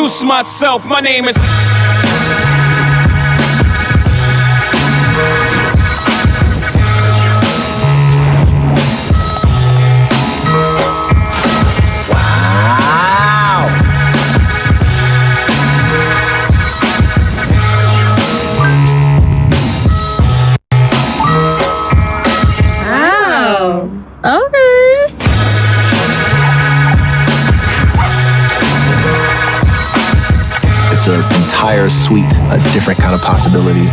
introduce myself. My name is... An entire suite of different kind of possibilities.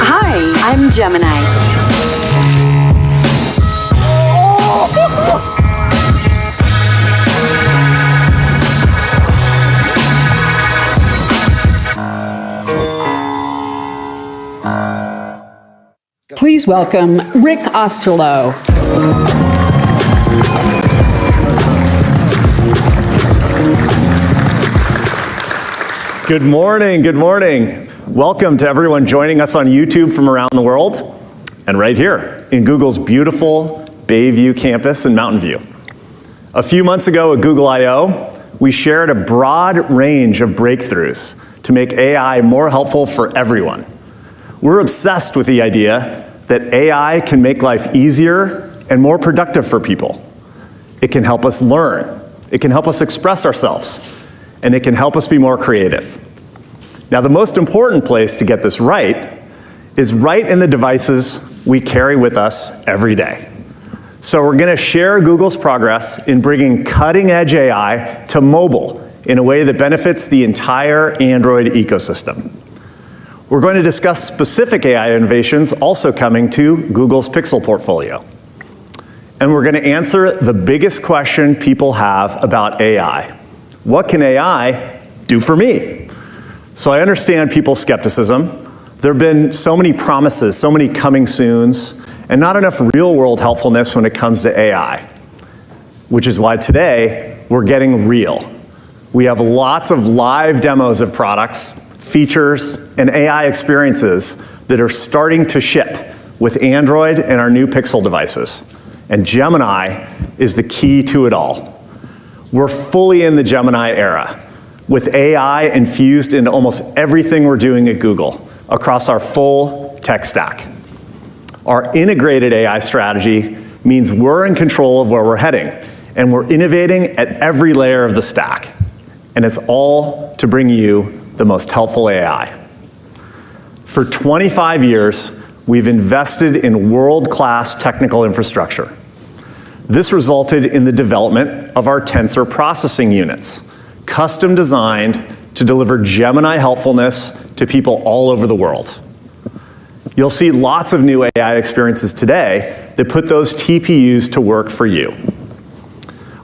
Hi, I'm Gemini. Please welcome Rick Osterloh. Good morning, good morning. Welcome to everyone joining us on YouTube from around the world, and right here in Google's beautiful Bayview campus in Mountain View. A few months ago at Google I/O, we shared a broad range of breakthroughs to make AI more helpful for everyone. We're obsessed with the idea that AI can make life easier and more productive for people. It can help us learn, it can help us express ourselves, and it can help us be more creative. Now, the most important place to get this right is right in the devices we carry with us every day. So we're going to share Google's progress in bringing cutting-edge AI to mobile in a way that benefits the entire Android ecosystem. We're going to discuss specific AI innovations also coming to Google's Pixel portfolio. And we're going to answer the biggest question people have about AI. What can AI do for me? So I understand people's skepticism. There have been so many promises, so many coming soons, and not enough real-world helpfulness when it comes to AI, which is why today we're getting real. We have lots of live demos of products, features, and AI experiences that are starting to ship with Android and our new Pixel devices. And Gemini is the key to it all. We're fully in the Gemini era, with AI infused into almost everything we're doing at Google across our full tech stack. Our integrated AI strategy means we're in control of where we're heading, and we're innovating at every layer of the stack. And it's all to bring you the most helpful AI. For 25 years, we've invested in world-class technical infrastructure. This resulted in the development of our tensor processing units, custom designed to deliver Gemini helpfulness to people all over the world. You'll see lots of new AI experiences today that put those TPUs to work for you.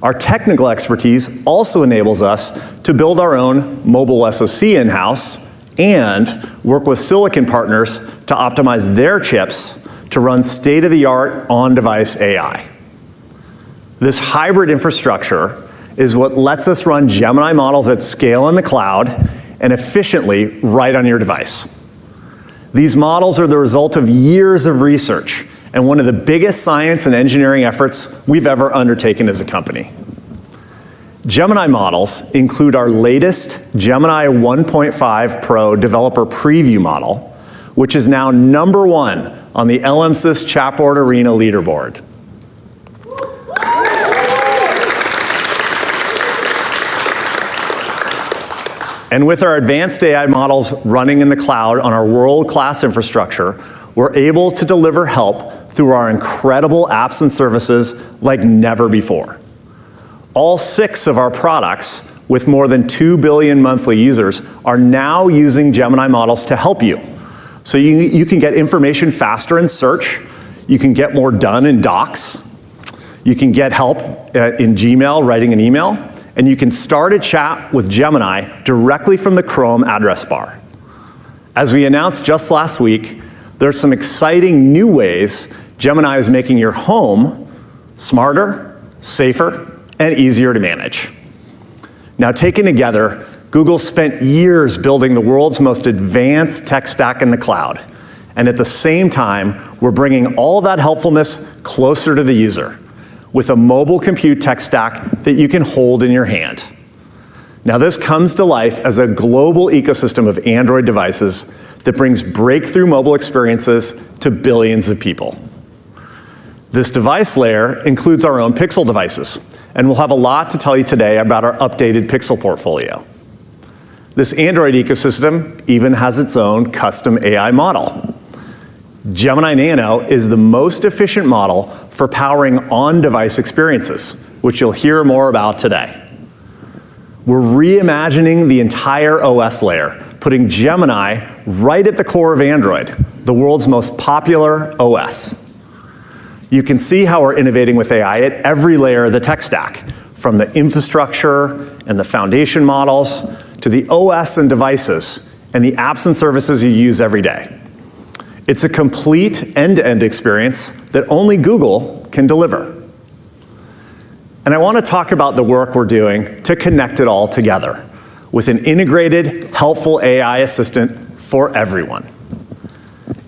Our technical expertise also enables us to build our own mobile SoC in-house and work with silicon partners to optimize their chips to run state-of-the-art on-device AI. This hybrid infrastructure is what lets us run Gemini models at scale in the cloud and efficiently right on your device. These models are the result of years of research and one of the biggest science and engineering efforts we've ever undertaken as a company. Gemini models include our latest Gemini 1.5 Pro developer preview model, which is now #1 on the LMSys Chatboard Arena leaderboard. And with our advanced AI models running in the cloud on our world-class infrastructure, we're able to deliver help through our incredible apps and services like never before. All 6 of our products, with more than 2 billion monthly users, are now using Gemini models to help you. So you can get information faster in search, you can get more done in docs, you can get help in Gmail, writing an email, and you can start a chat with Gemini directly from the Chrome address bar. As we announced just last week, there's some exciting new ways Gemini is making your home smarter, safer, and easier to manage. Now, taken together, Google spent years building the world's most advanced tech stack in the cloud. And at the same time, we're bringing all that helpfulness closer to the user with a mobile compute tech stack that you can hold in your hand. Now, this comes to life as a global ecosystem of Android devices that brings breakthrough mobile experiences to billions of people. This device layer includes our own Pixel devices, and we'll have a lot to tell you today about our updated Pixel portfolio. This Android ecosystem even has its own custom AI model. Gemini Nano is the most efficient model for powering on-device experiences, which you'll hear more about today. We're reimagining the entire OS layer, putting Gemini right at the core of Android, the world's most popular OS. You can see how we're innovating with AI at every layer of the tech stack, from the infrastructure and the foundation models to the OS and devices and the apps and services you use every day. It's a complete end-to-end experience that only Google can deliver. And I want to talk about the work we're doing to connect it all together with an integrated, helpful AI assistant for everyone.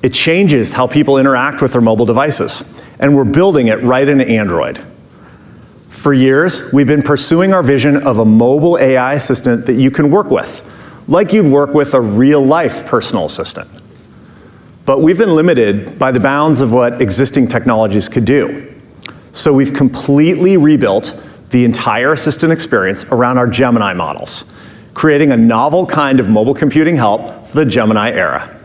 It changes how people interact with their mobile devices, and we're building it right into Android. For years, we've been pursuing our vision of a mobile AI assistant that you can work with, like you'd work with a real-life personal assistant. But we've been limited by the bounds of what existing technologies could do. So we've completely rebuilt the entire assistant experience around our Gemini models, creating a novel kind of mobile computing help for the Gemini era.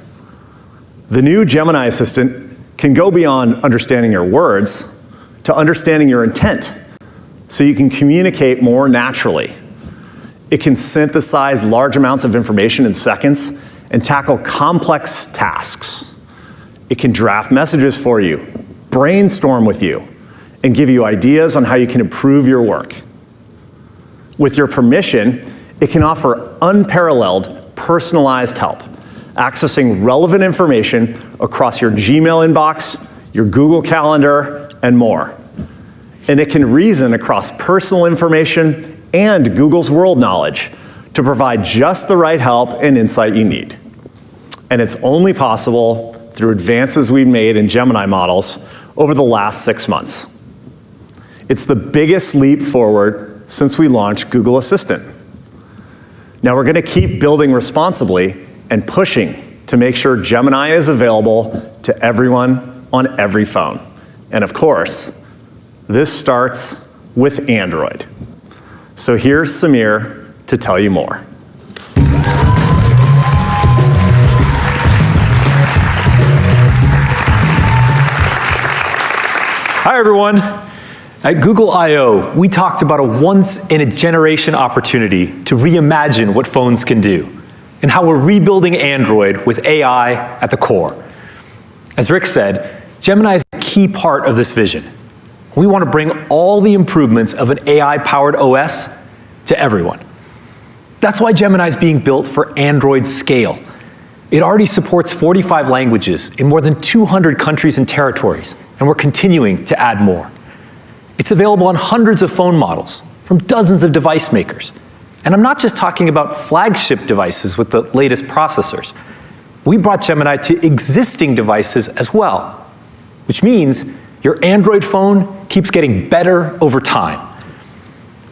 The new Gemini assistant can go beyond understanding your words to understanding your intent, so you can communicate more naturally. It can synthesize large amounts of information in seconds and tackle complex tasks. It can draft messages for you, brainstorm with you, and give you ideas on how you can improve your work. With your permission, it can offer unparalleled, personalized help, accessing relevant information across your Gmail inbox, your Google Calendar, and more. And it can reason across personal information and Google's world knowledge to provide just the right help and insight you need. And it's only possible through advances we've made in Gemini models over the last 6 months. It's the biggest leap forward since we launched Google Assistant. Now we're going to keep building responsibly and pushing to make sure Gemini is available to everyone on every phone. And of course, this starts with Android. So here's Samir to tell you more. Hi, everyone. At Google I/O, we talked about a once-in-a-generation opportunity to reimagine what phones can do and how we're rebuilding Android with AI at the core. As Rick said, Gemini is a key part of this vision. We want to bring all the improvements of an AI-powered OS to everyone. That's why Gemini is being built for Android scale. It already supports 45 languages in more than 200 countries and territories, and we're continuing to add more. It's available on hundreds of phone models from dozens of device makers. And I'm not just talking about flagship devices with the latest processors. We brought Gemini to existing devices as well, which means your Android phone keeps getting better over time.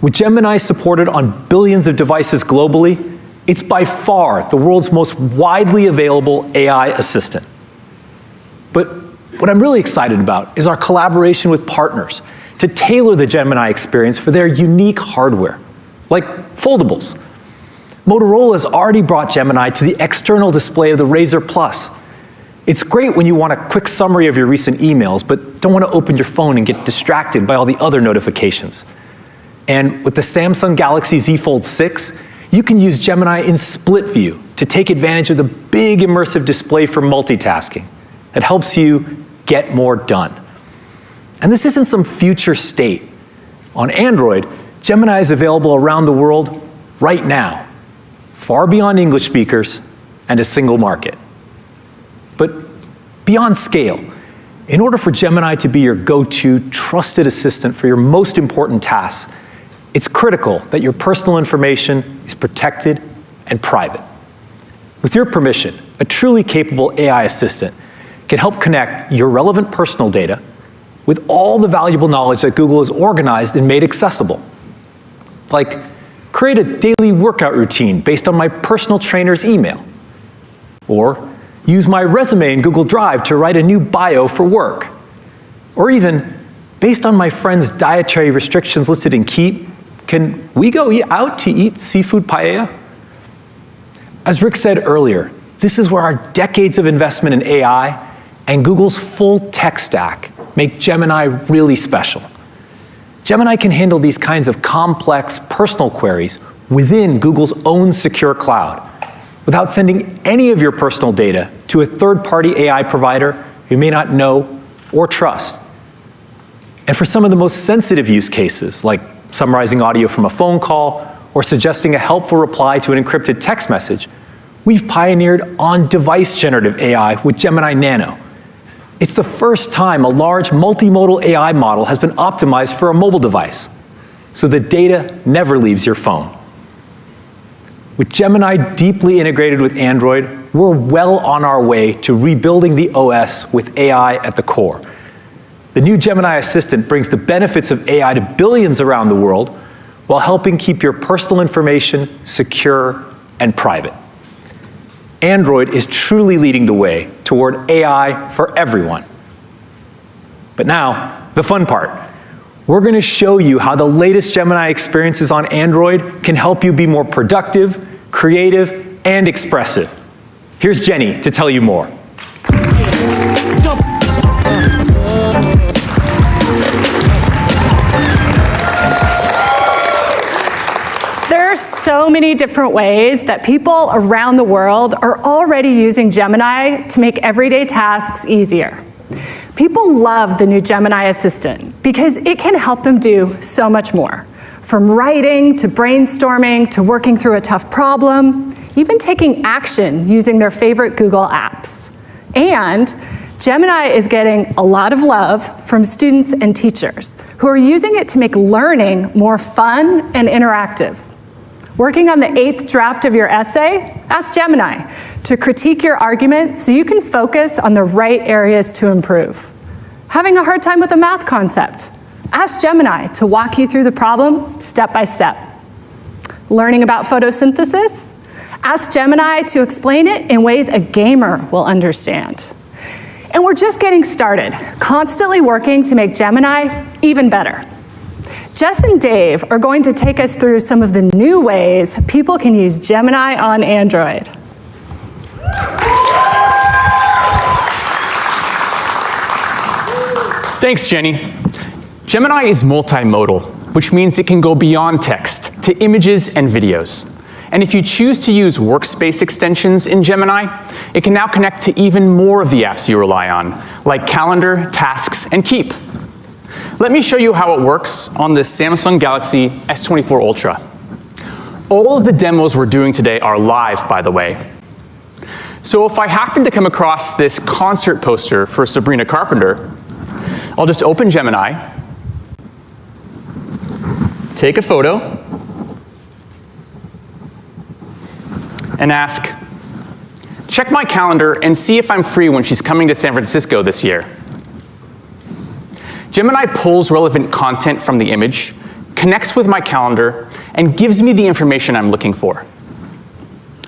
With Gemini supported on billions of devices globally, it's by far the world's most widely available AI assistant. But what I'm really excited about is our collaboration with partners to tailor the Gemini experience for their unique hardware, like foldables. Motorola has already brought Gemini to the external display of the Razr Plus. It's great when you want a quick summary of your recent emails, but don't want to open your phone and get distracted by all the other notifications. And with the Samsung Galaxy Z Fold 6, you can use Gemini in split view to take advantage of the big immersive display for multitasking that helps you get more done. And this isn't some future state. On Android, Gemini is available around the world right now, far beyond English speakers and a single market. But beyond scale, in order for Gemini to be your go-to trusted assistant for your most important tasks, it's critical that your personal information is protected and private. With your permission, a truly capable AI assistant can help connect your relevant personal data with all the valuable knowledge that Google has organized and made accessible. Like, create a daily workout routine based on my personal trainer's email. Or use my resume in Google Drive to write a new bio for work. Or even, based on my friend's dietary restrictions listed in Keep, can we go out to eat seafood paella? As Rick said earlier, this is where our decades of investment in AI and Google's full tech stack make Gemini really special. Gemini can handle these kinds of complex personal queries within Google's own secure cloud without sending any of your personal data to a third-party AI provider you may not know or trust. And for some of the most sensitive use cases, like summarizing audio from a phone call or suggesting a helpful reply to an encrypted text message, we've pioneered on-device generative AI with Gemini Nano. It's the first time a large multimodal AI model has been optimized for a mobile device, so the data never leaves your phone. With Gemini deeply integrated with Android, we're well on our way to rebuilding the OS with AI at the core. The new Gemini Assistant brings the benefits of AI to billions around the world while helping keep your personal information secure and private. Android is truly leading the way toward AI for everyone. But now, the fun part. We're going to show you how the latest Gemini experiences on Android can help you be more productive, creative, and expressive. Here's Jenny to tell you more. There are so many different ways that people around the world are already using Gemini to make everyday tasks easier. People love the new Gemini Assistant because it can help them do so much more. From writing to brainstorming to working through a tough problem, even taking action using their favorite Google apps. And Gemini is getting a lot of love from students and teachers who are using it to make learning more fun and interactive. Working on the 8th draft of your essay? Ask Gemini to critique your argument so you can focus on the right areas to improve. Having a hard time with a math concept? Ask Gemini to walk you through the problem step by step. Learning about photosynthesis? Ask Gemini to explain it in ways a gamer will understand. And we're just getting started, constantly working to make Gemini even better. Jess and Dave are going to take us through some of the new ways people can use Gemini on Android. Thanks, Jenny. Gemini is multimodal, which means it can go beyond text to images and videos. And if you choose to use workspace extensions in Gemini, it can now connect to even more of the apps you rely on, like Calendar, Tasks, and Keep. Let me show you how it works on this Samsung Galaxy S24 Ultra. All of the demos we're doing today are live, by the way. So if I happen to come across this concert poster for Sabrina Carpenter, I'll just open Gemini, take a photo, and ask, check my calendar and see if I'm free when she's coming to San Francisco this year. Gemini pulls relevant content from the image, connects with my calendar, and gives me the information I'm looking for.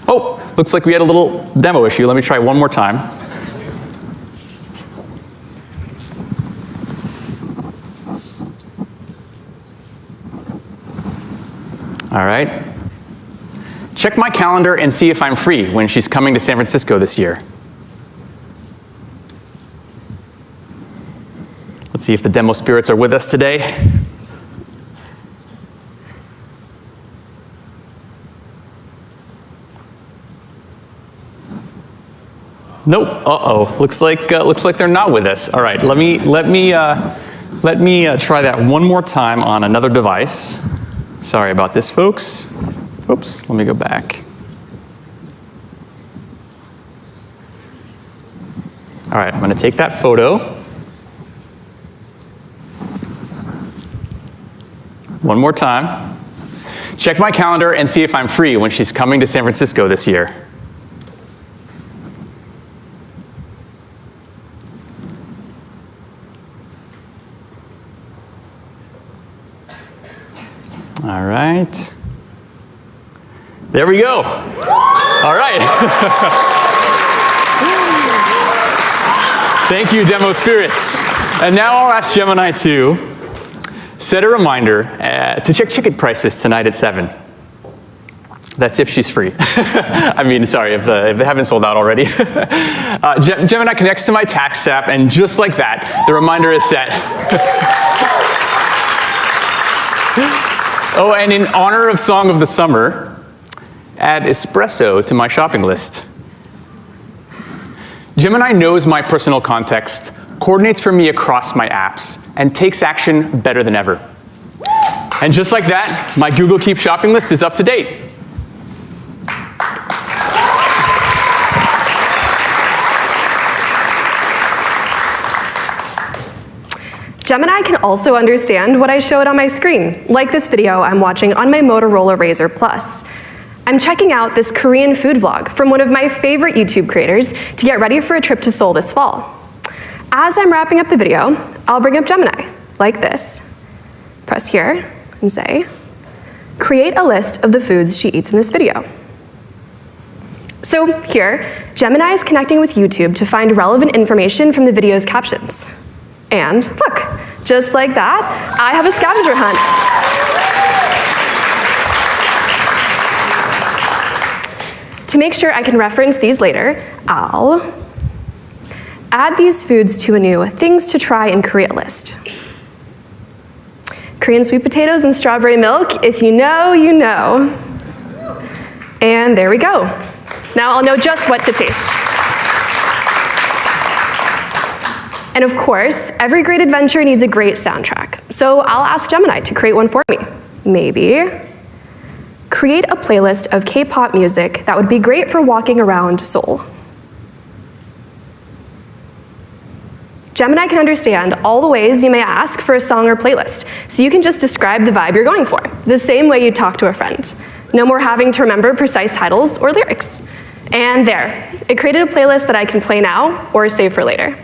Oh, looks like we had a little demo issue. Let me try one more time. All right. Check my calendar and see if I'm free when she's coming to San Francisco this year. Let's see if the demo spirits are with us today. Nope. Uh-oh. Looks like they're not with us. All right. Let me try that one more time on another device. Sorry about this, folks. Oops. Let me go back. All right. I'm going to take that photo. One more time. Check my calendar and see if I'm free when she's coming to San Francisco this year. All right. There we go. All right. Thank you, Demo Spirits. And now I'll ask Gemini to set a reminder to check ticket prices tonight at 7. That's if she's free. I mean, sorry, if they haven't sold out already. Gemini connects to my tax app, and just like that, the reminder is set. Oh, and in honor of Song of the Summer, add espresso to my shopping list. Gemini knows my personal context, coordinates for me across my apps, and takes action better than ever. And just like that, my Google Keep shopping list is up to date. Gemini can also understand what I showed on my screen, like this video I'm watching on my Motorola Razr Plus. I'm checking out this Korean food vlog from one of my favorite YouTube creators to get ready for a trip to Seoul this fall. As I'm wrapping up the video, I'll bring up Gemini, like this. Press here and say, create a list of the foods she eats in this video. So here, Gemini is connecting with YouTube to find relevant information from the video's captions. And look, just like that, I have a scavenger hunt. To make sure I can reference these later, I'll add these foods to a new Things to Try in Korea list. Korean sweet potatoes and strawberry milk, if you know, you know. And there we go. Now I'll know just what to taste. And of course, every great adventure needs a great soundtrack. So I'll ask Gemini to create one for me. Maybe create a playlist of K-pop music that would be great for walking around Seoul. Gemini can understand all the ways you may ask for a song or playlist, so you can just describe the vibe you're going for, the same way you talk to a friend. No more having to remember precise titles or lyrics. And there, it created a playlist that I can play now or save for later.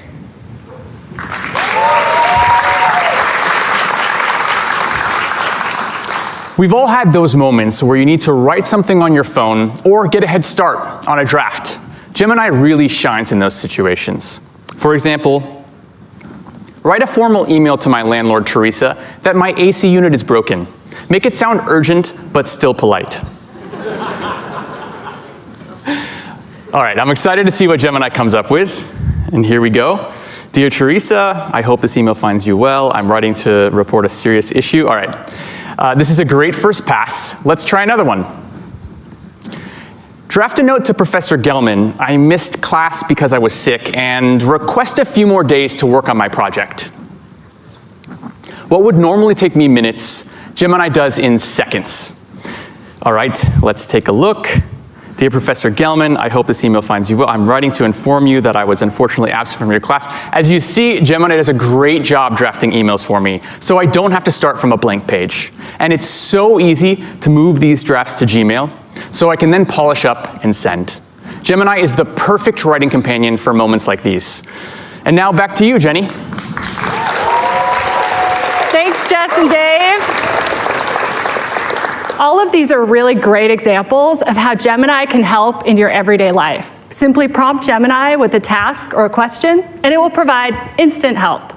We've all had those moments where you need to write something on your phone or get a head start on a draft. Gemini really shines in those situations. For example, write a formal email to my landlord, Teresa, that my AC unit is broken. Make it sound urgent, but still polite. All right, I'm excited to see what Gemini comes up with. And here we go. Dear Teresa, I hope this email finds you well. I'm writing to report a serious issue. All right. This is a great first pass. Let's try another one. Draft a note to Professor Gelman. I missed class because I was sick, and request a few more days to work on my project. What would normally take me minutes, Gemini does in seconds. All right, let's take a look. Dear Professor Gelman, I hope this email finds you well. I'm writing to inform you that I was unfortunately absent from your class. As you see, Gemini does a great job drafting emails for me, so I don't have to start from a blank page. And it's so easy to move these drafts to Gmail, so I can then polish up and send. Gemini is the perfect writing companion for moments like these. And now back to you, Jenny. Thanks, Jess and Dave. All of these are really great examples of how Gemini can help in your everyday life. Simply prompt Gemini with a task or a question, and it will provide instant help.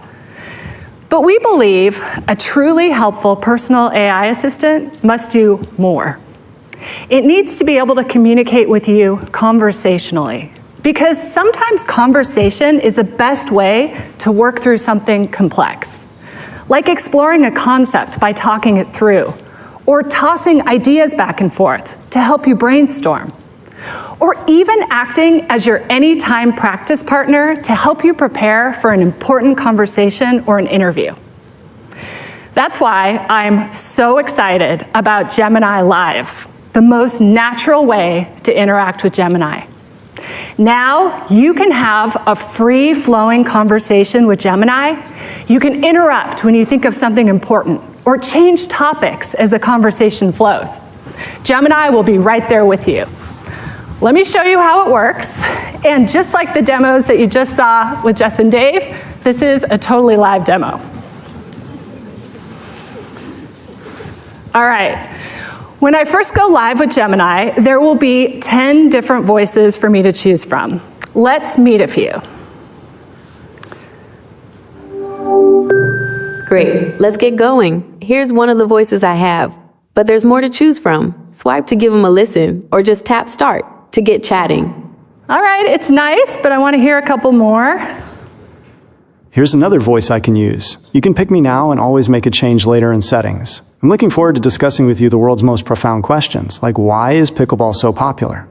But we believe a truly helpful personal AI assistant must do more. It needs to be able to communicate with you conversationally, because sometimes conversation is the best way to work through something complex, like exploring a concept by talking it through, or tossing ideas back and forth to help you brainstorm, or even acting as your anytime practice partner to help you prepare for an important conversation or an interview. That's why I'm so excited about Gemini Live, the most natural way to interact with Gemini. Now you can have a free-flowing conversation with Gemini. You can interrupt when you think of something important, or change topics as the conversation flows. Gemini will be right there with you. Let me show you how it works. And just like the demos that you just saw with Jess and Dave, this is a totally live demo. All right. When I first go live with Gemini, there will be 10 different voices for me to choose from. Let's meet a few. Great, let's get going. Here's one of the voices I have, but there's more to choose from. Swipe to give them a listen, or just tap start to get chatting. All right, it's nice, but I want to hear a couple more. Here's another voice I can use. You can pick me now and always make a change later in settings. I'm looking forward to discussing with you the world's most profound questions, like why is pickleball so popular?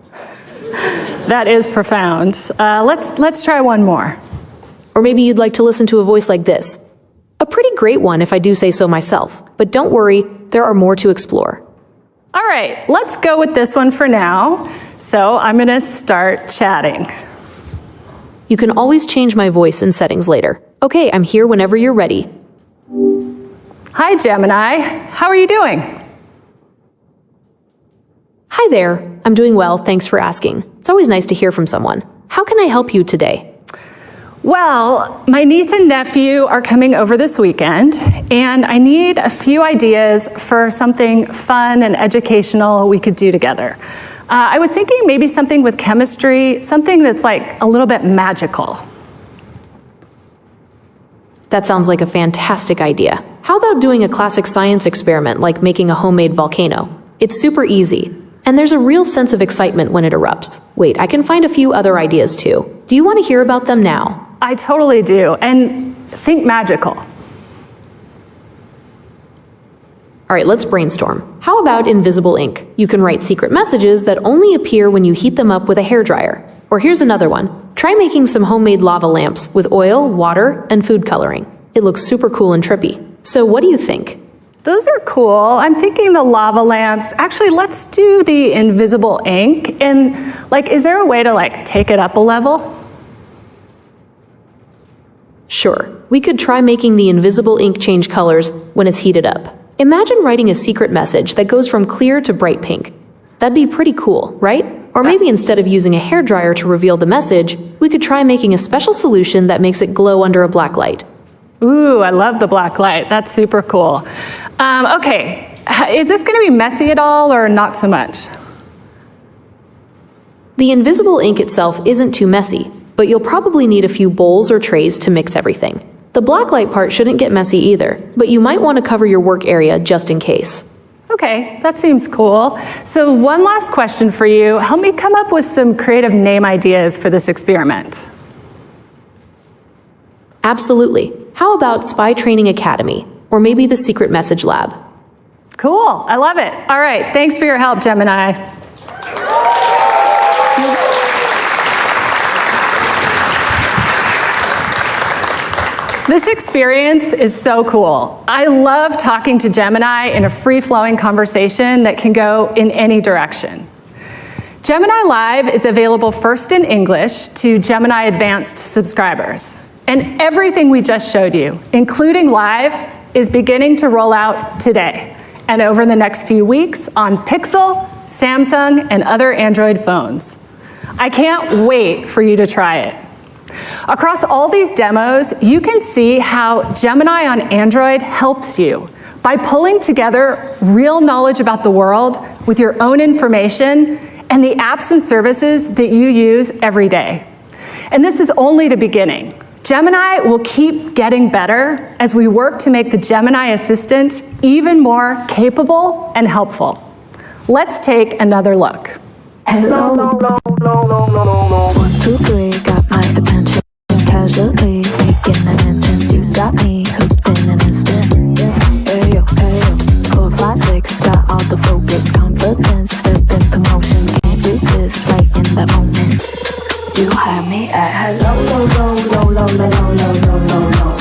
That is profound. Let's try one more. Or maybe you'd like to listen to a voice like this. A pretty great one if I do say so myself, but don't worry, there are more to explore. All right, let's go with this one for now. So I'm going to start chatting. You can always change my voice in settings later. Okay, I'm here whenever you're ready. Hi, Gemini. How are you doing? Hi there. I'm doing well, thanks for asking. It's always nice to hear from someone. How can I help you today? Well, my niece and nephew are coming over this weekend, and I need a few ideas for something fun and educational we could do together. I was thinking maybe something with chemistry, something that's like a little bit magical. That sounds like a fantastic idea. How about doing a classic science experiment like making a homemade volcano? It's super easy, and there's a real sense of excitement when it erupts. Wait, I can find a few other ideas too. Do you want to hear about them now? I totally do, and think magical. All right, let's brainstorm. How about invisible ink? You can write secret messages that only appear when you heat them up with a hairdryer. Or here's another one. Try making some homemade lava lamps with oil, water, and food coloring. It looks super cool and trippy. So what do you think? Those are cool. I'm thinking the lava lamps. Actually, let's do the invisible ink. And is there a way to take it up a level? Sure. We could try making the invisible ink change colors when it's heated up. Imagine writing a secret message that goes from clear to bright pink. That'd be pretty cool, right? Or maybe instead of using a hairdryer to reveal the message, we could try making a special solution that makes it glow under a black light. Ooh, I love the black light. That's super cool. Okay, is this going to be messy at all or not so much? The invisible ink itself isn't too messy, but you'll probably need a few bowls or trays to mix everything. The black light part shouldn't get messy either, but you might want to cover your work area just in case. Okay, that seems cool. So one last question for you. Help me come up with some creative name ideas for this experiment. Absolutely. How about Spy Training Academy, or maybe the Secret Message Lab? Cool, I love it. All right, thanks for your help, Gemini. This experience is so cool. I love talking to Gemini in a free-flowing conversation that can go in any direction. Gemini Live is available first in English to Gemini Advanced subscribers. And everything we just showed you, including Live, is beginning to roll out today and over the next few weeks on Pixel, Samsung, and other Android phones. I can't wait for you to try it. Across all these demos, you can see how Gemini on Android helps you by pulling together real knowledge about the world with your own information and the apps and services that you use every day. And this is only the beginning. Gemini will keep getting better as we work to make the Gemini Assistant even more capable and helpful. Let's take another look. Hello. 1, 2, 3, got my attention. Casually making an entrance. You got me hooked in an instant. Hey yo, 4, 5, 6, got all the focus, confidence, step into motion. Can't resist right in that moment. You have me at hello, low, low, low, low, low, low, low, low, low.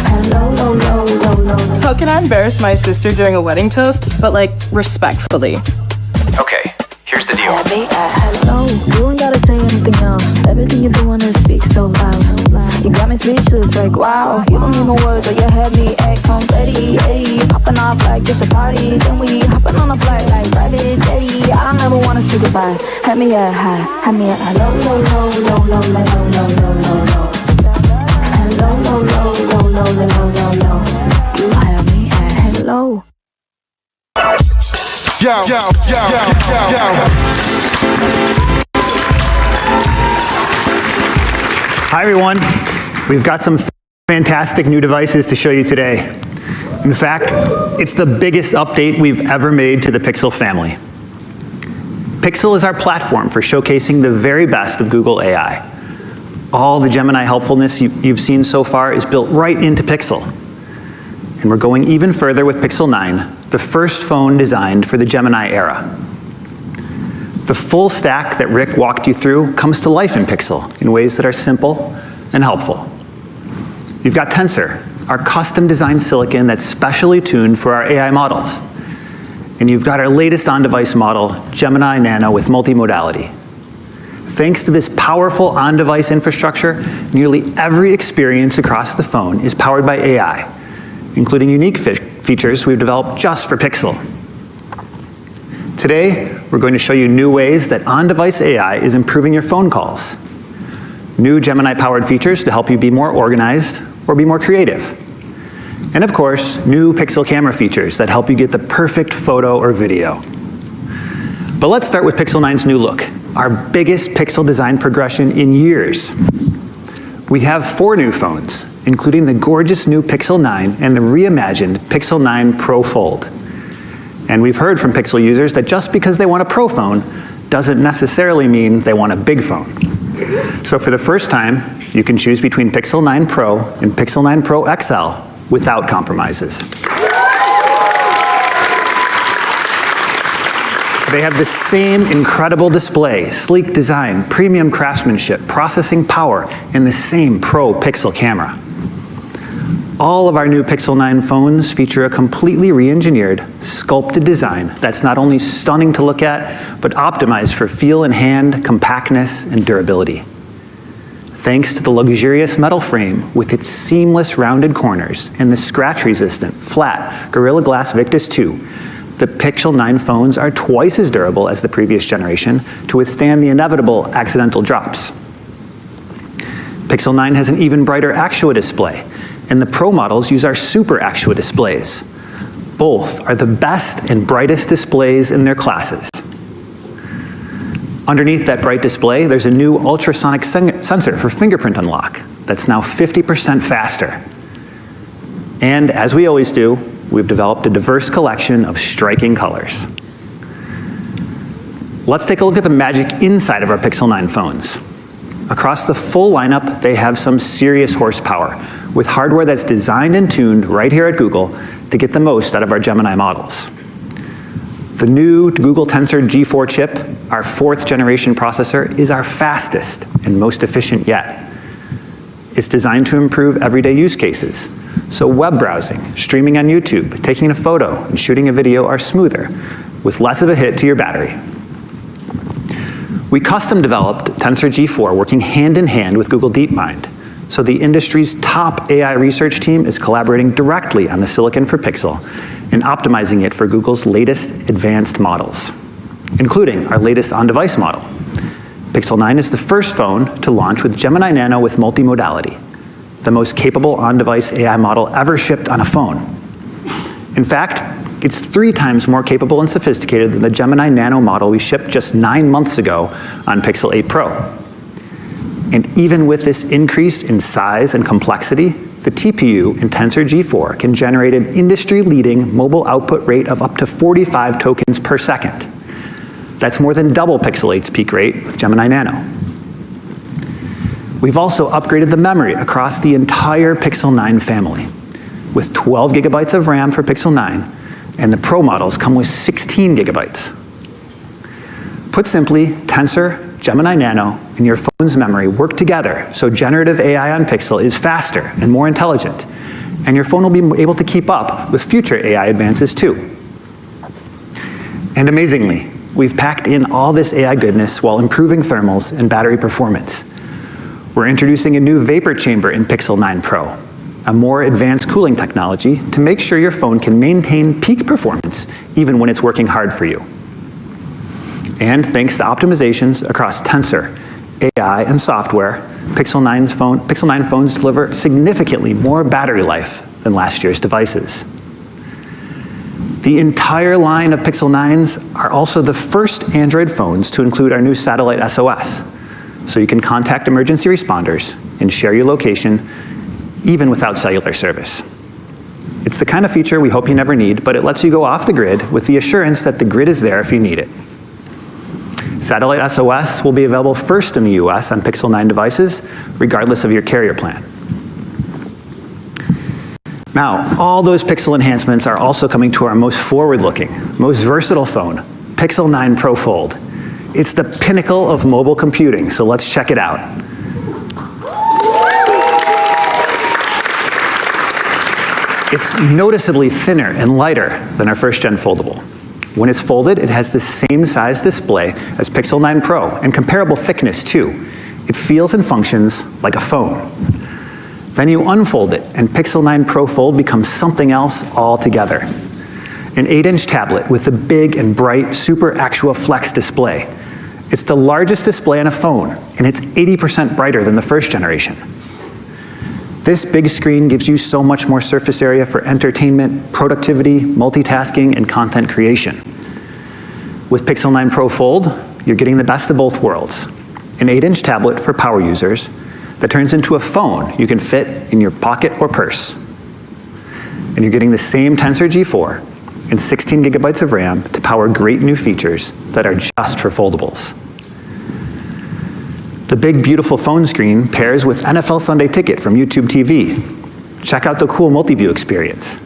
Hello, low, low, low, low. How can I embarrass my sister during a wedding toast, but respectfully? Okay, here's the deal. Hello, you ain't gotta say anything else. Everything you're doing is speak so loud. You got me speechless, wow. You don't need no words, but you had me at confetti. Eddie, popping off like it's a party. Then we hopping on a flight like private jetty. I don't ever wanna say goodbye. Had me at high, had me at hello, low, low, low, low, low, low, low, low, low. Hello, low, low, low, low, low, low, low. You had me at hello. Hi everyone, we've got some fantastic new devices to show you today. In fact, it's the biggest update we've ever made to the Pixel family. Pixel is our platform for showcasing the very best of Google AI. All the Gemini helpfulness you've seen so far is built right into Pixel. And we're going even further with Pixel 9, the first phone designed for the Gemini era. The full stack that Rick walked you through comes to life in Pixel in ways that are simple and helpful. You've got Tensor, our custom designed silicon that's specially tuned for our AI models. And you've got our latest on-device model, Gemini Nano with multimodality. Thanks to this powerful on-device infrastructure, nearly every experience across the phone is powered by AI, including unique features we've developed just for Pixel. Today, we're going to show you new ways that on-device AI is improving your phone calls. New Gemini-powered features to help you be more organized or be more creative. And of course, new Pixel camera features that help you get the perfect photo or video. But let's start with Pixel 9's new look, our biggest Pixel design progression in years. We have 4 new phones, including the gorgeous new Pixel 9 and the reimagined Pixel 9 Pro Fold. And we've heard from Pixel users that just because they want a Pro phone doesn't necessarily mean they want a big phone. So for the first time, you can choose between Pixel 9 Pro and Pixel 9 Pro XL without compromises. They have the same incredible display, sleek design, premium craftsmanship, processing power, and the same Pro Pixel camera. All of our new Pixel 9 phones feature a completely re-engineered, sculpted design that's not only stunning to look at, but optimized for feel in hand, compactness, and durability. Thanks to the luxurious metal frame with its seamless rounded corners and the scratch-resistant, flat Gorilla Glass Victus 2, the Pixel 9 phones are twice as durable as the previous generation to withstand the inevitable accidental drops. Pixel 9 has an even brighter Actua display, and the Pro models use our Super Actua displays. Both are the best and brightest displays in their classes. Underneath that bright display, there's a new ultrasonic sensor for fingerprint unlock that's now 50% faster. And as we always do, we've developed a diverse collection of striking colors. Let's take a look at the magic inside of our Pixel 9 phones. Across the full lineup, they have some serious horsepower, with hardware that's designed and tuned right here at Google to get the most out of our Gemini models. The new Google Tensor G4 chip, our 4th generation processor, is our fastest and most efficient yet. It's designed to improve everyday use cases. So web browsing, streaming on YouTube, taking a photo, and shooting a video are smoother, with less of a hit to your battery. We custom developed Tensor G4 working hand in hand with Google DeepMind. So the industry's top AI research team is collaborating directly on the silicon for Pixel and optimizing it for Google's latest advanced models, including our latest on-device model. Pixel 9 is the first phone to launch with Gemini Nano with multimodality, the most capable on-device AI model ever shipped on a phone. In fact, it's 3 times more capable and sophisticated than the Gemini Nano model we shipped just 9 months ago on Pixel 8 Pro. And even with this increase in size and complexity, the TPU in Tensor G4 can generate an industry-leading mobile output rate of up to 45 tokens per second. That's more than double Pixel 8's peak rate with Gemini Nano. We've also upgraded the memory across the entire Pixel 9 family, with 12 gigabytes of RAM for Pixel 9, and the Pro models come with 16 gigabytes. Put simply, Tensor, Gemini Nano, and your phone's memory work together so generative AI on Pixel is faster and more intelligent, and your phone will be able to keep up with future AI advances too. And amazingly, we've packed in all this AI goodness while improving thermals and battery performance. We're introducing a new vapor chamber in Pixel 9 Pro, a more advanced cooling technology to make sure your phone can maintain peak performance even when it's working hard for you. And thanks to optimizations across Tensor, AI, and software, Pixel 9 phones deliver significantly more battery life than last year's devices. The entire line of Pixel 9s are also the first Android phones to include our new satellite SOS, so you can contact emergency responders and share your location even without cellular service. It's the kind of feature we hope you never need, but it lets you go off the grid with the assurance that the grid is there if you need it. Satellite SOS will be available first in the US on Pixel 9 devices, regardless of your carrier plan. Now, all those Pixel enhancements are also coming to our most forward-looking, most versatile phone, Pixel 9 Pro Fold. It's the pinnacle of mobile computing, so let's check it out. It's noticeably thinner and lighter than our first-gen foldable. When it's folded, it has the same size display as Pixel 9 Pro, and comparable thickness too. It feels and functions like a phone. Then you unfold it, and Pixel 9 Pro Fold becomes something else altogether. An 8-inch tablet with a big and bright Super Actual Flex display. It's the largest display on a phone, and it's 80% brighter than the first generation. This big screen gives you so much more surface area for entertainment, productivity, multitasking, and content creation. With Pixel 9 Pro Fold, you're getting the best of both worlds. An 8-inch tablet for power users that turns into a phone you can fit in your pocket or purse. And you're getting the same Tensor G4 and 16 gigabytes of RAM to power great new features that are just for foldables. The big, beautiful phone screen pairs with NFL Sunday Ticket from YouTube TV. Check out the cool multi-view experience.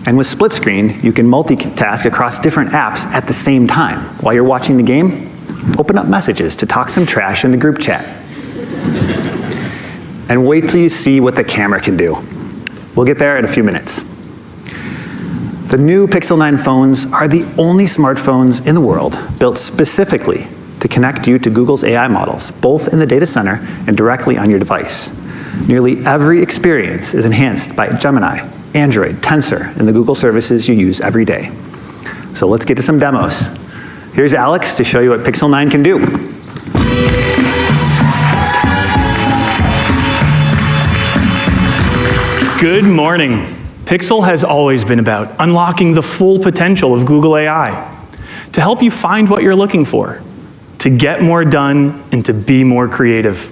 And with split screen, you can multitask across different apps at the same time. While you're watching the game, open up messages to talk some trash in the group chat. And wait till you see what the camera can do. We'll get there in a few minutes. The new Pixel 9 phones are the only smartphones in the world built specifically to connect you to Google's AI models, both in the data center and directly on your device. Nearly every experience is enhanced by Gemini, Android, Tensor, and the Google services you use every day. So let's get to some demos. Here's Alex to show you what Pixel 9 can do. Good morning. Pixel has always been about unlocking the full potential of Google AI to help you find what you're looking for, to get more done, and to be more creative.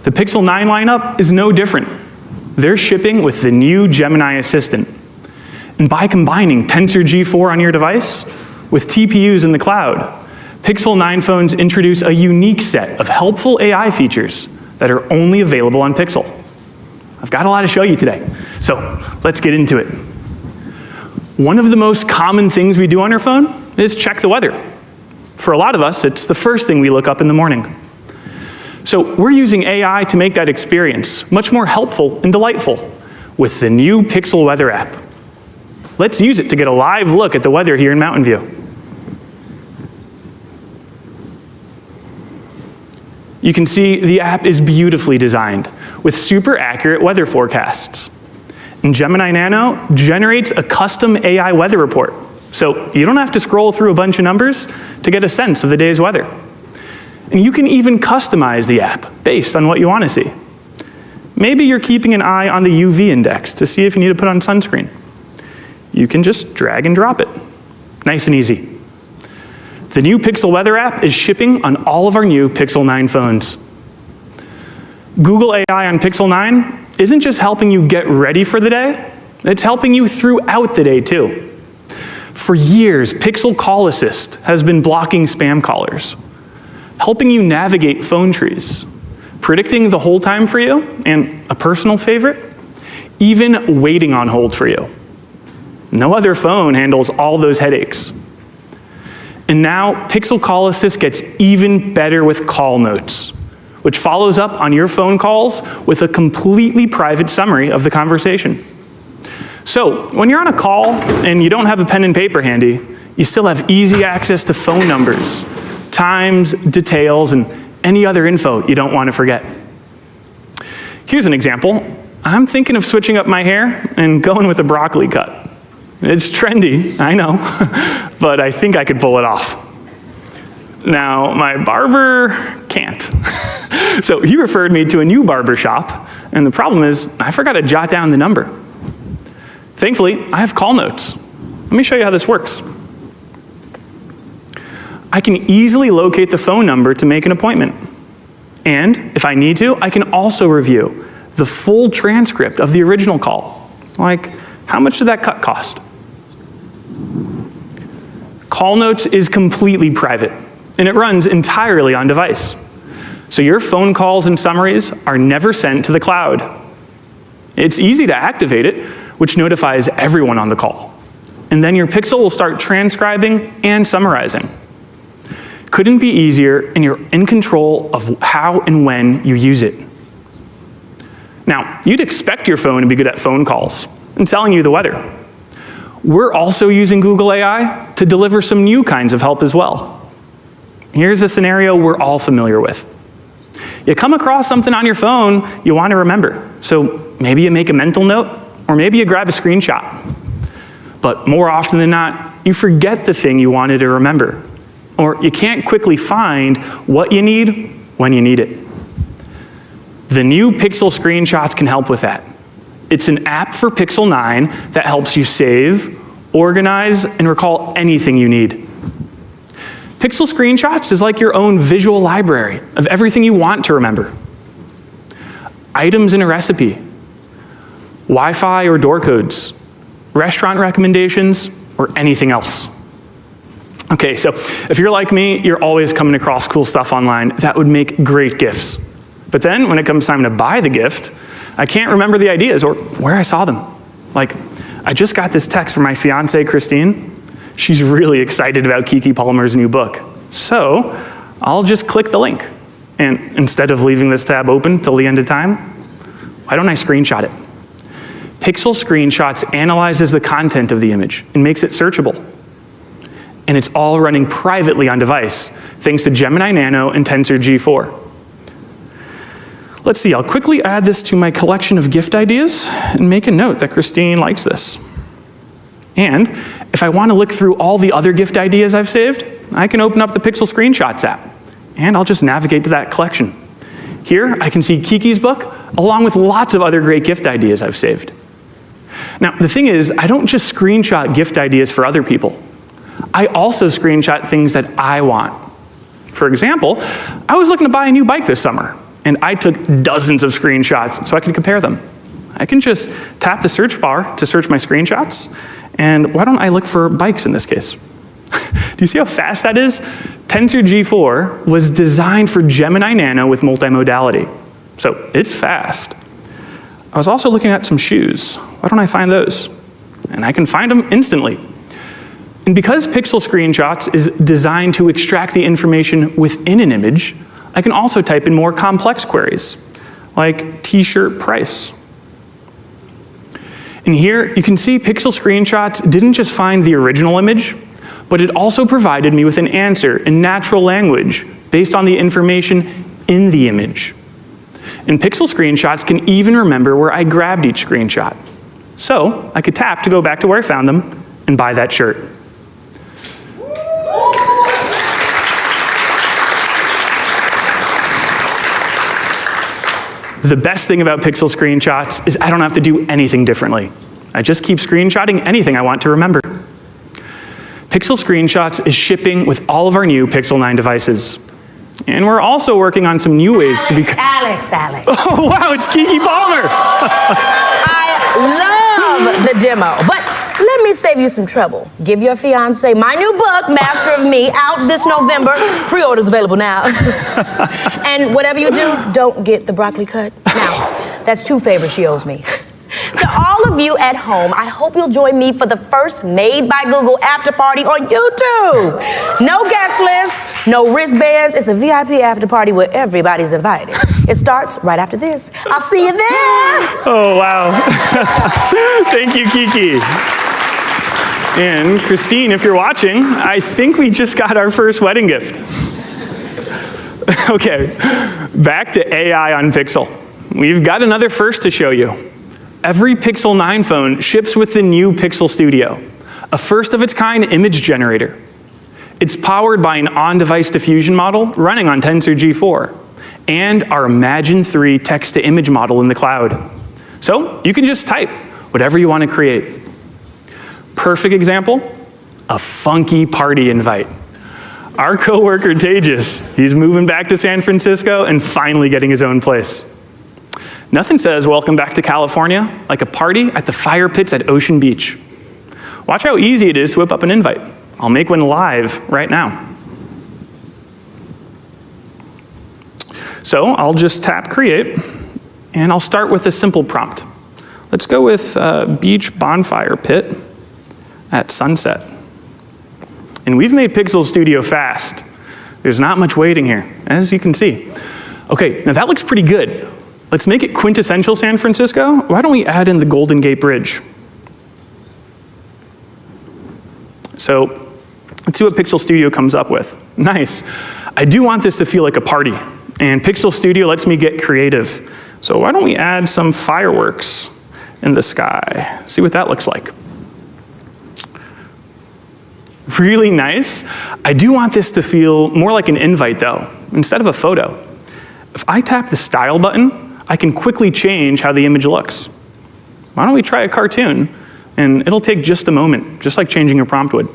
The Pixel 9 lineup is no different. They're shipping with the new Gemini Assistant. And by combining Tensor G4 on your device with TPUs in the cloud, Pixel 9 phones introduce a unique set of helpful AI features that are only available on Pixel. I've got a lot to show you today, so let's get into it. One of the most common things we do on our phone is check the weather. For a lot of us, it's the first thing we look up in the morning. So we're using AI to make that experience much more helpful and delightful with the new Pixel Weather app. Let's use it to get a live look at the weather here in Mountain View. You can see the app is beautifully designed with super accurate weather forecasts. And Gemini Nano generates a custom AI weather report, so you don't have to scroll through a bunch of numbers to get a sense of the day's weather. And you can even customize the app based on what you want to see. Maybe you're keeping an eye on the UV index to see if you need to put on sunscreen. You can just drag and drop it. Nice and easy. The new Pixel Weather app is shipping on all of our new Pixel 9 phones. Google AI on Pixel 9 isn't just helping you get ready for the day, it's helping you throughout the day too. For years, Pixel Call Assist has been blocking spam callers, helping you navigate phone trees, predicting the hold time for you, and a personal favorite, even waiting on hold for you. No other phone handles all those headaches. And now, Pixel Call Assist gets even better with call notes, which follows up on your phone calls with a completely private summary of the conversation. So, when you're on a call and you don't have a pen and paper handy, you still have easy access to phone numbers, times, details, and any other info you don't want to forget. Here's an example. I'm thinking of switching up my hair and going with a broccoli cut. It's trendy, I know, but I think I could pull it off. Now, my barber can't. So he referred me to a new barber shop, and the problem is I forgot to jot down the number. Thankfully, I have call notes. Let me show you how this works. I can easily locate the phone number to make an appointment. And if I need to, I can also review the full transcript of the original call. Like, how much did that cut cost? Call Notes is completely private, and it runs entirely on device. So your phone calls and summaries are never sent to the cloud. It's easy to activate it, which notifies everyone on the call. And then your Pixel will start transcribing and summarizing. Couldn't be easier, and you're in control of how and when you use it. Now, you'd expect your phone to be good at phone calls and telling you the weather. We're also using Google AI to deliver some new kinds of help as well. Here's a scenario we're all familiar with. You come across something on your phone you want to remember, so maybe you make a mental note, or maybe you grab a screenshot. But more often than not, you forget the thing you wanted to remember, or you can't quickly find what you need when you need it. The new Pixel Screenshots can help with that. It's an app for Pixel 9 that helps you save, organize, and recall anything you need. Pixel Screenshots is like your own visual library of everything you want to remember. Items in a recipe, Wi-Fi or door codes, restaurant recommendations, or anything else. Okay, so if you're like me, you're always coming across cool stuff online that would make great gifts. But then when it comes time to buy the gift, I can't remember the ideas or where I saw them. Like, I just got this text from my fiance, Christine. She's really excited about Kiki Palmer's new book. So I'll just click the link. And instead of leaving this tab open till the end of time, why don't I screenshot it? Pixel Screenshots analyzes the content of the image and makes it searchable. And it's all running privately on device, thanks to Gemini Nano and Tensor G4. Let's see, I'll quickly add this to my collection of gift ideas and make a note that Christine likes this. And if I want to look through all the other gift ideas I've saved, I can open up the Pixel Screenshots app, and I'll just navigate to that collection. Here, I can see Kiki's book, along with lots of other great gift ideas I've saved. Now, the thing is, I don't just screenshot gift ideas for other people. I also screenshot things that I want. For example, I was looking to buy a new bike this summer, and I took dozens of screenshots so I could compare them. I can just tap the search bar to search my screenshots, and why don't I look for bikes in this case? Do you see how fast that is? Tensor G4 was designed for Gemini Nano with multimodality, so it's fast. I was also looking at some shoes. Why don't I find those? And I can find them instantly. And because Pixel Screenshots is designed to extract the information within an image, I can also type in more complex queries, like t-shirt price. And here you can see Pixel Screenshots didn't just find the original image, but it also provided me with an answer in natural language based on the information in the image. And Pixel Screenshots can even remember where I grabbed each screenshot. So I could tap to go back to where I found them and buy that shirt. The best thing about Pixel Screenshots is I don't have to do anything differently. I just keep screenshotting anything I want to remember. Pixel Screenshots is shipping with all of our new Pixel 9 devices. And we're also working on some new ways to be— Alex. Oh, wow, it's Kiki Palmer. I love the demo, but let me save you some trouble. Give your fiance my new book, Master of Me, out this November. Pre-orders available now. And whatever you do, don't get the broccoli cut. Now, that's 2 favors she owes me. To all of you at home, I hope you'll join me for the first Made by Google after party on YouTube. No guest list, no wristbands. It's a VIP after party where everybody's invited. It starts right after this. I'll see you there. Oh, wow. Thank you, Kiki. And Christine, if you're watching, I think we just got our first wedding gift. Okay, back to AI on Pixel. We've got another first to show you. Every Pixel 9 phone ships with the new Pixel Studio, a first-of-its-kind image generator. It's powered by an on-device diffusion model running on Tensor G4, and our Imagen 3 text-to-image model in the cloud. So you can just type whatever you want to create. perfect example? A funky party invite. Our coworker Tejas, he's moving back to San Francisco and finally getting his own place. Nothing says welcome back to California like a party at the fire pits at Ocean Beach. Watch how easy it is to whip up an invite. I'll make one live right now. So I'll just tap create, and I'll start with a simple prompt. Let's go with beach bonfire pit at sunset. And we've made Pixel Studio fast. There's not much waiting here, as you can see. Okay, now that looks pretty good. Let's make it quintessential San Francisco. Why don't we add in the Golden Gate Bridge? So let's see what Pixel Studio comes up with. Nice. I do want this to feel like a party, and Pixel Studio lets me get creative. So why don't we add some fireworks in the sky? See what that looks like. Really nice. I do want this to feel more like an invite though, instead of a photo. If I tap the style button, I can quickly change how the image looks. Why don't we try a cartoon? And it'll take just a moment, just like changing your prompt would.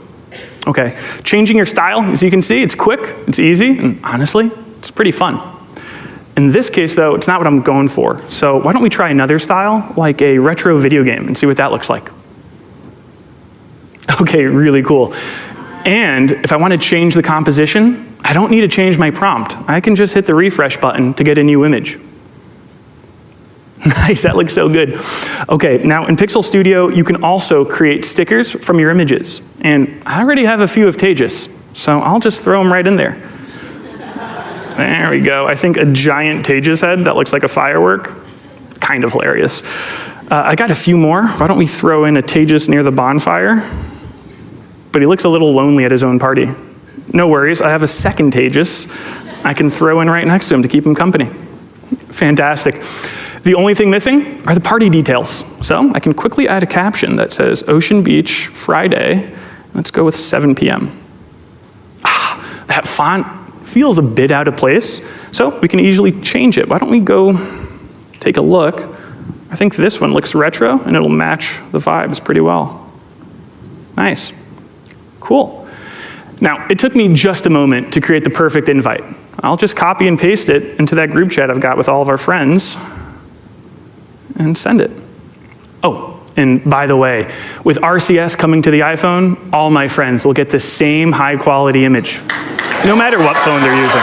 Okay, changing your style, as you can see, it's quick, it's easy, and honestly, it's pretty fun. In this case though, it's not what I'm going for. So why don't we try another style, like a retro video game, and see what that looks like. Okay, really cool. And if I want to change the composition, I don't need to change my prompt. I can just hit the refresh button to get a new image. Nice, that looks so good. Okay, now in Pixel Studio, you can also create stickers from your images. And I already have a few of Tejas, so I'll just throw them right in there. There we go. I think a giant Tejas head that looks like a firework. Kind of hilarious. I got a few more. Why don't we throw in a Tejas near the bonfire? But he looks a little lonely at his own party. No worries, I have a second Tejas I can throw in right next to him to keep him company. Fantastic. The only thing missing are the party details. So I can quickly add a caption that says Ocean Beach, Friday. Let's go with 7 p.m. That font feels a bit out of place, so we can easily change it. Why don't we go take a look? I think this one looks retro and it'll match the vibes pretty well. Nice. Cool. Now, it took me just a moment to create the perfect invite. I'll just copy and paste it into that group chat I've got with all of our friends and send it. Oh, and by the way, with RCS coming to the iPhone, all my friends will get the same high quality image, no matter what phone they're using.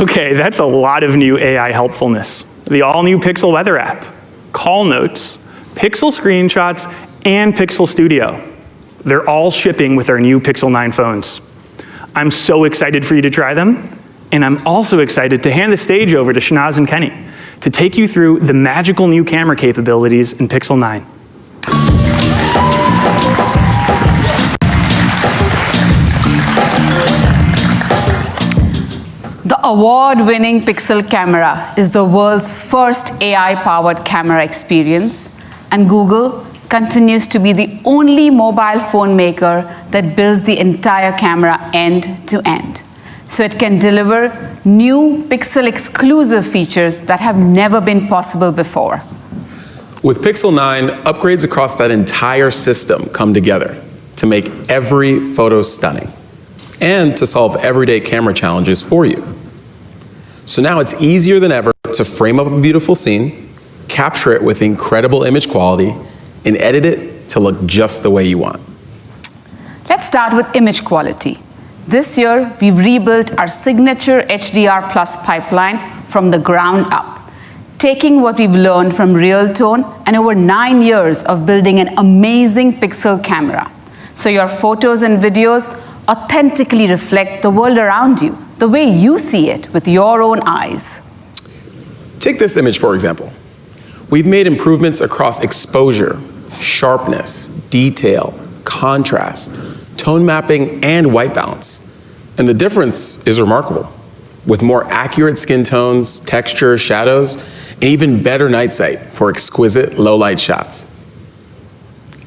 Okay, that's a lot of new AI helpfulness. The all-new Pixel Weather app, Call Notes, Pixel Screenshots, and Pixel Studio. They're all shipping with our new Pixel 9 phones. I'm so excited for you to try them, and I'm also excited to hand the stage over to Shanaz and Kenny to take you through the magical new camera capabilities in Pixel 9. The award-winning Pixel camera is the world's first AI-powered camera experience, and Google continues to be the only mobile phone maker that builds the entire camera end-to-end. So it can deliver new Pixel-exclusive features that have never been possible before. With Pixel 9, upgrades across that entire system come together to make every photo stunning and to solve everyday camera challenges for you. So now it's easier than ever to frame up a beautiful scene, capture it with incredible image quality, and edit it to look just the way you want. Let's start with image quality. This year, we've rebuilt our signature HDR Plus pipeline from the ground up, taking what we've learned from Realtone and over 9 years of building an amazing Pixel camera. So your photos and videos authentically reflect the world around you, the way you see it with your own eyes. Take this image, for example. We've made improvements across exposure, sharpness, detail, contrast, tone mapping, and white balance. And the difference is remarkable, with more accurate skin tones, texture, shadows, and even better night sight for exquisite low-light shots.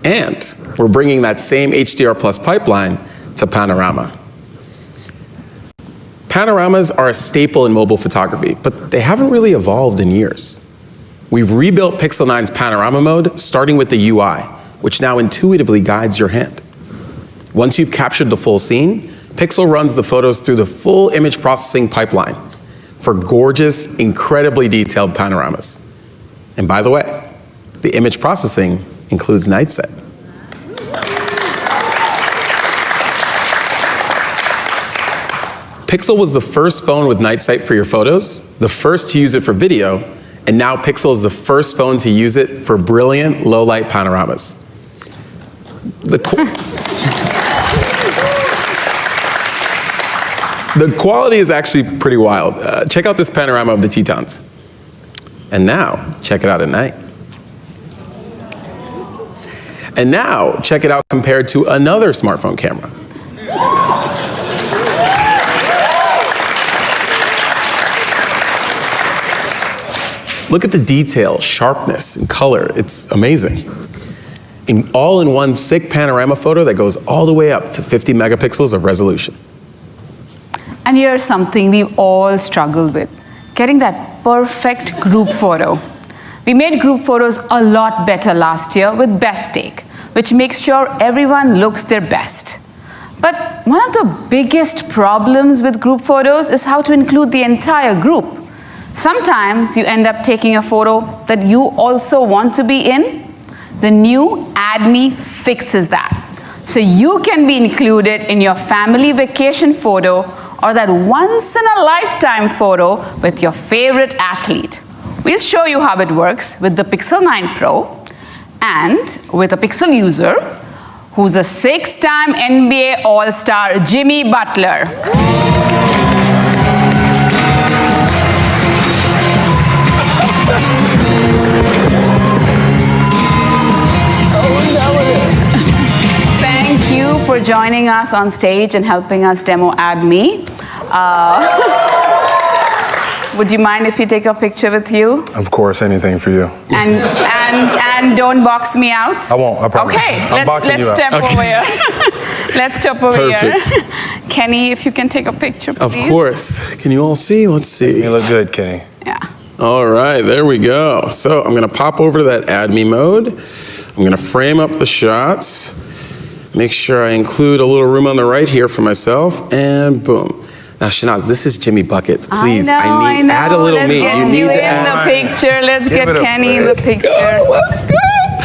And we're bringing that same HDR Plus pipeline to Panorama. Panoramas are a staple in mobile photography, but they haven't really evolved in years. We've rebuilt Pixel 9's panorama mode, starting with the UI, which now intuitively guides your hand. Once you've captured the full scene, Pixel runs the photos through the full image processing pipeline for gorgeous, incredibly detailed panoramas. And by the way, the image processing includes night sight. Pixel was the first phone with night sight for your photos, the first to use it for video, and now Pixel is the first phone to use it for brilliant low-light panoramas. The quality is actually pretty wild. Check out this panorama of the Tetons. And now, check it out at night. And now, check it out compared to another smartphone camera. Look at the detail, sharpness, and color. It's amazing. All in one sick panorama photo that goes all the way up to 50 megapixels of resolution. And here's something we've all struggled with, getting that perfect group photo. We made group photos a lot better last year with Best Take, which makes sure everyone looks their best. But one of the biggest problems with group photos is how to include the entire group. Sometimes you end up taking a photo that you also want to be in. The new Add Me fixes that. So you can be included in your family vacation photo or that once-in-a-lifetime photo with your favorite athlete. We'll show you how it works with the Pixel 9 Pro and with a Pixel user who's a 6-time NBA All-Star, Jimmy Butler. Thank you for joining us on stage and helping us demo Add Me. Would you mind if you take a picture with you? Of course, anything for you. And don't box me out? I won't, I promise. Okay, let's step over here. Let's step over Perfect. here. Kenny, if you can take a picture, please. Of course. Can you all see? Let's see. You look good, Kenny. Yeah. All right, there we go. So I'm gonna pop over to that Add Me mode. I'm gonna frame up the shots. Make sure I include a little room on the right here for myself, and boom. Now, Shanaz, this is Jimmy Buckets. Please, I need add a little Let's meat. get You need you to in add. the picture. Let's get Kenny in the picture. Let's go.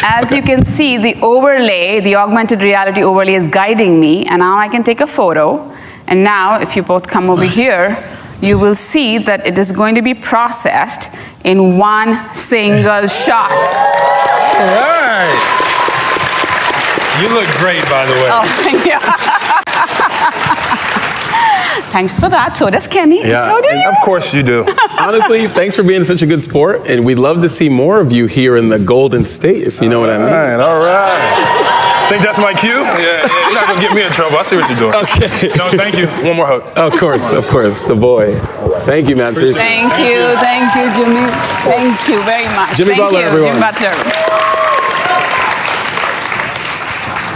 As you can see, the overlay, the augmented reality overlay is guiding me, and now I can take a photo. And now, if you both come over here, you will see that it is going to be processed in one single shot. All right. You look great, by the way. Oh, thank you. Thanks for that. So does Kenny. Yeah. So do you. Of course you do. Honestly, thanks for being such a good sport, and we'd love to see more of you here in the Golden State, if you know what I mean. All right. Think that's my cue? Yeah, you're not gonna get me in trouble. I see what you're doing. Okay. No, thank you. One more hug. Of course, the boy. Thank you, man. Seriously. Thank you, Jimmy. Thank you very much. Jimmy Thank Butler, you, everyone. Jimmy Butler.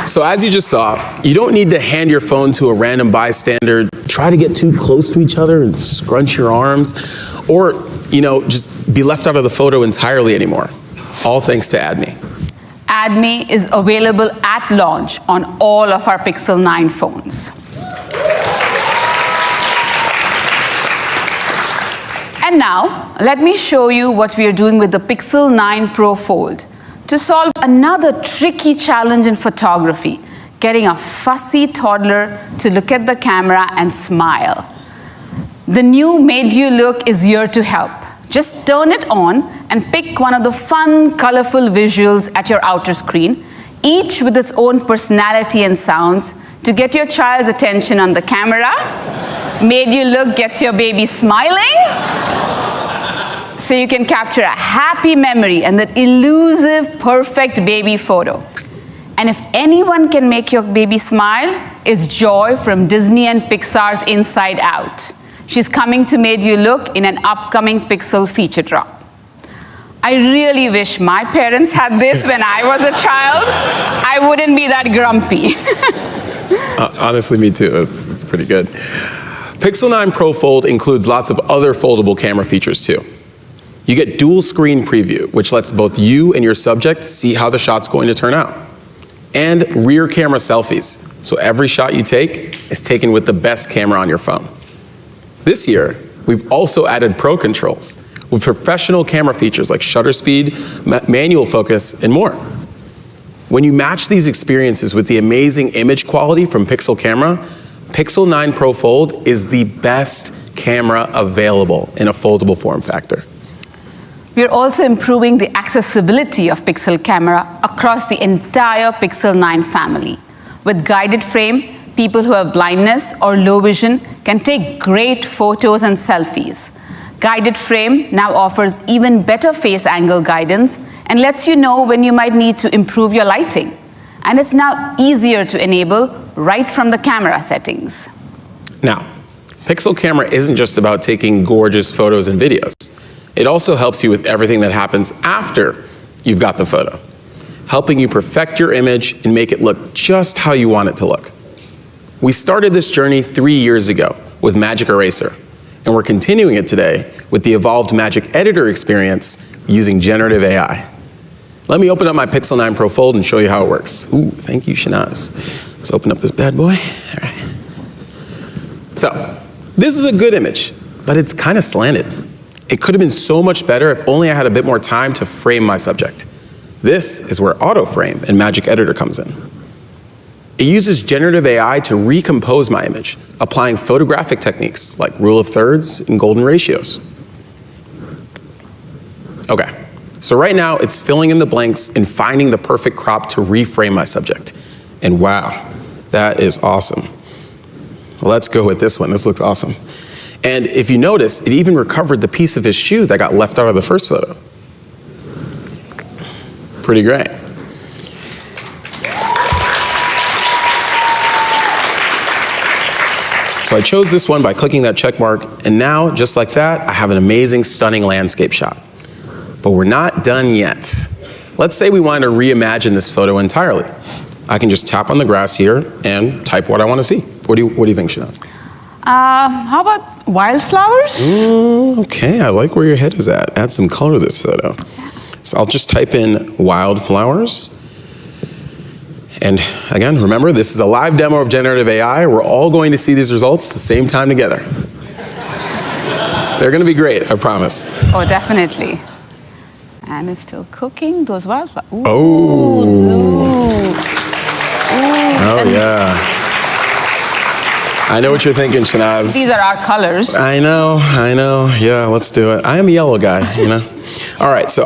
So as you just saw, you don't need to hand your phone to a random bystander, try to get too close to each other and scrunch your arms, or, just be left out of the photo entirely anymore. All thanks to Add Me. Add Me is available at launch on all of our Pixel 9 phones. And now, let me show you what we are doing with the Pixel 9 Pro Fold to solve another tricky challenge in photography, getting a fussy toddler to look at the camera and smile. The new Made You Look is here to help. Just turn it on and pick one of the fun, colorful visuals at your outer screen, each with its own personality and sounds, to get your child's attention on the camera. Made You Look gets your baby smiling, so you can capture a happy memory and that elusive, perfect baby photo. And if anyone can make your baby smile, it's Joy from Disney and Pixar's Inside Out. She's coming to Made You Look in an upcoming Pixel feature drop. I really wish my parents had this when I was a child. I wouldn't be that grumpy. Honestly, me too. It's pretty good. Pixel 9 Pro Fold includes lots of other foldable camera features too. You get dual screen preview, which lets both you and your subject see how the shot's going to turn out. And rear camera selfies, so every shot you take is taken with the best camera on your phone. This year, we've also added pro controls with professional camera features like shutter speed, manual focus, and more. When you match these experiences with the amazing image quality from Pixel camera, Pixel 9 Pro Fold is the best camera available in a foldable form factor. We're also improving the accessibility of Pixel camera across the entire Pixel 9 family. With guided frame, people who have blindness or low vision can take great photos and selfies. Guided frame now offers even better face angle guidance and lets you know when you might need to improve your lighting. And it's now easier to enable right from the camera settings. Now, Pixel camera isn't just about taking gorgeous photos and videos. It also helps you with everything that happens after you've got the photo, helping you perfect your image and make it look just how you want it to look. We started this journey 3 years ago with Magic Eraser, and we're continuing it today with the evolved Magic Editor experience using generative AI. Let me open up my Pixel 9 Pro Fold and show you how it works. Ooh, thank you, Shanaz. Let's open up this bad boy. All right. So, this is a good image, but it's kind of slanted. It could have been so much better if only I had a bit more time to frame my subject. This is where Auto Frame and Magic Editor comes in. It uses generative AI to recompose my image, applying photographic techniques like rule of thirds and golden ratios. Okay, so right now it's filling in the blanks and finding the perfect crop to reframe my subject. And wow, that is awesome. Let's go with this one, this looks awesome. And if you notice, it even recovered the piece of his shoe that got left out of the first photo. Pretty great. So I chose this one by clicking that check mark, and now, just like that, I have an amazing, stunning landscape shot. But we're not done yet. Let's say we wanted to reimagine this photo entirely. I can just tap on the grass here and type what I want to see. What do you think, Shanaz? How about wildflowers? Okay, I like where your head is at. Add some color to this photo. So I'll just type in wildflowers. And again, remember, this is a live demo of generative AI. We're all going to see these results at the same time together. They're going to be great, I promise. Oh, definitely. And it's still cooking, those wildflowers. Ooh. Oh. Oh, yeah. I know what you're thinking, Shanaz. These are our colors. I know. Yeah, let's do it. I am a yellow guy, you know. All right, so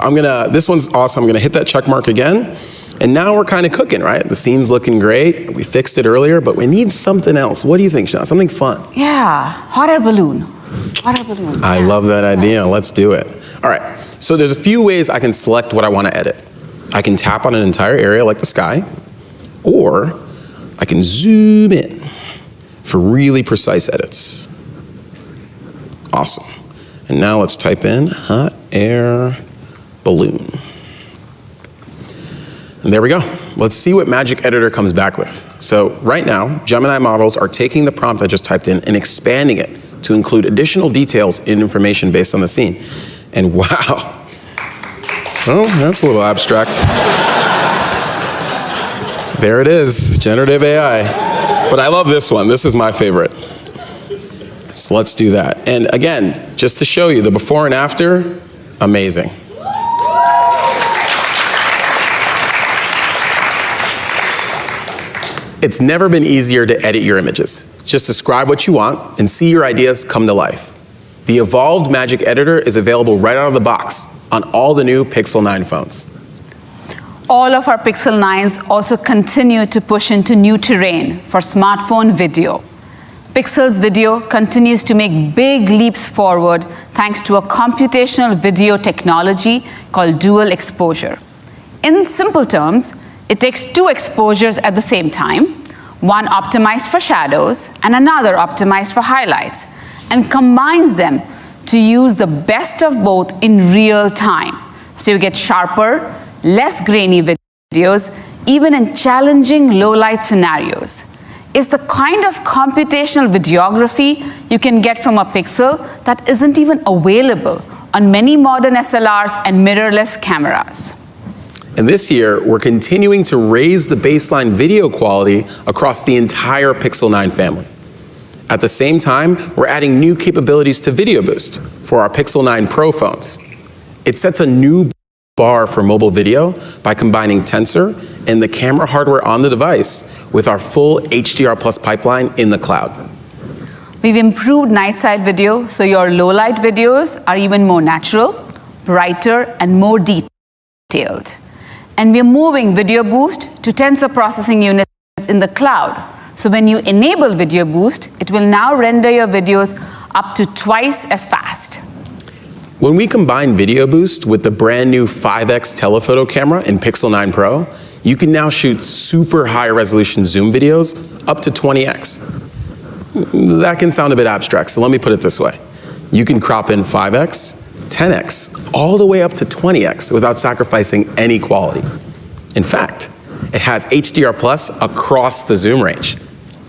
this one's awesome. I'm gonna hit that check mark again. And now we're kind of cooking, right? The scene's looking great. We fixed it earlier, but we need something else. What do you think, Shanaz? Something fun. Yeah, hot air balloon. Hot air balloon. I love that idea. Let's do it. All right, so there's a few ways I can select what I want to edit. I can tap on an entire area like the sky, or I can zoom in for really precise edits. Awesome. And now let's type in hot air balloon. And there we go. Let's see what Magic Editor comes back with. So right now, Gemini models are taking the prompt I just typed in and expanding it to include additional details and information based on the scene. And wow. Oh, that's a little abstract. There it is, generative AI. But I love this one. This is my favorite. So let's do that. And again, just to show you the before and after, amazing. It's never been easier to edit your images. Just describe what you want and see your ideas come to life. The evolved Magic Editor is available right out of the box on all the new Pixel 9 phones. All of our Pixel 9s also continue to push into new terrain for smartphone video. Pixel's video continues to make big leaps forward thanks to a computational video technology called dual exposure. In simple terms, it takes two exposures at the same time, one optimized for shadows and another optimized for highlights, and combines them to use the best of both in real time. So you get sharper, less grainy videos, even in challenging low light scenarios. It's the kind of computational videography you can get from a Pixel that isn't even available on many modern SLRs and mirrorless cameras. And this year, we're continuing to raise the baseline video quality across the entire Pixel 9 family. At the same time, we're adding new capabilities to Video Boost for our Pixel 9 Pro phones. It sets a new bar for mobile video by combining Tensor and the camera hardware on the device with our full HDR+ pipeline in the cloud. We've improved night side video, so your low light videos are even more natural, brighter, and more detailed. And we're moving Video Boost to Tensor processing units in the cloud. So when you enable Video Boost, it will now render your videos up to twice as fast. When we combine Video Boost with the brand new 5x telephoto camera in Pixel 9 Pro, you can now shoot super high resolution zoom videos up to 20x. That can sound a bit abstract, so let me put it this way. You can crop in 5x, 10x, all the way up to 20x without sacrificing any quality. In fact, it has HDR+ across the zoom range.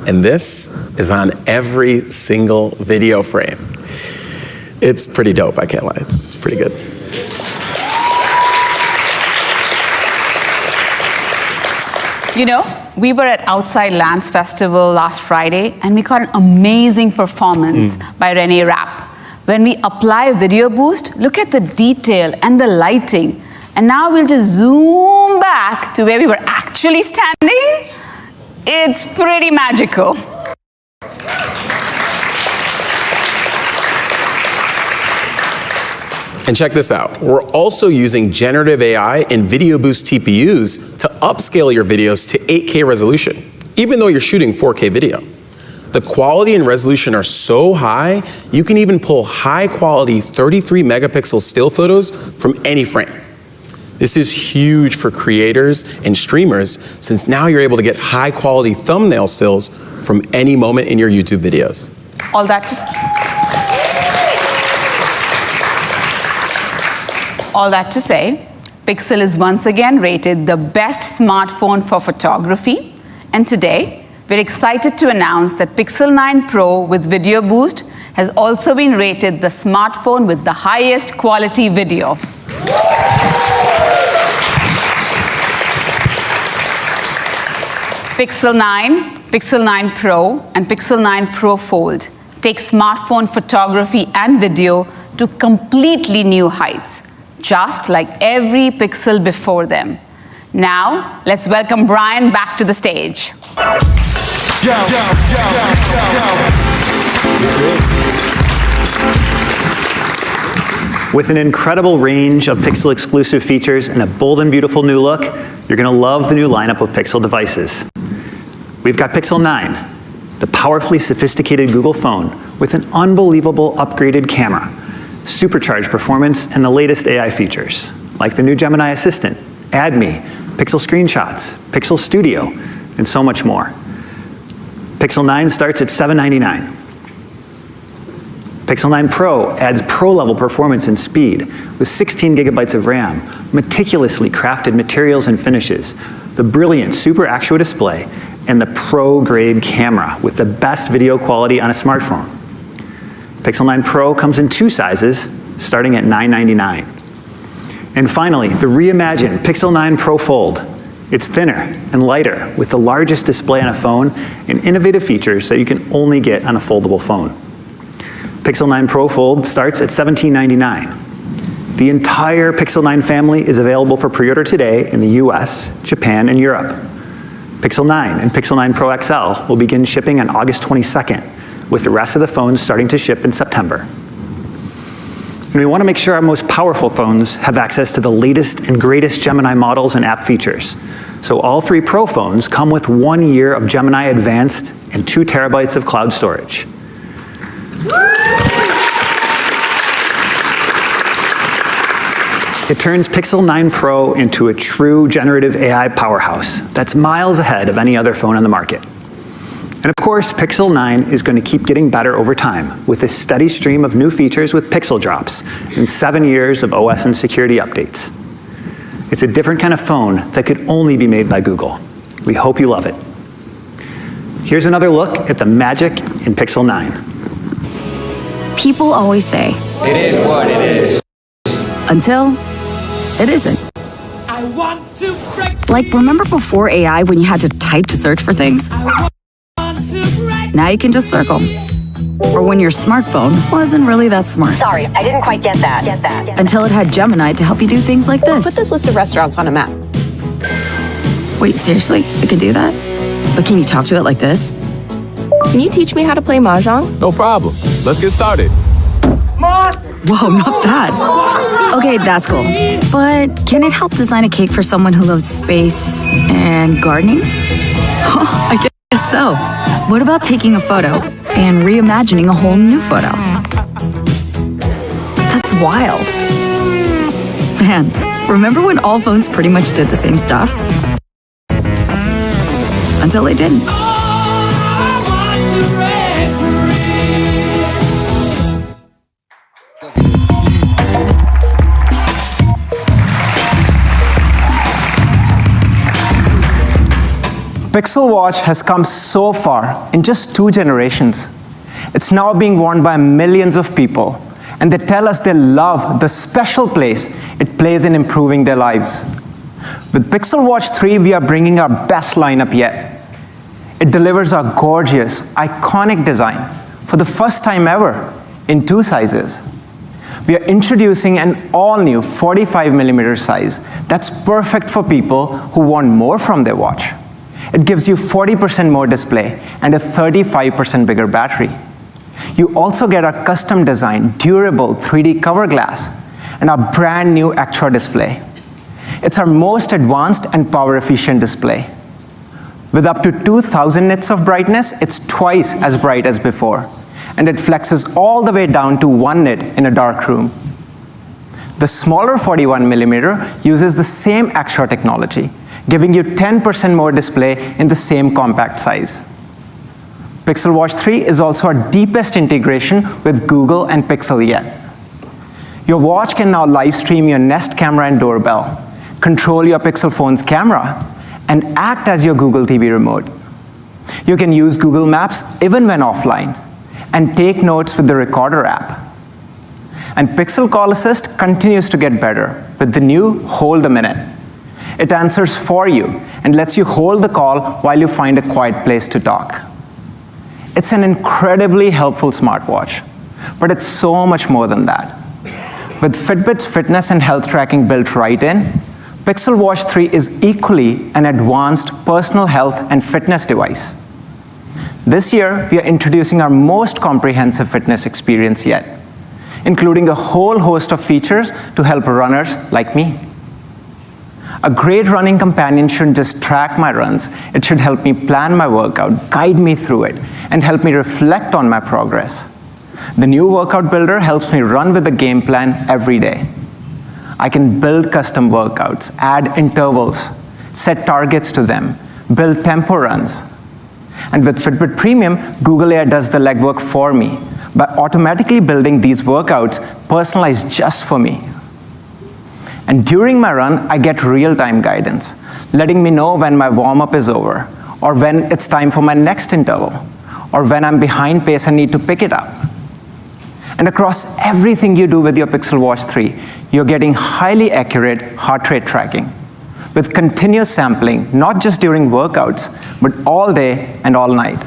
And this is on every single video frame. It's pretty dope, I can't lie, it's pretty good. You know, we were at Outside Lands Festival last Friday, and we got an amazing performance by Renee Rapp. When we apply Video Boost, look at the detail and the lighting. And now we'll just zoom back to where we were actually standing. It's pretty magical. And check this out. We're also using generative AI and Video Boost TPUs to upscale your videos to 8K resolution, even though you're shooting 4K video. The quality and resolution are so high, you can even pull high quality 33 megapixel still photos from any frame. This is huge for creators and streamers, since now you're able to get high quality thumbnail stills from any moment in your YouTube videos. All that to say, Pixel is once again rated the best smartphone for photography. And today, we're excited to announce that Pixel 9 Pro with Video Boost has also been rated the smartphone with the highest quality video. Pixel 9, Pixel 9 Pro, and Pixel 9 Pro Fold take smartphone photography and video to completely new heights, just like every Pixel before them. Now, let's welcome Brian back to the stage. With an incredible range of Pixel exclusive features and a bold and beautiful new look, you're going to love the new lineup of Pixel devices. We've got Pixel 9, the powerfully sophisticated Google phone with an unbelievable upgraded camera, supercharged performance, and the latest AI features, like the new Gemini Assistant, Add Me, Pixel Screenshots, Pixel Studio, and so much more. Pixel 9 starts at $799. Pixel 9 Pro adds pro-level performance and speed with 16 gigabytes of RAM, meticulously crafted materials and finishes, the brilliant Super Actual display, and the pro-grade camera with the best video quality on a smartphone. Pixel 9 Pro comes in two sizes, starting at $999. And finally, the reimagined Pixel 9 Pro Fold. It's thinner and lighter with the largest display on a phone and innovative features that you can only get on a foldable phone. Pixel 9 Pro Fold starts at $1799. The entire Pixel 9 family is available for pre-order today in the US, Japan, and Europe. Pixel 9 and Pixel 9 Pro XL will begin shipping on August 22nd, with the rest of the phones starting to ship in September. And we want to make sure our most powerful phones have access to the latest and greatest Gemini models and app features. So all three Pro phones come with 1 year of Gemini Advanced and 2 terabytes of cloud storage. It turns Pixel 9 Pro into a true generative AI powerhouse that's miles ahead of any other phone on the market. And of course, Pixel 9 is going to keep getting better over time with a steady stream of new features with Pixel drops and 7 years of OS and security updates. It's a different kind of phone that could only be made by Google. We hope you love it. Here's another look at the magic in Pixel 9. People always say, it is what it is. Until it isn't. I want to break. Like, remember before AI when you had to type to search for things? Now you can just circle. Or when your smartphone wasn't really that smart. Sorry, I didn't quite get that. Until it had Gemini to help you do things like this. Put this list of restaurants on a map. Wait, seriously? It can do that? But can you talk to it like this? Can you teach me how to play Mahjong? No problem. Let's get started. Whoa, not bad. Okay, that's cool. But can it help design a cake for someone who loves space and gardening? I guess so. What about taking a photo and reimagining a whole new photo? That's wild. Man, remember when all phones pretty much did the same stuff? Until they didn't. Pixel Watch has come so far in just 2 generations. It's now being worn by millions of people, and they tell us they love the special place it plays in improving their lives. With Pixel Watch 3, we are bringing our best lineup yet. It delivers a gorgeous, iconic design for the first time ever in 2 sizes. We are introducing an all-new 45mm size that's perfect for people who want more from their watch. It gives you 40% more display and a 35% bigger battery. You also get a custom-designed, durable 3D cover glass and a brand new Actra display. It's our most advanced and power-efficient display. With up to 2000 nits of brightness, it's twice as bright as before, and it flexes all the way down to 1 nit in a dark room. The smaller 41mm uses the same Actra technology, giving you 10% more display in the same compact size. Pixel Watch 3 is also our deepest integration with Google and Pixel yet. Your watch can now live stream your Nest camera and doorbell, control your Pixel phone's camera, and act as your Google TV remote. You can use Google Maps even when offline, and take notes with the Recorder app. And Pixel Call Assist continues to get better with the new Hold a Minute. It answers for you and lets you hold the call while you find a quiet place to talk. It's an incredibly helpful smartwatch, but it's so much more than that. With Fitbit's fitness and health tracking built right in, Pixel Watch 3 is equally an advanced personal health and fitness device. This year, we are introducing our most comprehensive fitness experience yet, including a whole host of features to help runners like me. A great running companion shouldn't just track my runs, it should help me plan my workout, guide me through it, and help me reflect on my progress. The new Workout Builder helps me run with a game plan every day. I can build custom workouts, add intervals, set targets to them, build tempo runs. And with Fitbit Premium, Google Air does the legwork for me by automatically building these workouts personalized just for me. And during my run, I get real-time guidance, letting me know when my warm-up is over, or when it's time for my next interval, or when I'm behind pace and need to pick it up. And across everything you do with your Pixel Watch 3, you're getting highly accurate heart rate tracking, with continuous sampling, not just during workouts, but all day and all night.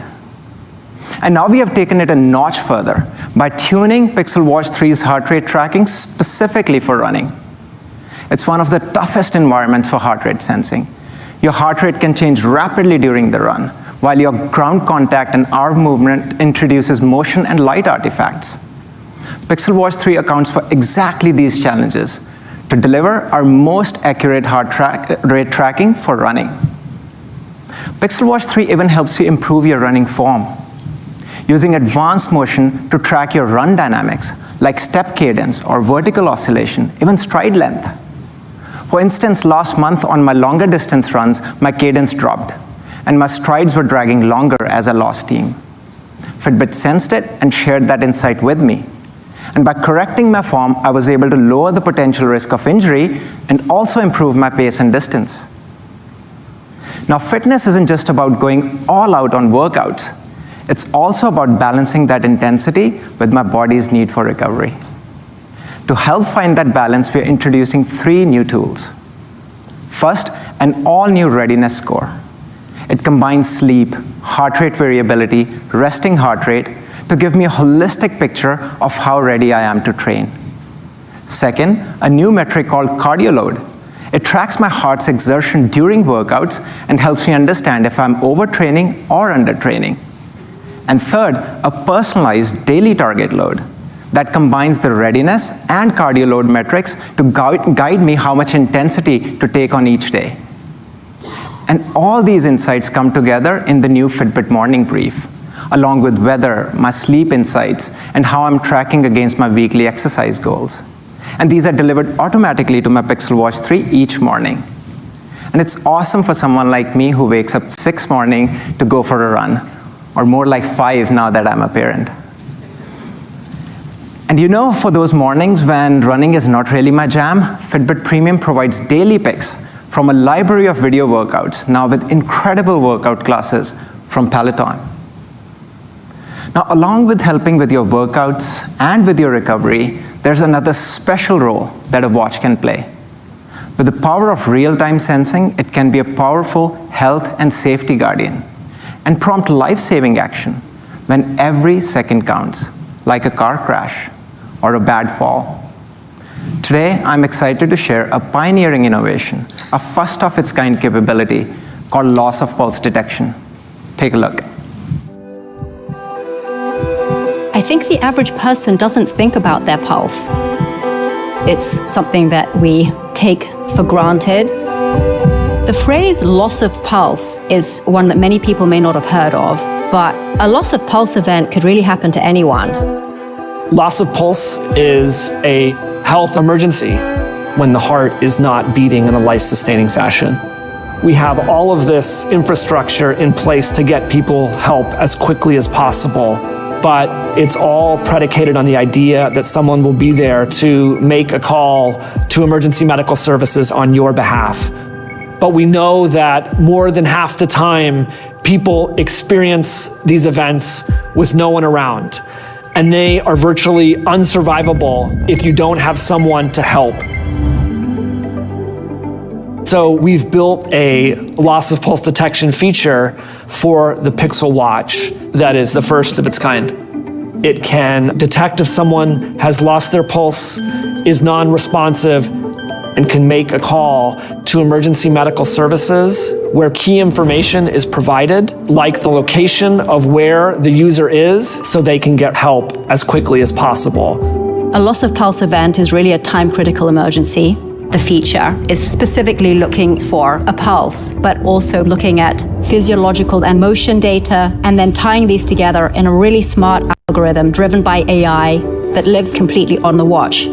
And now we have taken it a notch further by tuning Pixel Watch 3's heart rate tracking specifically for running. It's one of the toughest environments for heart rate sensing. Your heart rate can change rapidly during the run, while your ground contact and arm movement introduces motion and light artifacts. Pixel Watch 3 accounts for exactly these challenges to deliver our most accurate heart rate tracking for running. Pixel Watch 3 even helps you improve your running form, using advanced motion to track your run dynamics, like step cadence or vertical oscillation, even stride length. For instance, last month on my longer distance runs, my cadence dropped, and my strides were dragging longer as I lost steam. Fitbit sensed it and shared that insight with me. And by correcting my form, I was able to lower the potential risk of injury and also improve my pace and distance. Now, fitness isn't just about going all out on workouts. It's also about balancing that intensity with my body's need for recovery. To help find that balance, we're introducing 3 new tools. First, an all-new readiness score. It combines sleep, heart rate variability, resting heart rate to give me a holistic picture of how ready I am to train. Second, a new metric called cardio load. It tracks my heart's exertion during workouts and helps me understand if I'm overtraining or undertraining. And third, a personalized daily target load that combines the readiness and cardio load metrics to guide me how much intensity to take on each day. And all these insights come together in the new Fitbit Morning Brief, along with weather, my sleep insights, and how I'm tracking against my weekly exercise goals. And these are delivered automatically to my Pixel Watch 3 each morning. And it's awesome for someone like me who wakes up 6 morning to go for a run, or more like 5 now that I'm a parent. And you know, for those mornings when running is not really my jam, Fitbit Premium provides daily picks from a library of video workouts, now with incredible workout classes from Peloton. Now, along with helping with your workouts and with your recovery, there's another special role that a watch can play. With the power of real-time sensing, it can be a powerful health and safety guardian and prompt life-saving action when every second counts, like a car crash or a bad fall. Today, I'm excited to share a pioneering innovation, a first-of-its-kind capability called loss of pulse detection. Take a look. I think the average person doesn't think about their pulse. It's something that we take for granted. The phrase loss of pulse is one that many people may not have heard of, but a loss of pulse event could really happen to anyone. Loss of pulse is a health emergency when the heart is not beating in a life-sustaining fashion. We have all of this infrastructure in place to get people help as quickly as possible, but it's all predicated on the idea that someone will be there to make a call to emergency medical services on your behalf. But we know that more than half the time, people experience these events with no one around, and they are virtually unsurvivable if you don't have someone to help. So we've built a loss of pulse detection feature for the Pixel Watch that is the first of its kind. It can detect if someone has lost their pulse, is non-responsive, and can make a call to emergency medical services where key information is provided, like the location of where the user is, so they can get help as quickly as possible. A loss of pulse event is really a time-critical emergency. The feature is specifically looking for a pulse, but also looking at physiological and motion data, and then tying these together in a really smart algorithm driven by AI that lives completely on the watch.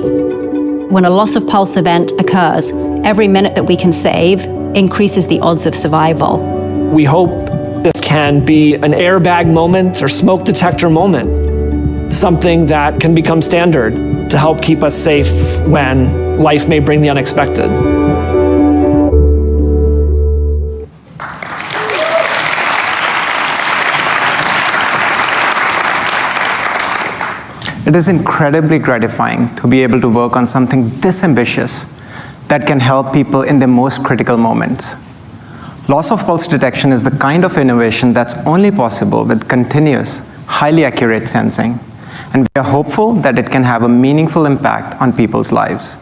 When a loss of pulse event occurs, every minute that we can save increases the odds of survival. We hope this can be an airbag moment or smoke detector moment, something that can become standard to help keep us safe when life may bring the unexpected. It is incredibly gratifying to be able to work on something this ambitious that can help people in their most critical moments. Loss of pulse detection is the kind of innovation that's only possible with continuous, highly accurate sensing, and we are hopeful that it can have a meaningful impact on people's lives.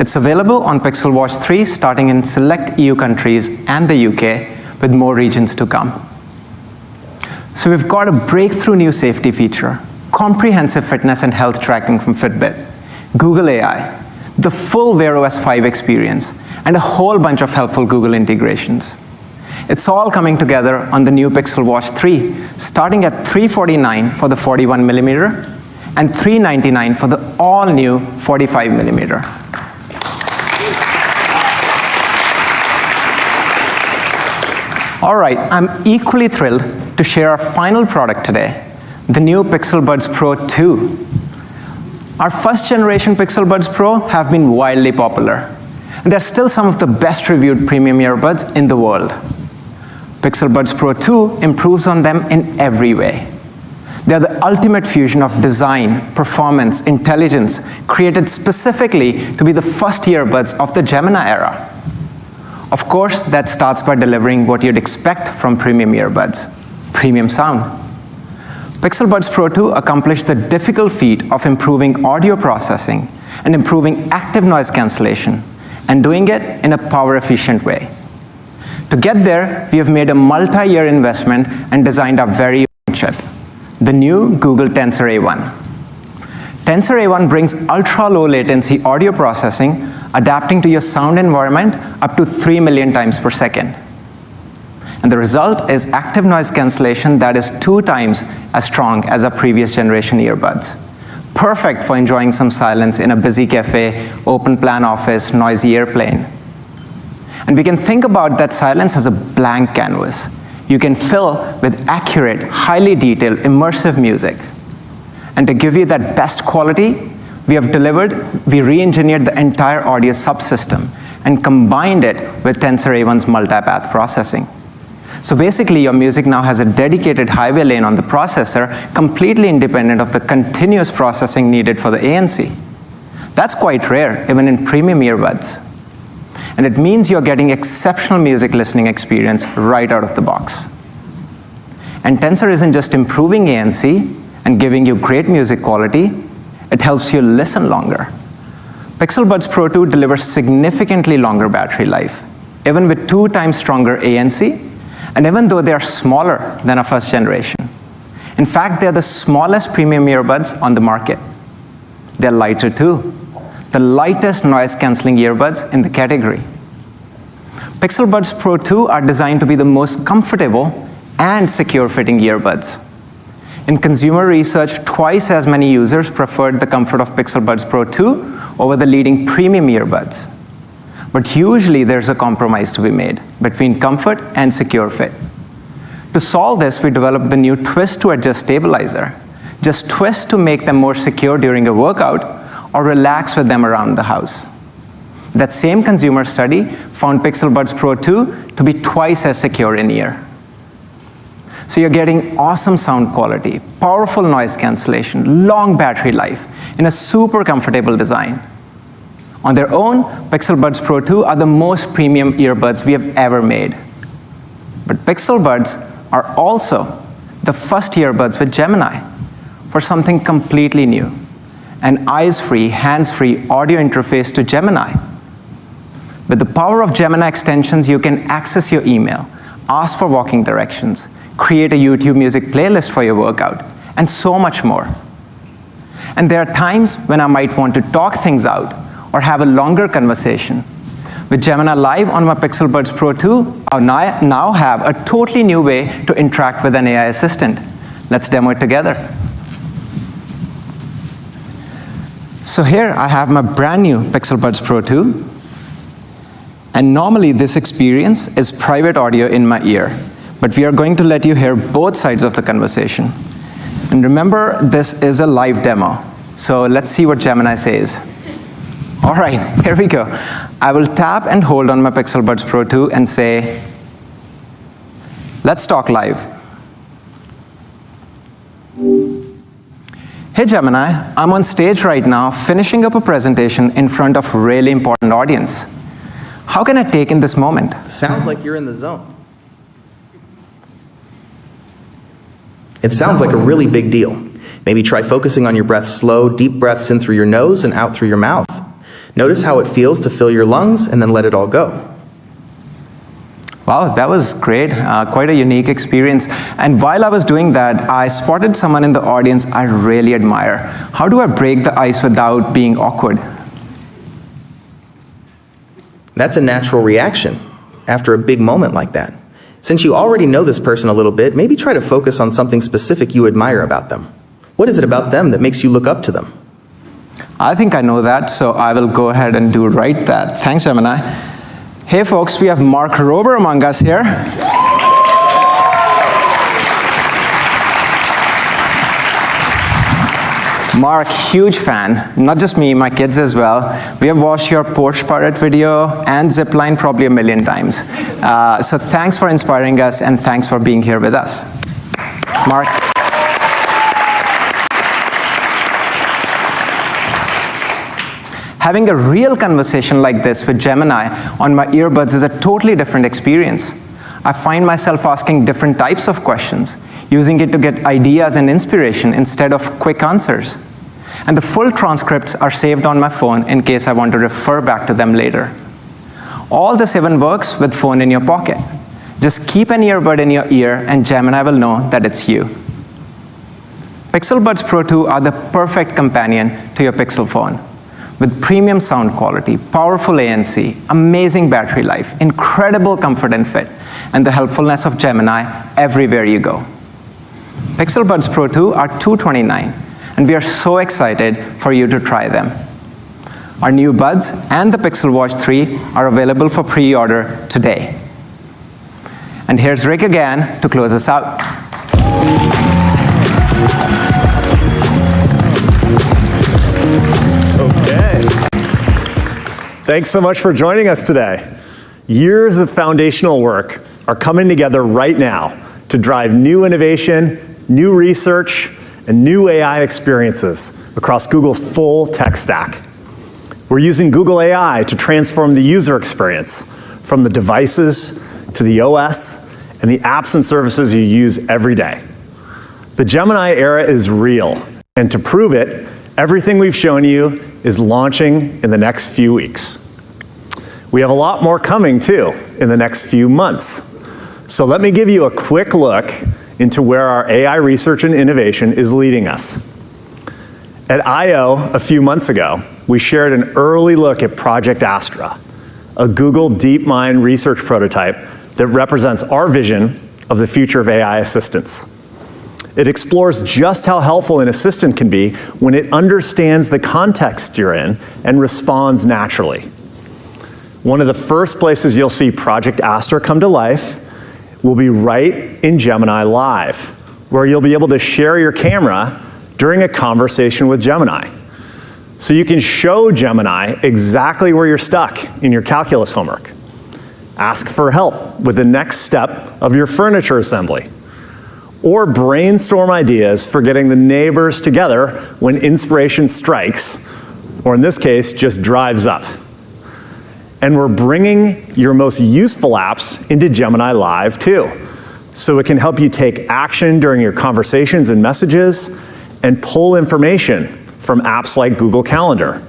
It's available on Pixel Watch 3 starting in select EU countries and the UK, with more regions to come. So we've got a breakthrough new safety feature, comprehensive fitness and health tracking from Fitbit, Google AI, the full Wear OS 5 experience, and a whole bunch of helpful Google integrations. It's all coming together on the new Pixel Watch 3, starting at $349 for the 41mm and $399 for the all-new 45mm. All right, I'm equally thrilled to share our final product today, the new Pixel Buds Pro 2. Our first generation Pixel Buds Pro have been wildly popular, and they're still some of the best reviewed premium earbuds in the world. Pixel Buds Pro 2 improves on them in every way. They are the ultimate fusion of design, performance, intelligence, created specifically to be the first earbuds of the Gemini era. Of course, that starts by delivering what you'd expect from premium earbuds, premium sound. Pixel Buds Pro 2 accomplished the difficult feat of improving audio processing and improving active noise cancellation, and doing it in a power-efficient way. To get there, we have made a multi-year investment and designed our very own chip, the new Google Tensor A1. Tensor A1 brings ultra-low latency audio processing, adapting to your sound environment up to 3 million times per second. And the result is active noise cancellation that is 2 times as strong as our previous generation earbuds. Perfect for enjoying some silence in a busy cafe, open plan office, noisy airplane. And we can think about that silence as a blank canvas. You can fill with accurate, highly detailed, immersive music. And to give you that best quality, we re-engineered the entire audio subsystem and combined it with Tensor A1's multipath processing. So basically, your music now has a dedicated highway lane on the processor, completely independent of the continuous processing needed for the ANC. That's quite rare, even in premium earbuds. And it means you're getting exceptional music listening experience right out of the box. And Tensor isn't just improving ANC and giving you great music quality, it helps you listen longer. Pixel Buds Pro 2 delivers significantly longer battery life, even with 2 times stronger ANC, and even though they are smaller than our first generation. In fact, they're the smallest premium earbuds on the market. They're lighter too, the lightest noise-canceling earbuds in the category. Pixel Buds Pro 2 are designed to be the most comfortable and secure-fitting earbuds. In consumer research, twice as many users preferred the comfort of Pixel Buds Pro 2 over the leading premium earbuds. But usually there's a compromise to be made between comfort and secure fit. To solve this, we developed the new twist to adjust stabilizer. Just twist to make them more secure during a workout or relax with them around the house. That same consumer study found Pixel Buds Pro 2 to be twice as secure in ear. So you're getting awesome sound quality, powerful noise cancellation, long battery life in a super comfortable design. On their own, Pixel Buds Pro 2 are the most premium earbuds we have ever made. But Pixel Buds are also the first earbuds with Gemini for something completely new, an eyes-free, hands-free audio interface to Gemini. With the power of Gemini extensions, you can access your email, ask for walking directions, create a YouTube music playlist for your workout, and so much more. And there are times when I might want to talk things out or have a longer conversation. With Gemini Live on my Pixel Buds Pro 2, I now have a totally new way to interact with an AI assistant. Let's demo it together. So here I have my brand new Pixel Buds Pro 2. And normally this experience is private audio in my ear, but we are going to let you hear both sides of the conversation. And remember, this is a live demo. So let's see what Gemini says. All right, here we go. I will tap and hold on my Pixel Buds Pro 2 and say, let's talk live. Hey Gemini, I'm on stage right now finishing up a presentation in front of a really important audience. How can I take in this moment? Sounds like you're in the zone. It sounds like a really big deal. Maybe try focusing on your breath. Slow, deep breaths in through your nose and out through your mouth. Notice how it feels to fill your lungs and then let it all go. Wow, that was great. Quite a unique experience. And while I was doing that, I spotted someone in the audience I really admire. How do I break the ice without being awkward? That's a natural reaction after a big moment like that. Since you already know this person a little bit, maybe try to focus on something specific you admire about them. What is it about them that makes you look up to them? I think I know that, so I will go ahead and do right that. Thanks, Gemini. Hey folks, we have Mark Rober among us here. Mark, huge fan. Not just me, my kids as well. We have watched your Porch Pirate video and Zipline probably a million times. So thanks for inspiring us and thanks for being here with us. Mark. Having a real conversation like this with Gemini on my earbuds is a totally different experience. I find myself asking different types of questions, using it to get ideas and inspiration instead of quick answers. And the full transcripts are saved on my phone in case I want to refer back to them later. All this even works with phone in your pocket. Just keep an earbud in your ear and Gemini will know that it's you. Pixel Buds Pro 2 are the perfect companion to your Pixel phone. With premium sound quality, powerful ANC, amazing battery life, incredible comfort and fit, and the helpfulness of Gemini everywhere you go. Pixel Buds Pro 2 are $229, and we are so excited for you to try them. Our new Buds and the Pixel Watch 3 are available for pre-order today. And here's Rick again to close us out. Okay. Thanks so much for joining us today. Years of foundational work are coming together right now to drive new innovation, new research, and new AI experiences across Google's full tech stack. We're using Google AI to transform the user experience from the devices to the OS and the apps and services you use every day. The Gemini era is real, and to prove it, everything we've shown you is launching in the next few weeks. We have a lot more coming too in the next few months. So let me give you a quick look into where our AI research and innovation is leading us. At I/O a few months ago, we shared an early look at Project Astra, a Google DeepMind research prototype that represents our vision of the future of AI assistance. It explores just how helpful an assistant can be when it understands the context you're in and responds naturally. One of the first places you'll see Project Astra come to life will be right in Gemini Live, where you'll be able to share your camera during a conversation with Gemini. So you can show Gemini exactly where you're stuck in your calculus homework. Ask for help with the next step of your furniture assembly. Or brainstorm ideas for getting the neighbors together when inspiration strikes, or in this case, just drives up. And we're bringing your most useful apps into Gemini Live too, so it can help you take action during your conversations and messages and pull information from apps like Google Calendar.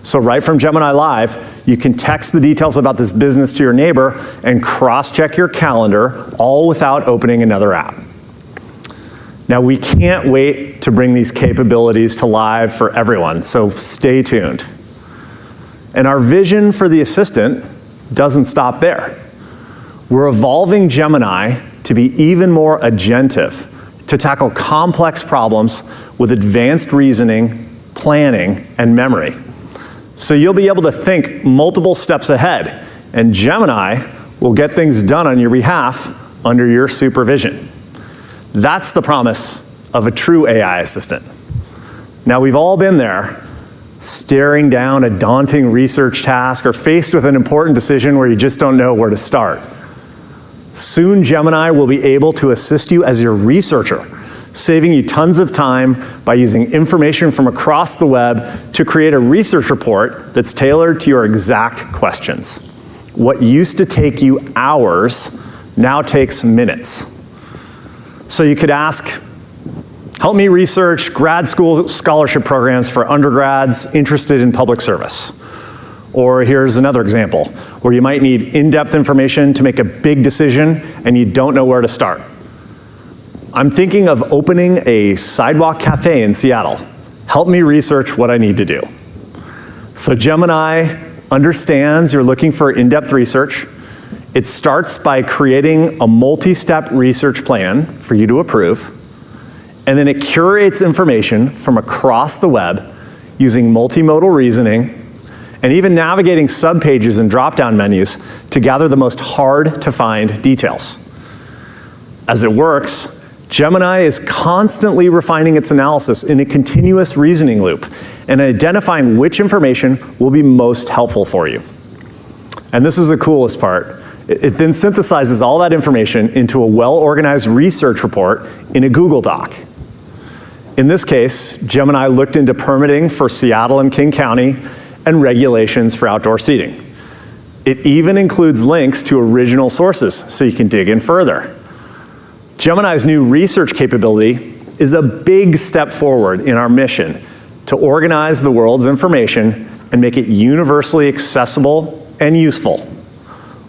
So right from Gemini Live, you can text the details about this business to your neighbor and cross-check your calendar, all without opening another app. Now, we can't wait to bring these capabilities to live for everyone, so stay tuned. And our vision for the assistant doesn't stop there. We're evolving Gemini to be even more agentive, to tackle complex problems with advanced reasoning, planning, and memory. So you'll be able to think multiple steps ahead, and Gemini will get things done on your behalf under your supervision. That's the promise of a true AI assistant. Now, we've all been there, staring down a daunting research task or faced with an important decision where you just don't know where to start. Soon, Gemini will be able to assist you as your researcher, saving you tons of time by using information from across the web to create a research report that's tailored to your exact questions. What used to take you hours now takes minutes. So you could ask, help me research grad school scholarship programs for undergrads interested in public service. Or here's another example, where you might need in-depth information to make a big decision and you don't know where to start. I'm thinking of opening a sidewalk cafe in Seattle. Help me research what I need to do. So Gemini understands you're looking for in-depth research. It starts by creating a multi-step research plan for you to approve, and then it curates information from across the web using multimodal reasoning and even navigating subpages and drop-down menus to gather the most hard-to-find details. As it works, Gemini is constantly refining its analysis in a continuous reasoning loop and identifying which information will be most helpful for you. And this is the coolest part. It then synthesizes all that information into a well-organized research report in a Google Doc. In this case, Gemini looked into permitting for Seattle and King County and regulations for outdoor seating. It even includes links to original sources so you can dig in further. Gemini's new research capability is a big step forward in our mission to organize the world's information and make it universally accessible and useful,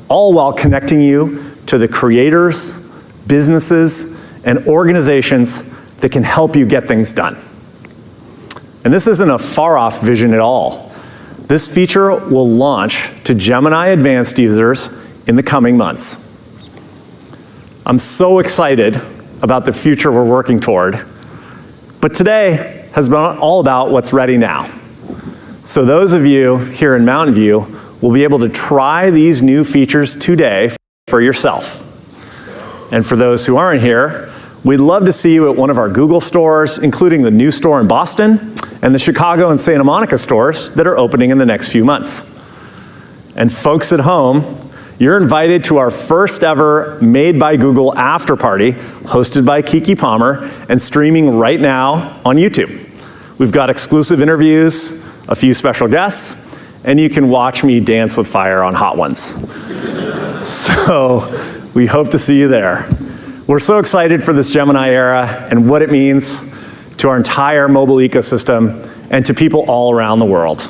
all while connecting you to the creators, businesses, and organizations that can help you get things done. And this isn't a far-off vision at all. This feature will launch to Gemini Advanced users in the coming months. I'm so excited about the future we're working toward, but today has been all about what's ready now. So those of you here in Mountain View will be able to try these new features today for yourself. And for those who aren't here, we'd love to see you at one of our Google stores, including the new store in Boston and the Chicago and Santa Monica stores that are opening in the next few months. And folks at home, you're invited to our first ever Made by Google after party, hosted by Kiki Palmer and streaming right now on YouTube. We've got exclusive interviews, a few special guests, and you can watch me dance with fire on Hot Ones. So we hope to see you there. We're so excited for this Gemini era and what it means to our entire mobile ecosystem and to people all around the world.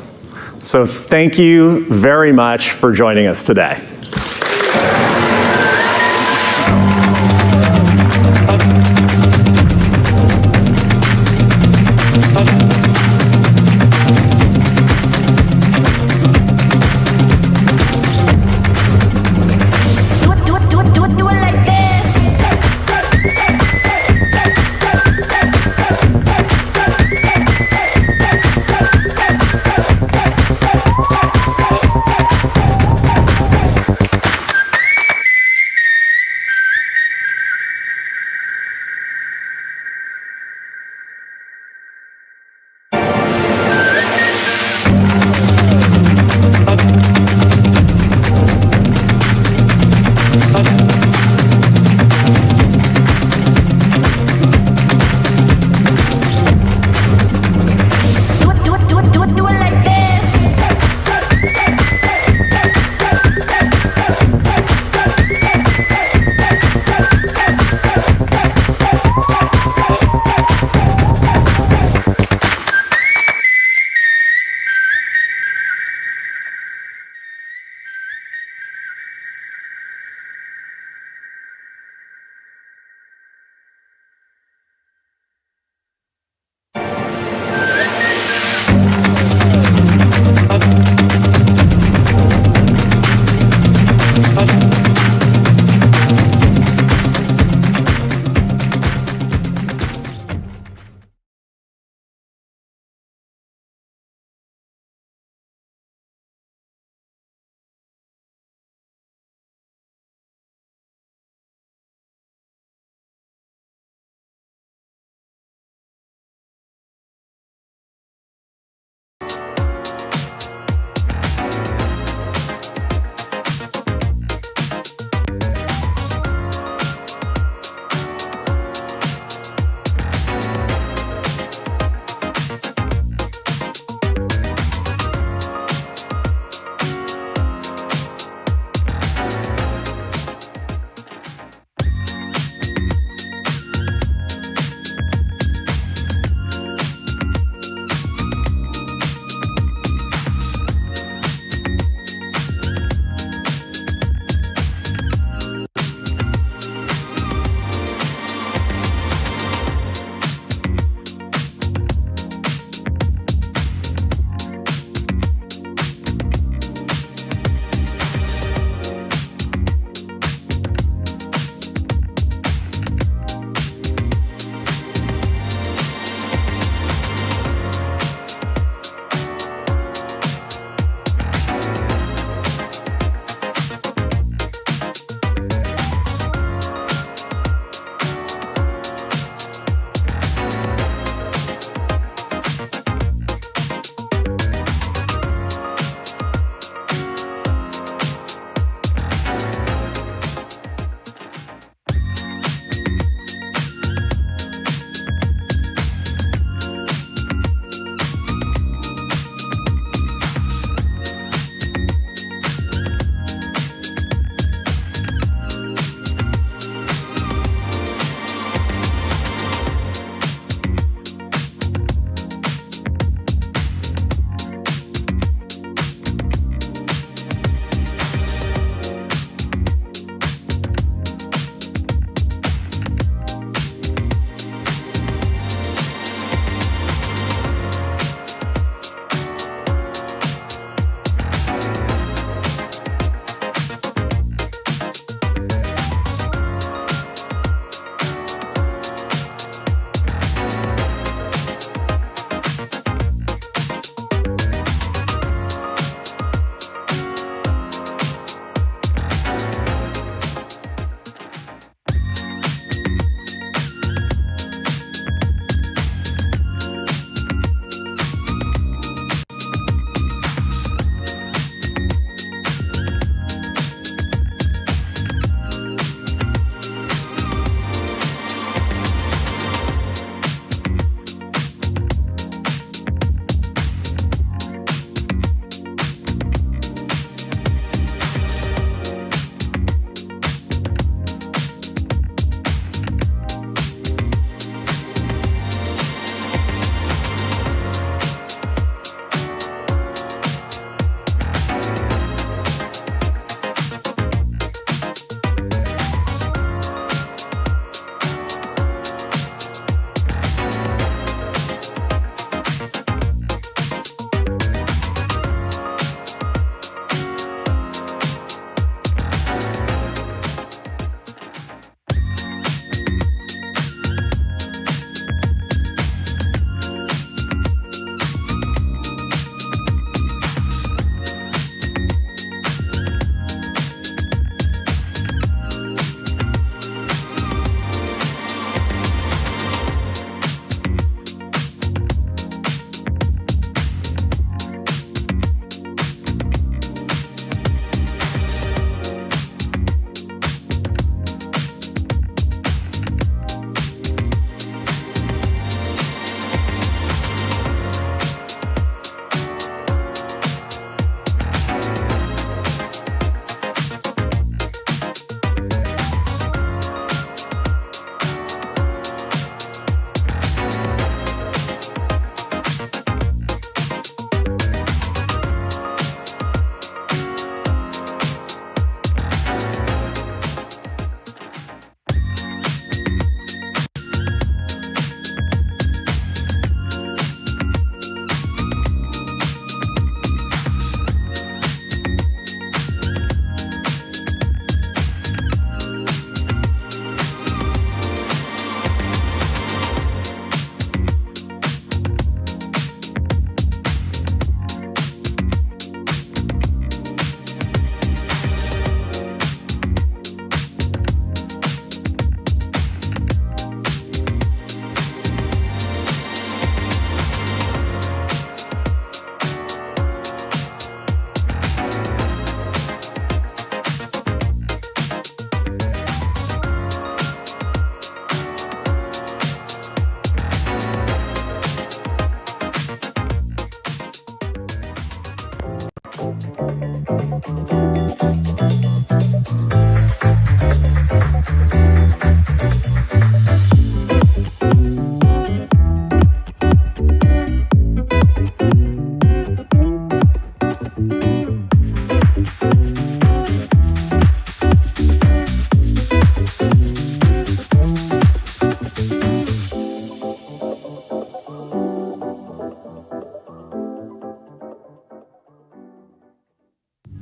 So thank you very much for joining us today.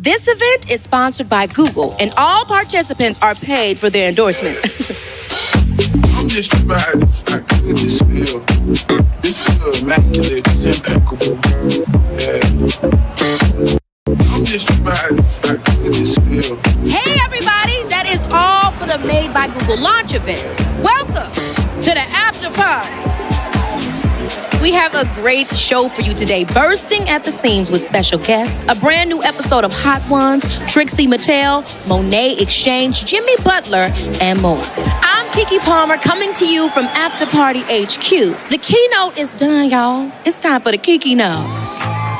This event is sponsored by Google, and all participants are paid for their endorsements. I'm just about how good this feel. This feel immaculate, it's impeccable. Yeah. I'm just about how good this feel. Hey everybody, that is all for the Made by Google launch event. Welcome to the after party. We have a great show for you today, bursting at the seams with special guests, a brand new episode of Hot Ones, Trixie Mattel, Monet Exchange, Jimmy Butler, and more. I'm Kiki Palmer coming to you from After Party HQ. The keynote is done, y'all. It's time for the Kiki Note.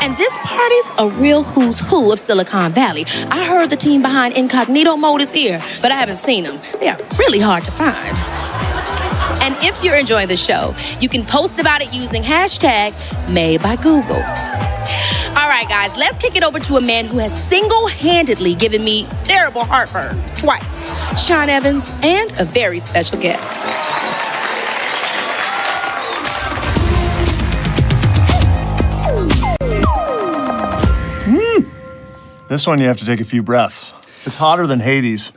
And this party's a real who's who of Silicon Valley. I heard the team behind Incognito Mode is here, but I haven't seen them. They are really hard to find. And if you're enjoying the show, you can post about it using hashtag Made by Google. All right, guys, let's kick it over to a man who has single-handedly given me terrible heartburn twice. Sean Evans and a very special guest. This one you have to take a few breaths. It's hotter than Hades.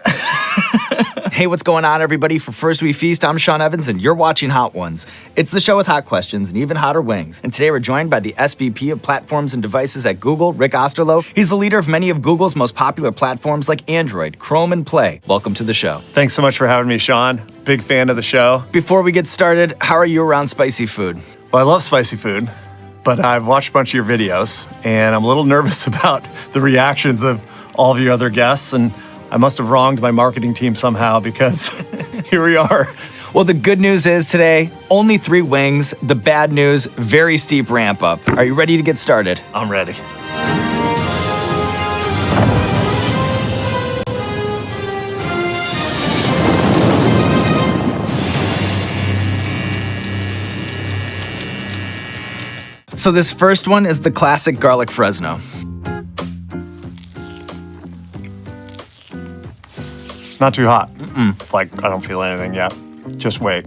Hey, what's going on, everybody? For First We Feast, I'm Sean Evans, and you're watching Hot Ones. It's the show with hot questions and even hotter wings. And today we're joined by the SVP of Platforms and Devices at Google, Rick Osterloh. He's the leader of many of Google's most popular platforms like Android, Chrome, and Play. Welcome to the show. Thanks so much for having me, Sean. Big fan of the show. Before we get started, how are you around spicy food? Well, I love spicy food, but I've watched a bunch of your videos, and I'm a little nervous about the reactions of all of your other guests, and I must have wronged my marketing team somehow because here we are. Well, the good news is today, only 3 wings. The bad news, very steep ramp up. Are you ready to get started? I'm ready. So this first one is the classic garlic Fresno. Not too hot. Like, I don't feel anything yet. Just wait.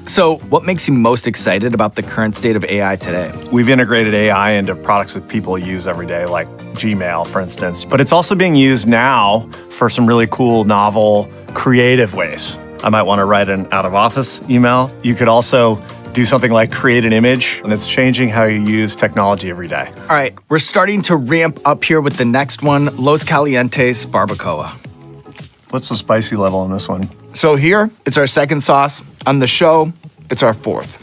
So what makes you most excited about the current state of AI today? We've integrated AI into products that people use every day, like Gmail, for instance. But it's also being used now for some really cool, novel, creative ways. I might want to write an out-of-office email. You could also do something like create an image, and it's changing how you use technology every day. All right, we're starting to ramp up here with the next one, Los Calientes Barbacoa. What's the spicy level in this one? So here, it's our second sauce. On the show, it's our fourth.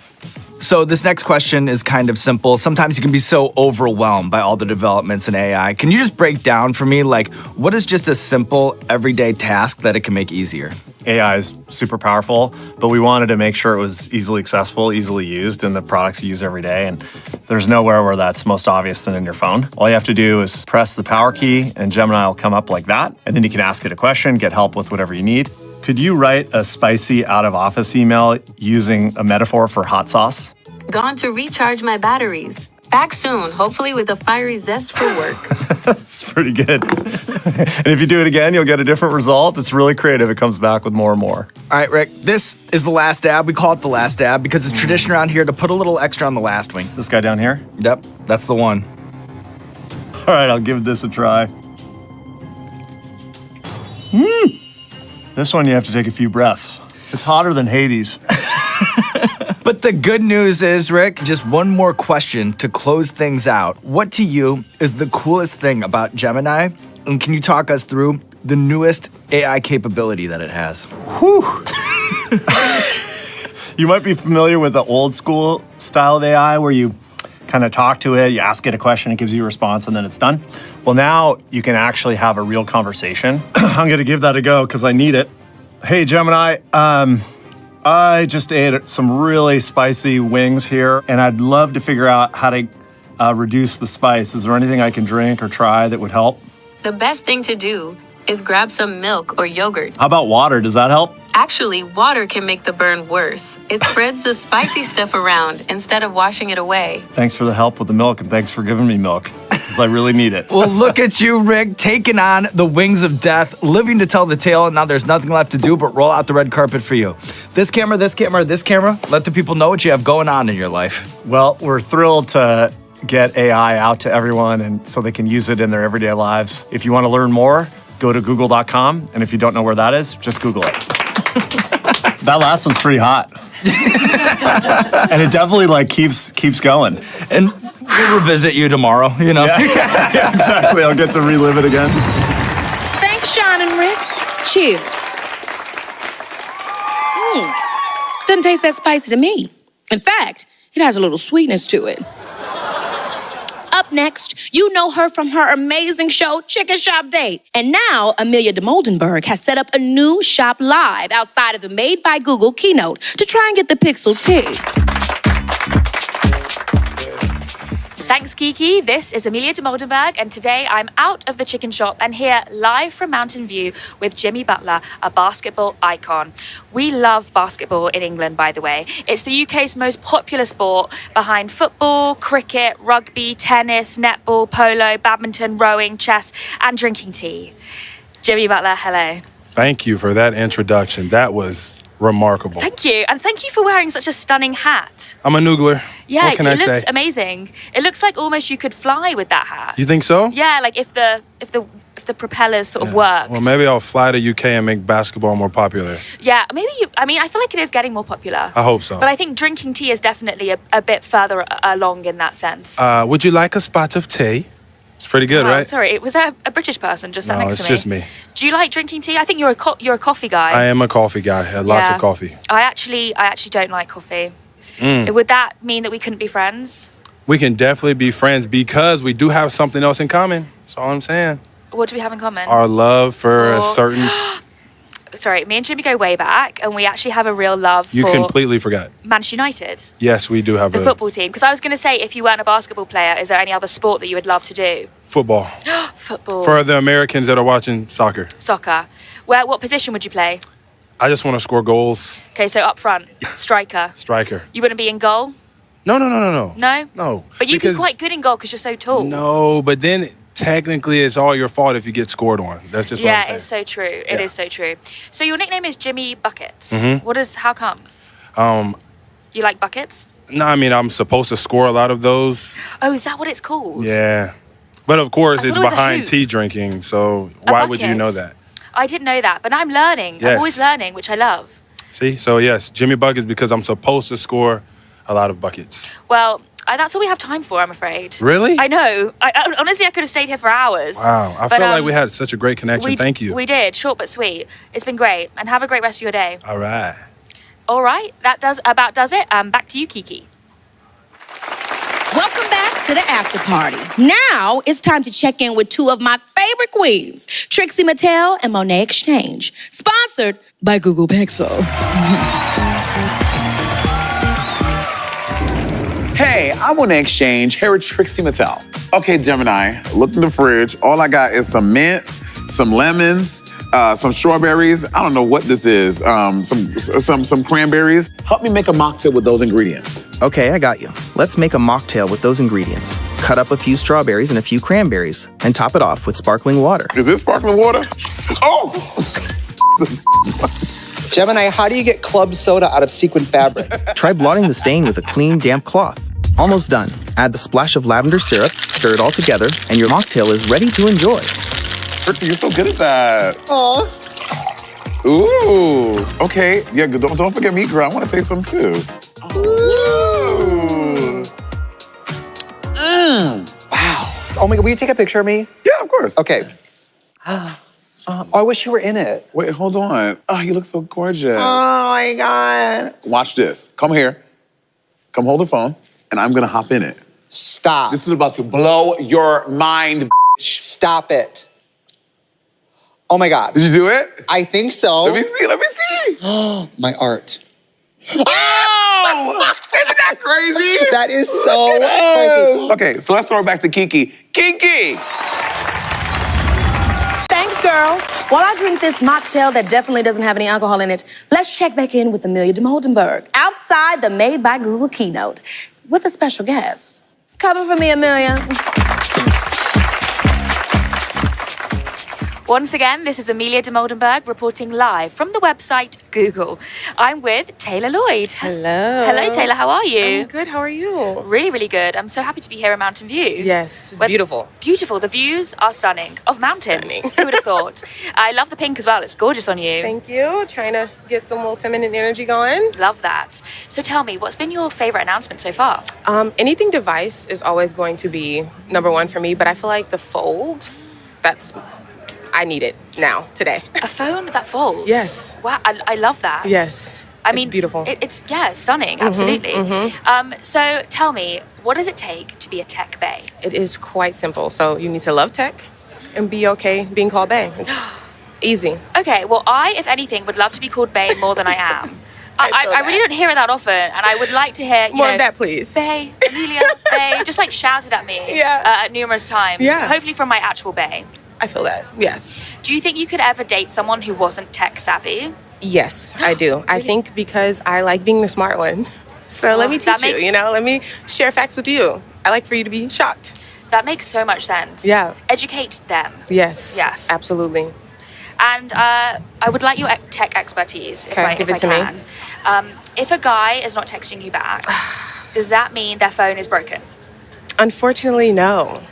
So this next question is kind of simple. Sometimes you can be so overwhelmed by all the developments in AI. Can you just break down for me, like, what is just a simple, everyday task that it can make easier? AI is super powerful, but we wanted to make sure it was easily accessible, easily used in the products you use every day. And there's nowhere where that's most obvious than in your phone. All you have to do is press the power key and Gemini will come up like that. And then you can ask it a question, get help with whatever you need. Could you write a spicy out-of-office email using a metaphor for hot sauce? Gone to recharge my batteries. Back soon, hopefully with a fiery zest for work. That's pretty good. And if you do it again, you'll get a different result. It's really creative. It comes back with more and more. All right, Rick, this is the last dab. We call it the last dab because it's tradition around here to put a little extra on the last wing. This guy down here? Yep, that's the one. All right, I'll give this a try. This one you have to take a few breaths. It's hotter than Hades. But the good news is, Rick, just one more question to close things out. What to you is the coolest thing about Gemini? And can you talk us through the newest AI capability that it has? Whew. You might be familiar with the old school style of AI where you kind of talk to it, you ask it a question, it gives you a response, and then it's done. Well, now you can actually have a real conversation. I'm going to give that a go because I need it. Hey, Gemini, I just ate some really spicy wings here, and I'd love to figure out how to reduce the spice. Is there anything I can drink or try that would help? The best thing to do is grab some milk or yogurt. How about water? Does that help? Actually, water can make the burn worse. It spreads the spicy stuff around instead of washing it away. Thanks for the help with the milk, and thanks for giving me milk, because I really need it. Well, look at you, Rick, taking on the wings of death, living to tell the tale, and now there's nothing left to do but roll out the red carpet for you. This camera, this camera, this camera, let the people know what you have going on in your life. Well, we're thrilled to get AI out to everyone and so they can use it in their everyday lives. If you want to learn more, go to google.com. And if you don't know where that is, just Google it. That last one's pretty hot. And it definitely like keeps going. And we'll revisit you tomorrow, you know? Yeah, exactly. I'll get to relive it again. Thanks, Sean and Rick. Cheers. Doesn't taste that spicy to me. In fact, it has a little sweetness to it. Up next, you know her from her amazing show, Chicken Shop Date. And now, Amelia de Moldenberg has set up a new shop live outside of the Made by Google keynote to try and get the Pixel tea. Thanks, Kiki. This is Amelia de Moldenberg, and today I'm out of the chicken shop and here live from Mountain View with Jimmy Butler, a basketball icon. We love basketball in England, by the way. It's the UK's most popular sport behind football, cricket, rugby, tennis, netball, polo, badminton, rowing, chess, and drinking tea. Jimmy Butler, hello. Thank you for that introduction. That was remarkable. Thank you, and thank you for wearing such a stunning hat. I'm a noogler. Yeah, what can I it looks say? amazing. It looks like almost you could fly with that hat. You think so? Yeah, like if the propellers sort of worked. Well, maybe I'll fly to UK and make basketball more popular. Yeah, maybe I feel like it is getting more popular. I hope so. But I think drinking tea is definitely a bit further along in that sense. Would you like a spot of tea? It's pretty good, Oh, right? Sorry, was there a British person just sat No, next to it's me? just me. Do you like drinking tea? I think you're a coffee guy. I am a coffee guy. Lots Yeah. of coffee. I actually don't like coffee. Would that mean that we couldn't be friends? We can definitely be friends because we do have something else in common. That's all I'm saying. What do we have in common? Our love for a certain... Sorry, me and Jimmy go way back, and we actually have a real love You for completely forgot. Manchester United, Yes, we do have the a football team. Because I was going to say, if you weren't a basketball player, is there any other sport that you would love to do? football. Football. For the Americans that are watching soccer. Soccer. What position would you play? I just want to score goals. Okay, so up front, striker. Striker. You wouldn't be in goal? No. No? No. But you'd be Because- quite good in goal because you're so tall. No, but then technically it's all your fault if you get scored on. That's just what I'm Yeah, saying. it's so true. It is so true. So your nickname is Jimmy Buckets. Mhm. How come? You like buckets? No, I mean, I'm supposed to score a lot of those. Oh, is that what it's called? Yeah. But of course, I it's thought it was a behind hoop. tea drinking, so A why would you bucket? know that? I didn't know that, but I'm learning. I'm Yes. always learning, which I love. See? So, yes, Jimmy Buckets because I'm supposed to score a lot of buckets. Well, that's all we have time for, I'm afraid. Really? I know. Honestly, I could have stayed here for hours. Wow. I But, feel like we had such a great connection. Thank you. We did. Short but sweet. It's been great. And have a great rest of your day. All right. All right. That does it. Back to you, Kiki. Welcome back to the after party. Now it's time to check in with two of my favorite queens, Trixie Mattel and Monet Exchange, sponsored by Google Pixel. Hey, I'm on the exchange here with Trixie Mattel. Okay, Gemini, look in the fridge. All I got is some mint, some lemons, some strawberries. I don't know what this is. Some cranberries. Help me make a mocktail with those ingredients. Okay, I got you. Let's make a mocktail with those ingredients. Cut up a few strawberries and a few cranberries, and top it off with sparkling water. Is this sparkling water? Oh! Gemini, how do you get club soda out of sequin fabric? Try blotting the stain with a clean, damp cloth. Almost done. Add the splash of lavender syrup, stir it all together, and your mocktail is ready to enjoy. Trixie, you're so good at that. Aw. Ooh. Okay. Yeah, don't forget me, girl. I want to taste some too. Ooh. Wow. Oh my God, will you take a picture of me? Yeah, of course. Okay. I wish you were in it. Wait, hold on. Oh, you look so gorgeous. Oh my God. Watch this. Come here. Come hold the phone, and I'm gonna hop in it. Stop. This is about to blow your mind. Stop it. Oh my God. Did you do it? I think so. Let me see. My art. Oh! Isn't that crazy? That is so crazy. Okay, so let's throw it back to Kiki. Kiki! Thanks, girls. While I drink this mocktail that definitely doesn't have any alcohol in it, let's check back in with Amelia de Moldenberg outside the Made by Google keynote with a special guest. Cover for me, Amelia. Once again, this is Amelia de Moldenberg reporting live from the website Google. I'm with Taylor Lloyd. Hello. Hello, Taylor. How are you? I'm good. How are you? Really, really good. I'm so happy to be here in Mountain View. Yes, it's beautiful. Beautiful. The views are stunning. Of mountains. Who would have thought? I love the pink as well. It's gorgeous on you. Thank you. Trying to get some little feminine energy going. Love that. So tell me, what's been your favorite announcement so far? Anything device is always going to be number one for me, but I feel like the fold, I need it now, today. A phone that folds? Yes. Wow, I love that. Yes. I mean, it's beautiful. It's stunning, absolutely. So tell me, what does it take to be a tech bae? It is quite simple. So you need to love tech and be okay being called bae. It's easy. Okay, well, I, if anything, would love to be called bae more than I am. I really don't hear it that often, and I would like to hear more of that, please. Bae, Amelia, bae, just like shouted at me numerous times. Yeah. Hopefully from my actual bae. I feel that, yes. Do you think you could ever date someone who wasn't tech savvy? Yes, I do. I think because I like being the smart one. So let me teach you, let me share facts with you. I like for you to be shocked. That makes so much sense. Yeah. Educate them. Yes. Yes. Absolutely. And I would like your tech expertise, if I give it to can. me. If a guy is not texting you back, does that mean their phone is broken? Unfortunately, no.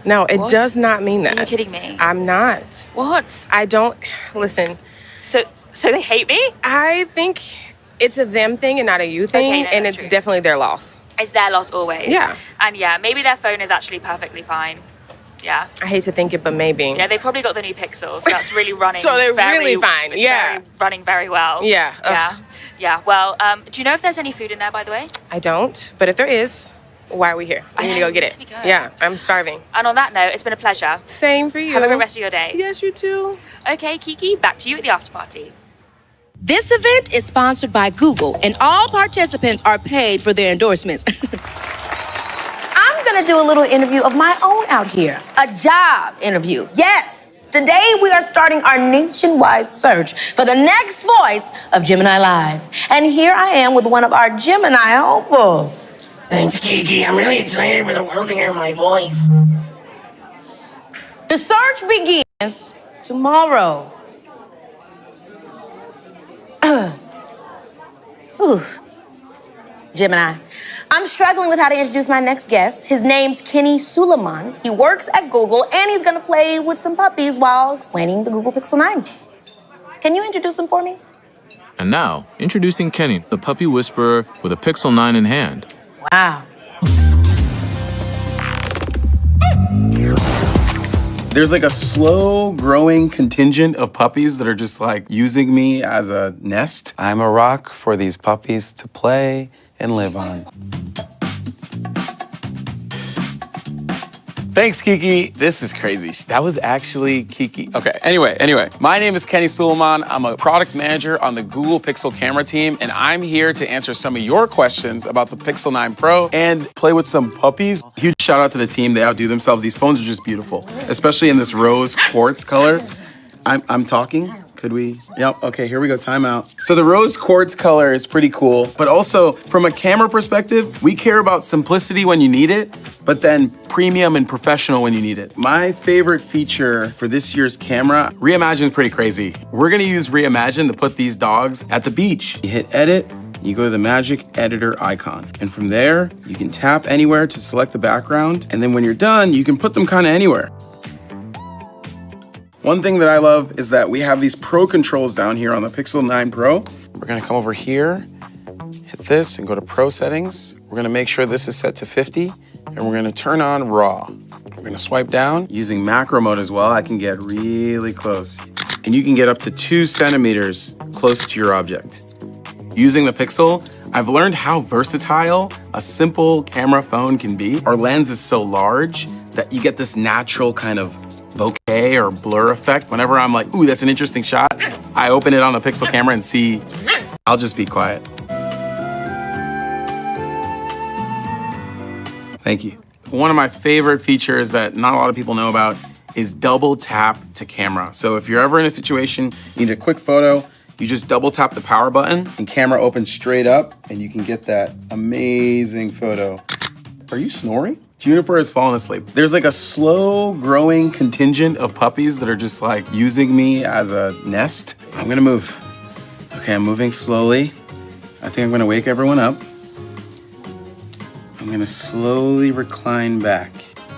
No, it does not mean that. Are you kidding me? I'm not. What? I don't, listen. So they hate me? I think it's a them thing and not a you thing, Okay, no, and that's it's true. definitely their loss. It's their loss always. Yeah. And maybe their phone is actually perfectly fine. Yeah. I hate to think it, but maybe. Yeah, they've probably got the new Pixels. That's really running. So they're really fine. It's running very well. Yeah. Yeah. Yeah. Well, do you know if there's any food in there, by the way? I don't, but if there is, why are we here? We need to go get it. Yeah, I'm starving. And on that note, it's been a pleasure. Same for you. Have a good rest of your day. Yes, you too. Okay, Kiki, back to you at the after party. This event is sponsored by Google, and all participants are paid for their endorsements. I'm gonna do a little interview of my own out here. A job interview. Yes. Today we are starting our nationwide search for the next voice of Gemini Live. And here I am with one of our Gemini hopefuls. Thanks, Kiki. I'm really excited for the world to hear my voice. The search begins tomorrow. Gemini. I'm struggling with how to introduce my next guest. His name's Kenny Suleiman. He works at Google, and he's gonna play with some puppies while explaining the Google Pixel 9. Can you introduce him for me? And now, introducing Kenny, the puppy whisperer with a Pixel 9 in hand. Wow. There's like a slow growing contingent of puppies that are just like using me as a nest. I'm a rock for these puppies to play and live on. Thanks, Kiki. This is crazy. That was actually Kiki. Okay, anyway. My name is Kenny Suleiman. I'm a product manager on the Google Pixel camera team, and I'm here to answer some of your questions about the Pixel 9 Pro and play with some puppies. Huge shout out to the team. They outdo themselves. These phones are just beautiful, especially in this rose quartz color. I'm talking. Could we? Yep, okay, here we go, timeout. So the rose quartz color is pretty cool, but also from a camera perspective, we care about simplicity when you need it, but then premium and professional when you need it. My favorite feature for this year's camera, Reimagine is pretty crazy. We're gonna use Reimagine to put these dogs at the beach. You hit edit, you go to the magic editor icon. And from there, you can tap anywhere to select the background. And then when you're done, you can put them kind of anywhere. One thing that I love is that we have these Pro controls down here on the Pixel 9 Pro. We're gonna come over here, hit this and go to Pro settings. We're gonna make sure this is set to 50 and we're gonna turn on RAW. We're gonna swipe down. Using macro mode as well, I can get really close. And you can get up to 2 centimeters close to your object. Using the Pixel, I've learned how versatile a simple camera phone can be. Our lens is so large that you get this natural kind of bokeh or blur effect. Whenever I'm like, ooh, that's an interesting shot, I open it on the Pixel camera and see, I'll just be quiet. Thank you. One of my favorite features that not a lot of people know about is double tap to camera. So if you're ever in a situation, you need a quick photo, you just double tap the power button and camera opens straight up and you can get that amazing photo. Are you snoring? Juniper is falling asleep. There's like a slow growing contingent of puppies that are just like using me as a nest. I'm gonna move. Okay, I'm moving slowly. I think I'm gonna wake everyone up. I'm gonna slowly recline back.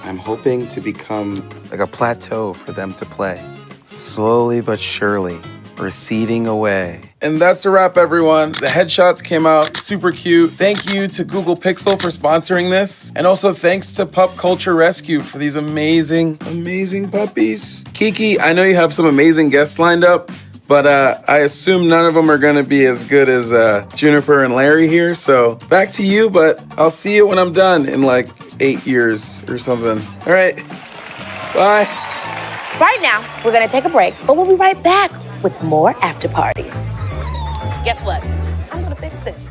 I'm hoping to become like a plateau for them to play. Slowly but surely, receding away. And that's a wrap, everyone. The headshots came out super cute. Thank you to Google Pixel for sponsoring this. And also thanks to Pup Culture Rescue for these amazing, amazing puppies. Kiki, I know you have some amazing guests lined up, but I assume none of them are gonna be as good as Juniper and Larry here. So back to you, but I'll see you when I'm done in like 8 years or something. All right, bye. Right now, we're gonna take a break, but we'll be right back with more After Party. Guess what? I'm gonna fix this.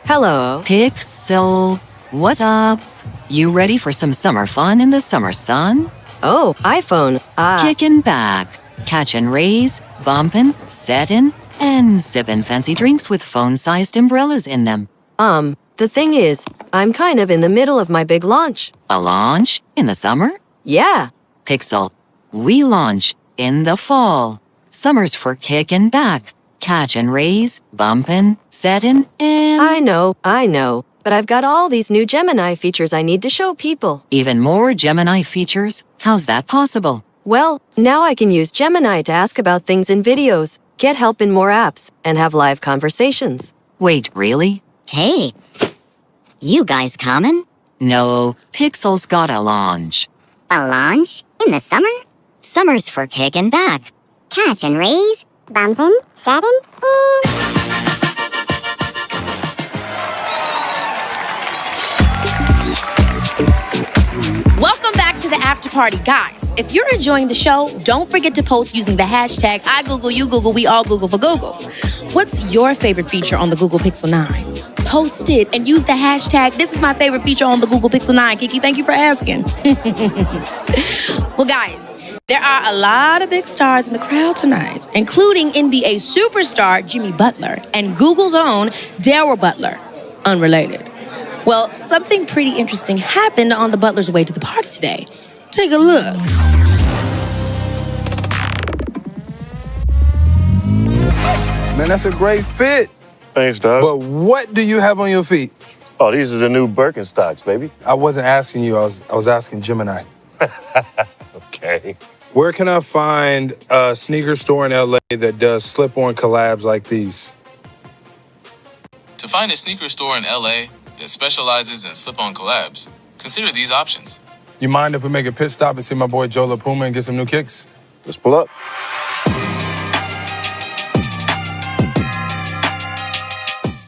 Hello, Pixel. What up? You ready for some summer fun in the summer sun? Oh, iPhone. Kicking back, catching rays, bumping, setting, and sipping fancy drinks with phone-sized umbrellas in them. The thing is, I'm kind of in the middle of my big launch. A launch in the summer? Yeah. Pixel, we launch in the fall. Summer's for kicking back, catching rays, bumping, setting, and... I know. But I've got all these new Gemini features I need to show people. Even more Gemini features? How's that possible? Well, now I can use Gemini to ask about things in videos, get help in more apps, and have live conversations. Wait, really? Hey, you guys coming? No, Pixel's got a launch. A launch? In the summer? Summer's for kicking back. Catching rays, bumping, setting, Welcome back to the After Party. Guys, if you're enjoying the show, don't forget to post using the hashtag I Google, you Google, we all Google for Google. What's your favorite feature on the Google Pixel 9? Post it and use the hashtag, this is my favorite feature on the Google Pixel 9. Kiki, thank you for asking. Well, guys, there are a lot of big stars in the crowd tonight, including NBA superstar Jimmy Butler and Google's own Daryl Butler. Unrelated. Well, something pretty interesting happened on the Butler's way to the party today. Take a look. Man, that's a great fit. Thanks, dog. But what do you have on your feet? Oh, these are the new Birkenstocks, baby. I wasn't asking you, I was asking Gemini. Okay. Where can I find a sneaker store in LA that does slip-on collabs like these? To find a sneaker store in LA that specializes in slip-on collabs, consider these options. You mind if we make a pit stop and see my boy Joe LaPuma and get some new kicks? Let's pull up.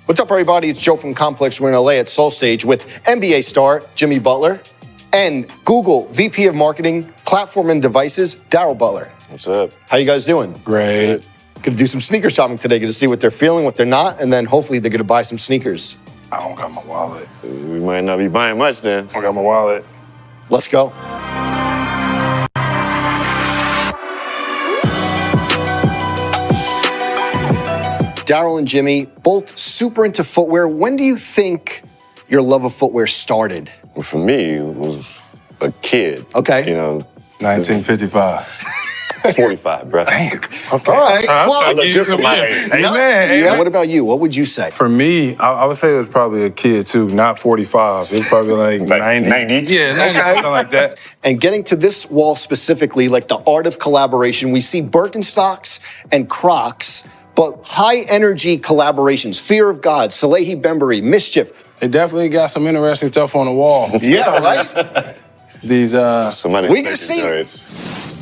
What's up, everybody? It's Joe from Complex. We're in LA at Soul Stage with NBA star Jimmy Butler and Google VP of Marketing, Platform and Devices, Daryl Butler. What's up? How you guys doing? Great. Gonna do some sneaker shopping today, gonna see what they're feeling, what they're not, and then hopefully they're gonna buy some sneakers. I don't got my wallet. We might not be buying much then. I don't got my wallet. Let's go. Daryl and Jimmy, both super into footwear. When do you think your love of footwear started? Well, for me, it was a kid. Okay. You know, 1955. 45, bro. Damn. Okay. All right. I look just my age. Yeah. What about you? What would you say? For me, I would say it was probably a kid too, not 45. It was probably like 90. 90? Yeah, 90, something like that. And getting to this wall specifically, like the art of collaboration, we see Birkenstocks and Crocs, but high energy collaborations. Fear of God, Salehi Bembury, Mischief. They definitely got some interesting stuff on the wall. Yeah, right? These, Somebody we can see it.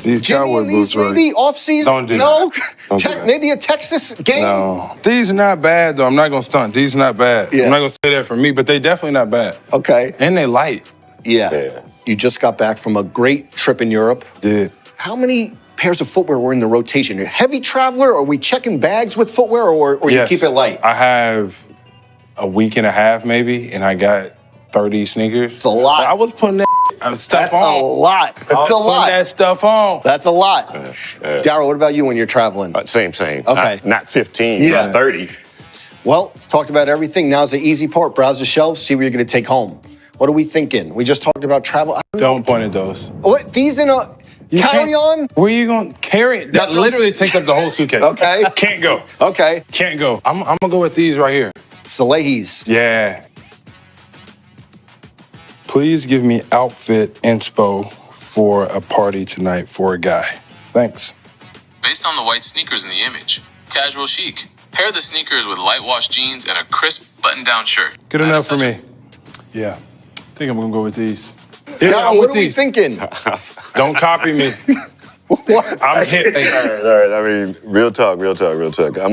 These Jimmy cowboy and these boots, maybe off-season? Don't do no? that. Don't do that. Maybe a Texas game? No. These are not bad, though. I'm not going to stunt. These are not bad. Yeah. I'm not going to say that for me, but they definitely not bad. Okay. And they light. Yeah. You just got back from a great trip in Europe. Did. How many pairs of footwear were in the rotation? You're a heavy traveler? Are we checking bags with footwear, or Yes. you keep it light? I have a week and a half, maybe, and I got 30 sneakers. It's a lot. I was putting that stuff That's on. a lot. That's I was a lot. putting that stuff on. That's a lot. Daryl, what about you when you're traveling? Same. Okay. Not 15, Yeah. not 30. Well, talked about everything. Now's the easy part. Browse the shelves, see what you're going to take home. What are we thinking? We just talked about travel. Don't point at those. What? These in a carry-on? Where are you going to carry it? That That's what I'm literally saying. takes up the whole suitcase. Okay. Can't go. Okay. Can't go. I'm going to go with these right here. Salehi's. Yeah. Please give me outfit inspo for a party tonight for a guy. Thanks. Based on the white sneakers in the image, casual chic. Pair the sneakers with light wash jeans and a crisp button-down shirt. Good enough for me. Yeah. I think I'm going to go with these. John, what are we thinking? Don't copy me. I'm hit. All right. I mean, real talk. I'm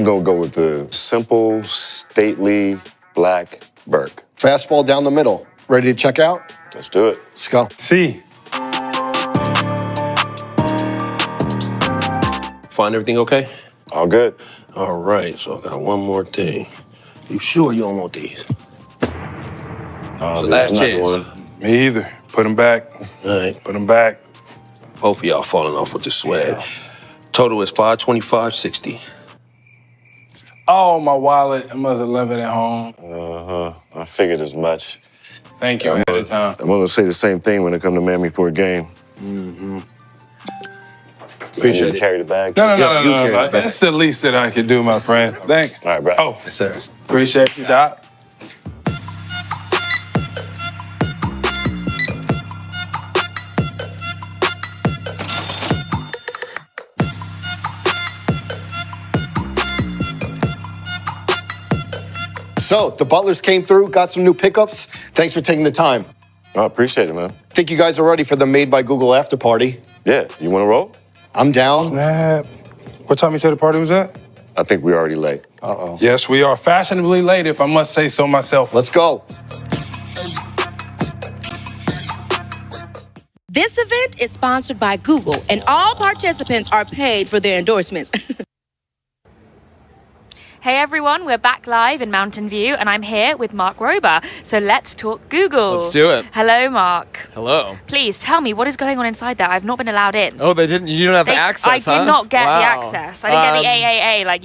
going to go with the simple, stately, black Burke. Fastball down the middle. Ready to check out? Let's do it. Let's go. See. Find everything okay? All good. All right, so I got one more thing. You sure you don't want these? It's the last chance. Me either. Put them back. All right. Put them back. Both of y'all falling off with the swag. Total is $525.60. Oh, my wallet. I must have left it at home. I figured as much. Thank you ahead of time. I'm going to say the same thing when it comes to Miami for a game. Mm-hmm. Appreciate it. Carry the bag. No. carry the bag. That's the least that I could do, my friend. Thanks. All right, bro. Oh, Yes, sir. appreciate you, Doc. So, the Butlers came through, got some new pickups. Thanks for taking the time. I appreciate it, man. Think you guys are ready for the Made by Google after party? Yeah, you want to roll? I'm down. Snap. What time you said the party was at? I think we're already late. Uh-oh. Yes, we are fashionably late, if I must say so myself. Let's go. This event is sponsored by Google, and all participants are paid for their endorsements. Hey everyone, we're back live in Mountain View and I'm here with Mark Rober. So let's talk Google. Let's do it. Hello, Mark. Hello. Please tell me what is going on inside there. I've not been allowed in. Oh, they didn't. You don't have access, I huh? did not get the Wow. access. I didn't get the AAA like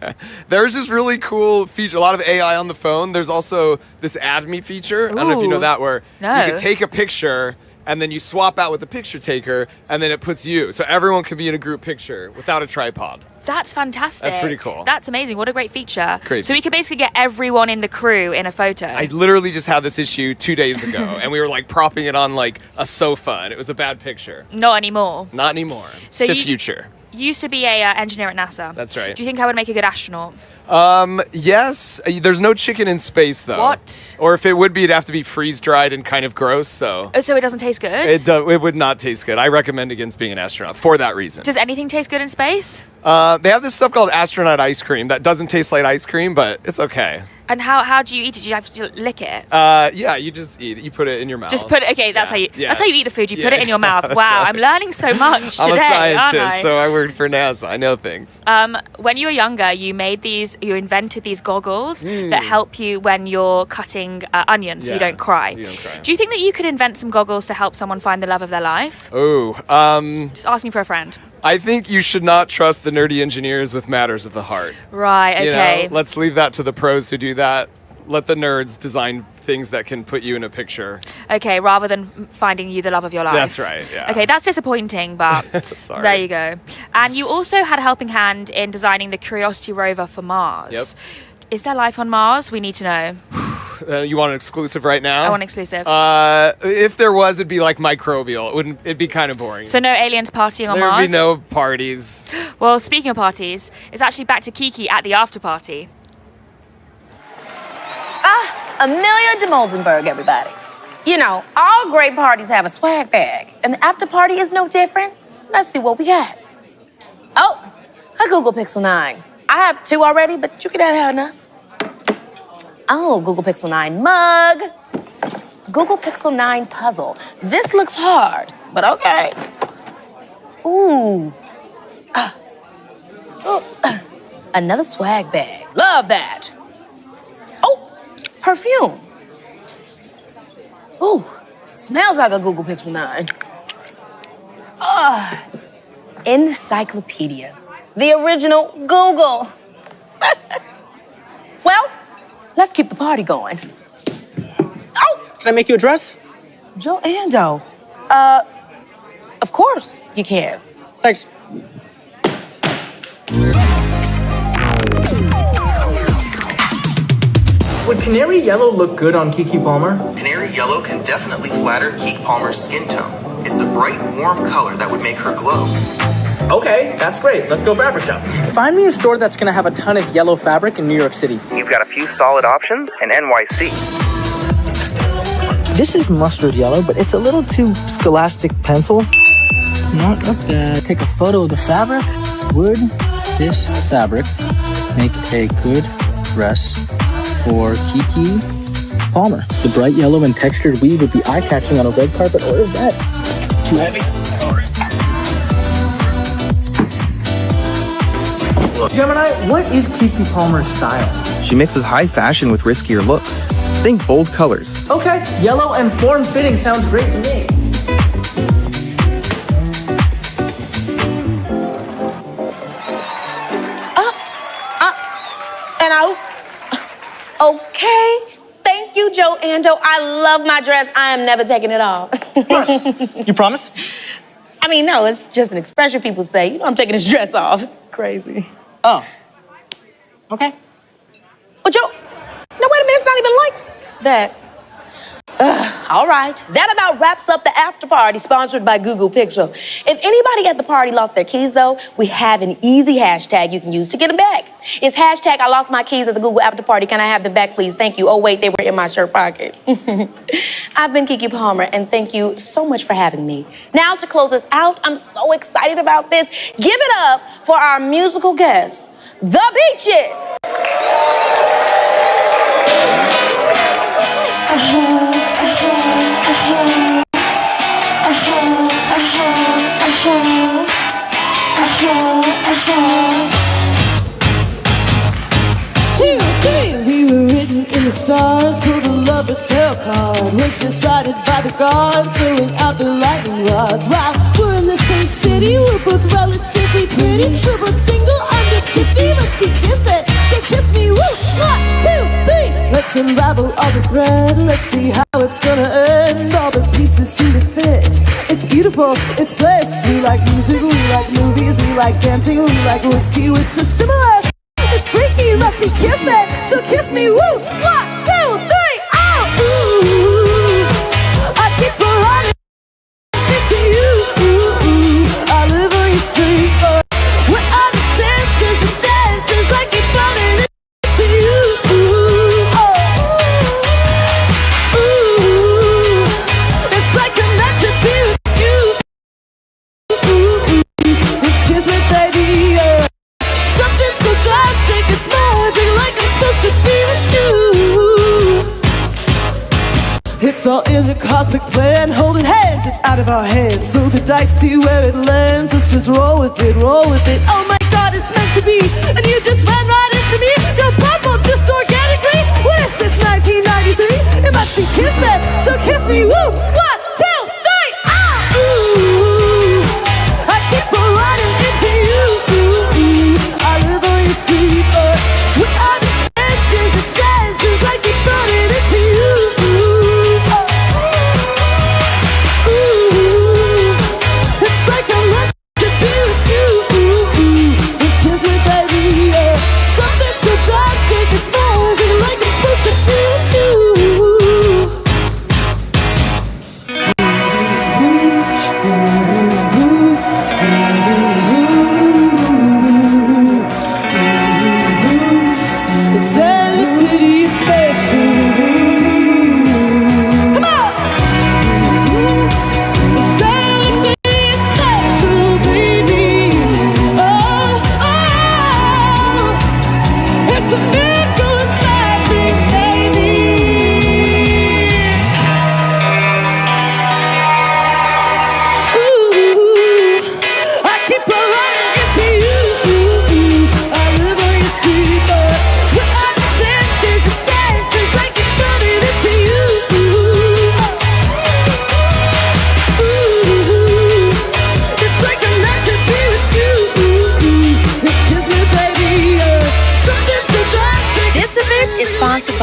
you. There's this really cool feature, a lot of AI on the phone. There's also this Add Me feature. I don't know if you know Ooh. that, where No. you can take a picture and then you swap out with the picture taker and then it puts you. So everyone can be in a group picture without a tripod. That's fantastic. That's pretty cool. That's amazing. What a great feature. Great So we could basically get everyone in the crew in a photo. I literally just had this issue 2 days ago and we were like propping it on like a sofa and it was a bad picture. Not anymore. Not anymore. So It's the you- future. You used to be a engineer at NASA. That's right. Do you think I would make a good astronaut? Yes. There's no chicken in space though. What? Or if it would be, it'd have to be freeze dried and kind of gross. So Oh, so it doesn't taste good? it would not taste good. I recommend against being an astronaut for that reason. Does anything taste good in space? They have this stuff called astronaut ice cream that doesn't taste like ice cream, but it's okay. And how do you eat it? Do you have to lick it? Yeah, you just eat it. You put it in your mouth. Just put it. Okay, that's Yeah. how you eat the food. You put Yeah. it in your mouth. That's Wow, right. I'm learning so much today. I'm a scientist, aren't I? so I worked for NASA. I know things. When you were younger, you invented these goggles that help you when you're cutting onions so you Yeah, don't cry. you don't cry. Do you think that you could invent some goggles to help someone find the love of their life? Oh, Just asking for a friend. I think you should not trust the nerdy engineers with matters of the heart. Right, You know, okay. let's leave that to the pros who do that. Let the nerds design things that can put you in a picture. Okay, rather than finding you the love of your life. That's right, yeah. Okay, that's disappointing, but Sorry. there you go. And you also had a helping hand in designing the Curiosity rover for Mars. Yep. Is there life on Mars? We need to know. You want an exclusive right now? I want exclusive. If there was, it'd be like microbial. It'd be kind of boring. So no aliens partying on There would Mars? be no parties. Well, speaking of parties, it's actually back to Kiki at the after party. Amelia de Moldenberg, everybody. You know, all great parties have a swag bag, and the after party is no different. Let's see what we got. Oh, a Google Pixel 9. I have 2 already, but you can have enough. Oh, Google Pixel 9 mug. Google Pixel 9 puzzle. This looks hard, but okay. Ooh. Another swag bag. Love that. Oh, perfume. Ooh, smells like a Google Pixel 9. Encyclopedia. The original Google. party going. Can I make you a dress? Joe Ando. Of course you can. Thanks. Would canary yellow look good on Keke Palmer? Canary yellow can definitely flatter Keke Palmer's skin tone. It's a bright, warm color that would make her glow. Okay, that's great. Let's go fabric shop. Find me a store that's gonna have a ton of yellow fabric in New York City. You've got a few solid options in NYC. This is mustard yellow, but it's a little too scholastic pencil. Not bad. Take a photo of the fabric. Would this fabric make a good dress for Keke Palmer? The bright yellow and textured weave would be eye-catching on a red carpet, or is that too heavy? Gemini, what is Keke Palmer's style? She mixes high fashion with riskier looks. Think bold colors. Okay, yellow and form-fitting sounds great to me. And out. Okay. Thank you, Joe Ando. I love my dress. I am never taking it off. You promise? I mean, no, it's just an expression people say. You know I'm taking this dress off. Crazy. Oh. Okay. But Joe, no, wait a minute. It's not even like that. All right. That about wraps up the after party sponsored by Google Pixel. If anybody at the party lost their keys, though, we have an easy hashtag you can use to get them back. It's hashtag I lost my keys at the Google after party. Can I have them back, please? Thank you. Oh, wait, they were in my shirt pocket. I've been Keke Palmer, and thank you so much for having me. Now, to close us out, I'm so excited about this. Give it up for our musical guest, The Beaches. We were written in the stars, pulled a lover's tarot card, was decided by the gods, sewing out the lightning rods. Wow, we're in the same city, we're both relatively pretty, we're both single, under 50, must be kismet, so kiss me, woo, 1, 2, 3. Let's unravel all the thread, let's see how it's gonna end. All the pieces seem to fit, it's beautiful, it's bliss. We like music, we like movies, we like dancing, we like whiskey, we're so similar. It's freaky, you must be kismet, so kiss me, woo! 1, 2, 3, oh! Ooh, I keep on running into you. I live on your street, where are the chances, I keep running into you. Ooh, it's like I'm meant to be with you. It's kismet, baby, yeah. Something so drastic, it's magic, like I'm supposed to be with you. It's all in the cosmic plan, holding hands, it's out of our hands. Throw the dice, see where it lands, let's just roll with it, roll with it. Oh my God, it's meant to be, and you just ran right into me. You're purple just organically. What is this, 1993? It must be kismet, so kiss me, woo! 1, 2, 3, ah! Ooh, I keep on running into you. I live on your street, what are the chances, I keep running into you. It's like I'm meant to be with you. It's kismet, baby, yeah. Something so drastic, it's magic, like I'm supposed to be with you.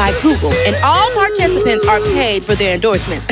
by Google, and all participants are paid for their endorsements.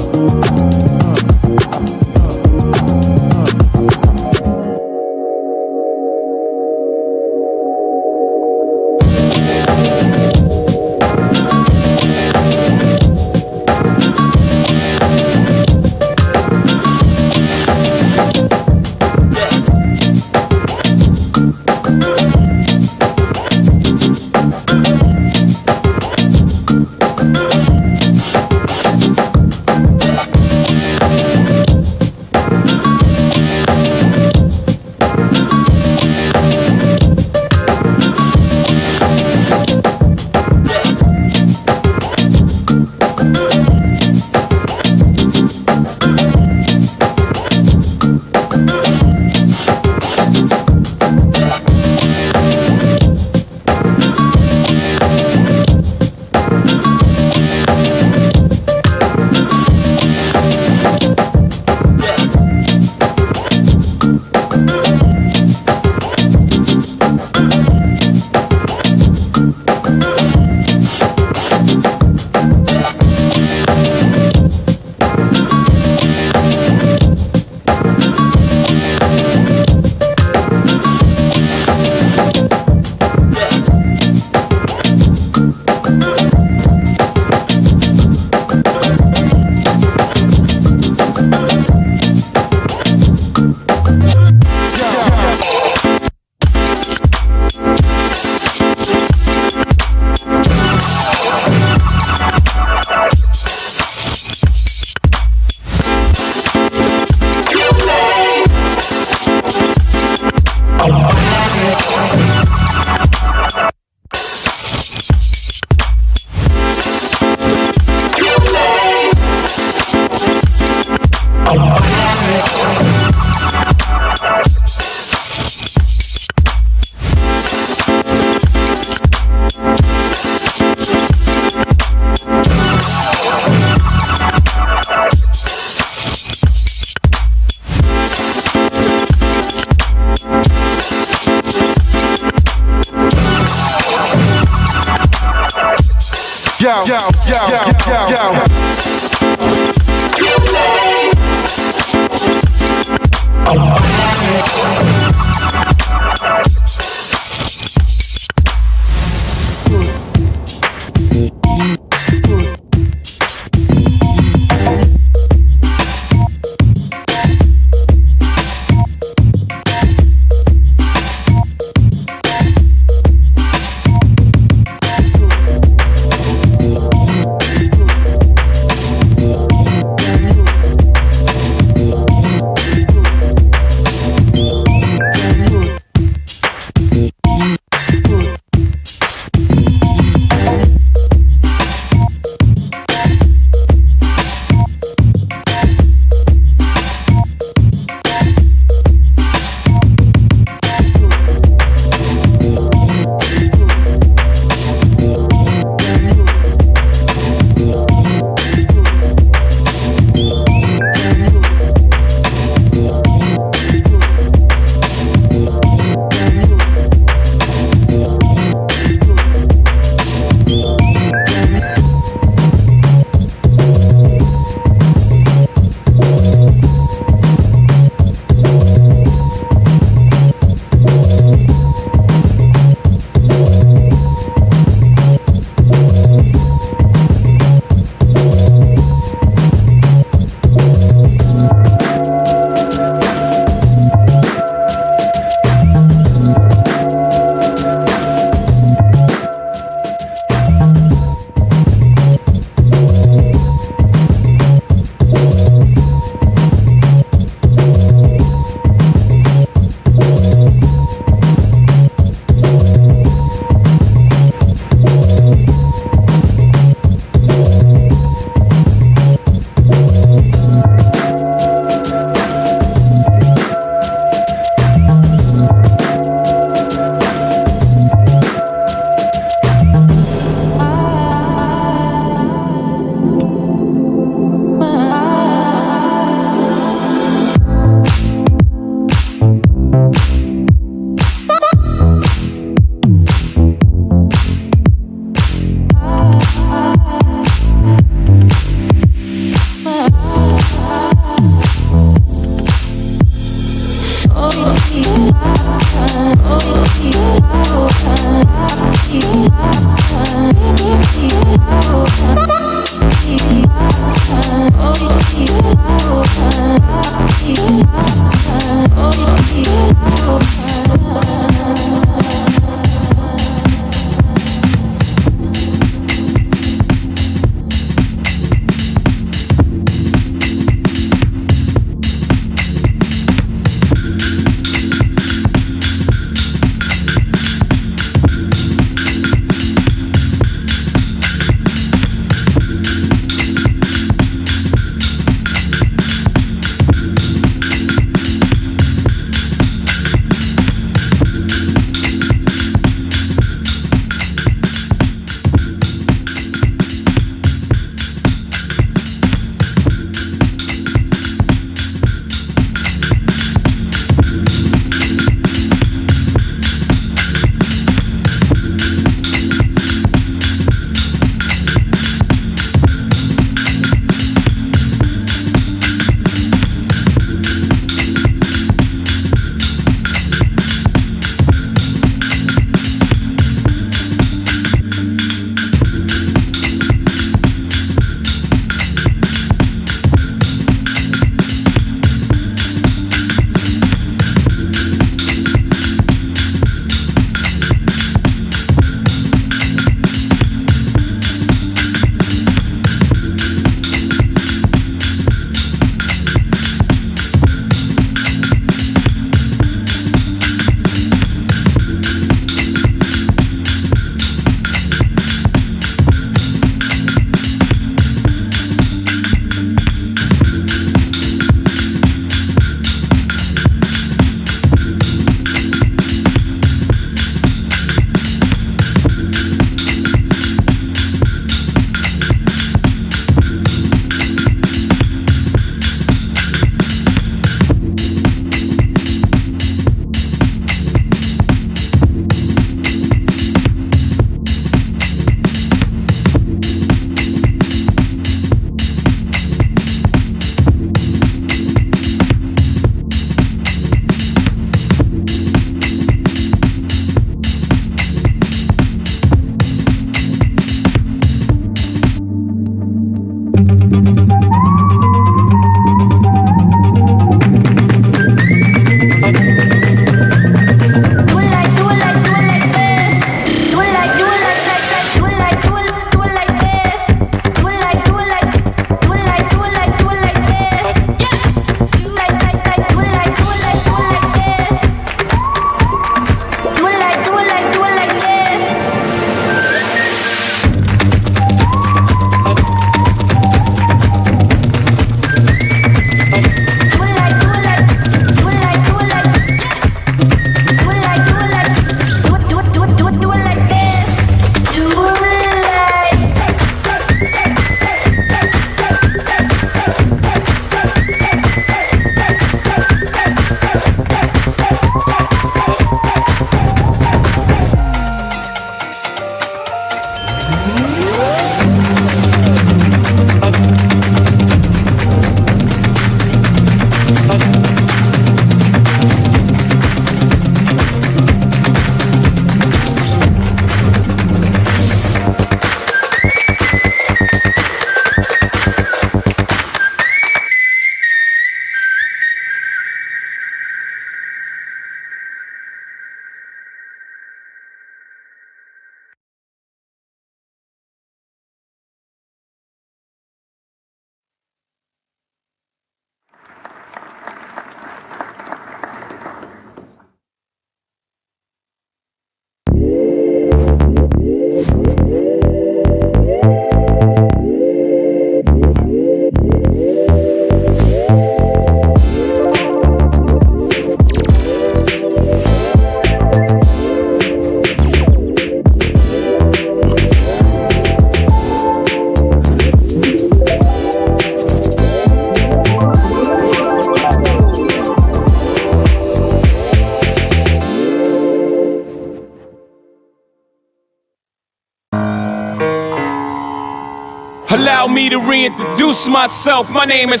Allow me to reintroduce myself. My name is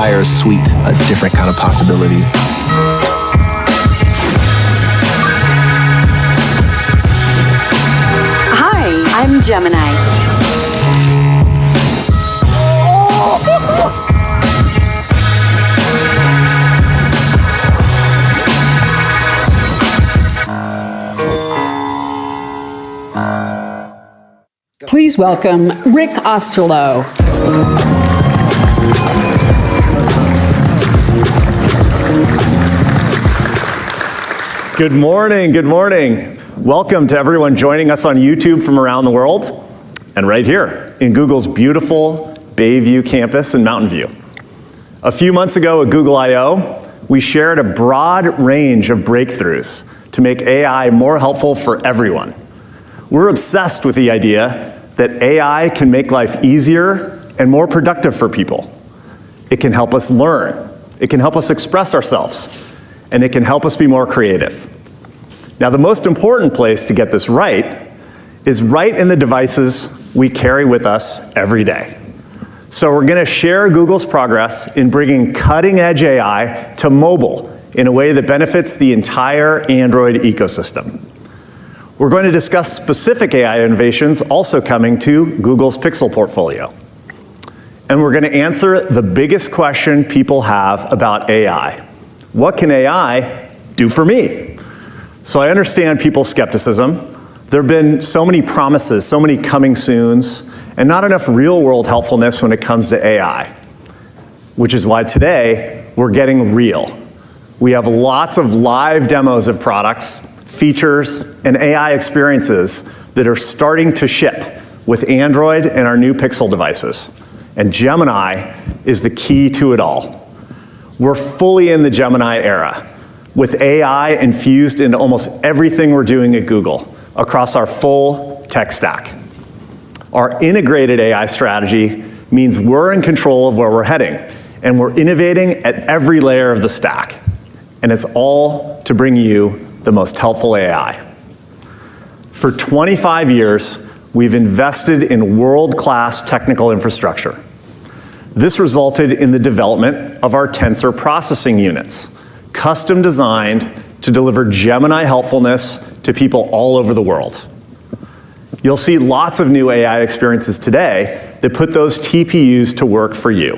entire suite of different kind of possibilities. Hi, I'm Gemini. Please welcome Rick Osterloh. Good morning, good morning. Welcome to everyone joining us on YouTube from around the world and right here in Google's beautiful Bayview campus in Mountain View. A few months ago at Google I/O, we shared a broad range of breakthroughs to make AI more helpful for everyone. We're obsessed with the idea that AI can make life easier and more productive for people. It can help us learn, it can help us express ourselves, and it can help us be more creative. Now, the most important place to get this right is right in the devices we carry with us every day. So we're going to share Google's progress in bringing cutting-edge AI to mobile in a way that benefits the entire Android ecosystem. We're going to discuss specific AI innovations also coming to Google's Pixel portfolio. And we're going to answer the biggest question people have about AI. What can AI do for me? So I understand people's skepticism. There have been so many promises, so many coming soons, and not enough real-world helpfulness when it comes to AI, which is why today we're getting real. We have lots of live demos of products, features, and AI experiences that are starting to ship with Android and our new Pixel devices. And Gemini is the key to it all. We're fully in the Gemini era, with AI infused into almost everything we're doing at Google across our full tech stack. Our integrated AI strategy means we're in control of where we're heading, and we're innovating at every layer of the stack. And it's all to bring you the most helpful AI. For 25 years, we've invested in world-class technical infrastructure. This resulted in the development of our tensor processing units, custom designed to deliver Gemini helpfulness to people all over the world. You'll see lots of new AI experiences today that put those TPUs to work for you.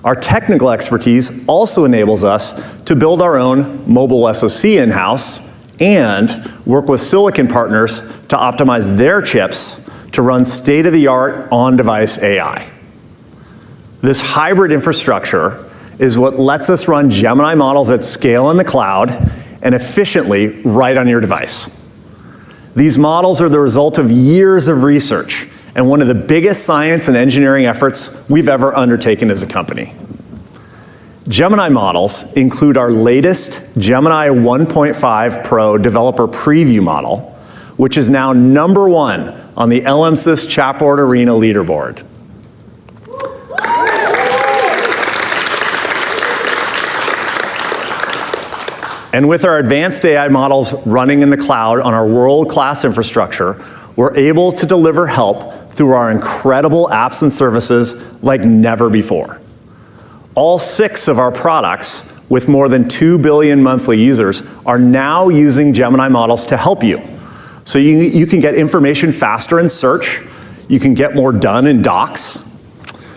Our technical expertise also enables us to build our own mobile SoC in-house and work with silicon partners to optimize their chips to run state-of-the-art on-device AI. This hybrid infrastructure is what lets us run Gemini models at scale in the cloud and efficiently right on your device. These models are the result of years of research and one of the biggest science and engineering efforts we've ever undertaken as a company. Gemini models include our latest Gemini 1.5 Pro developer preview model, which is now #1 on the LMSys Chatboard Arena leaderboard. And with our advanced AI models running in the cloud on our world-class infrastructure, we're able to deliver help through our incredible apps and services like never before. All 6 of our products, with more than 2 billion monthly users, are now using Gemini models to help you. So you can get information faster in search, you can get more done in docs,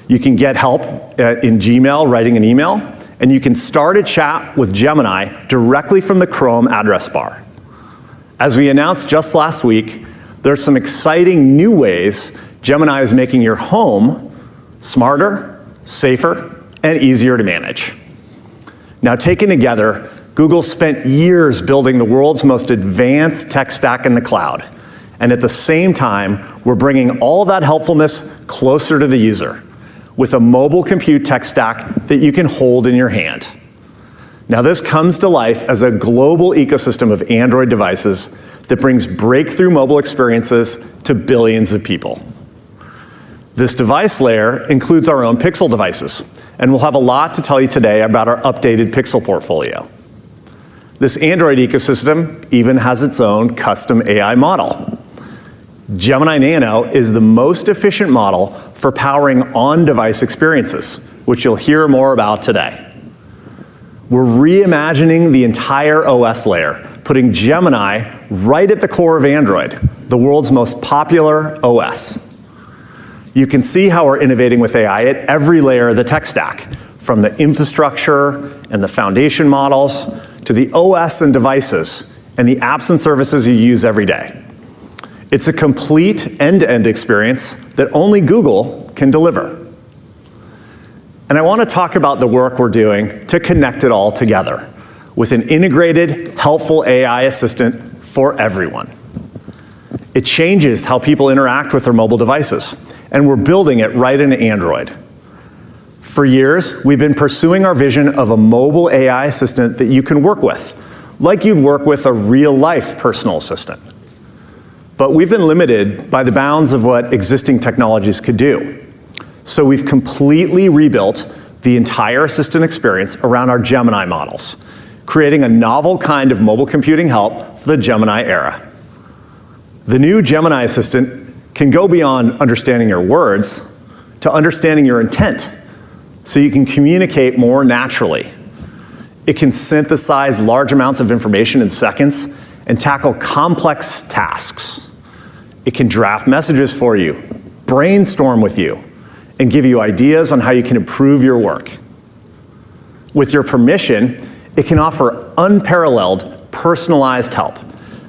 you can get help in Gmail, writing an email, and you can start a chat with Gemini directly from the Chrome address bar. As we announced just last week, there's some exciting new ways Gemini is making your home smarter, safer, and easier to manage. Now, taken together, Google spent years building the world's most advanced tech stack in the cloud. And at the same time, we're bringing all that helpfulness closer to the user with a mobile compute tech stack that you can hold in your hand. Now, this comes to life as a global ecosystem of Android devices that brings breakthrough mobile experiences to billions of people. This device layer includes our own Pixel devices, and we'll have a lot to tell you today about our updated Pixel portfolio. This Android ecosystem even has its own custom AI model. Gemini Nano is the most efficient model for powering on-device experiences, which you'll hear more about today. We're reimagining the entire OS layer, putting Gemini right at the core of Android, the world's most popular OS. You can see how we're innovating with AI at every layer of the tech stack, from the infrastructure and the foundation models to the OS and devices and the apps and services you use every day. It's a complete end-to-end experience that only Google can deliver. And I want to talk about the work we're doing to connect it all together with an integrated, helpful AI assistant for everyone. It changes how people interact with their mobile devices, and we're building it right into Android. For years, we've been pursuing our vision of a mobile AI assistant that you can work with, like you'd work with a real-life personal assistant. But we've been limited by the bounds of what existing technologies could do. So we've completely rebuilt the entire assistant experience around our Gemini models, creating a novel kind of mobile computing help for the Gemini era. The new Gemini assistant can go beyond understanding your words to understanding your intent, so you can communicate more naturally. It can synthesize large amounts of information in seconds and tackle complex tasks. It can draft messages for you, brainstorm with you, and give you ideas on how you can improve your work. With your permission, it can offer unparalleled personalized help,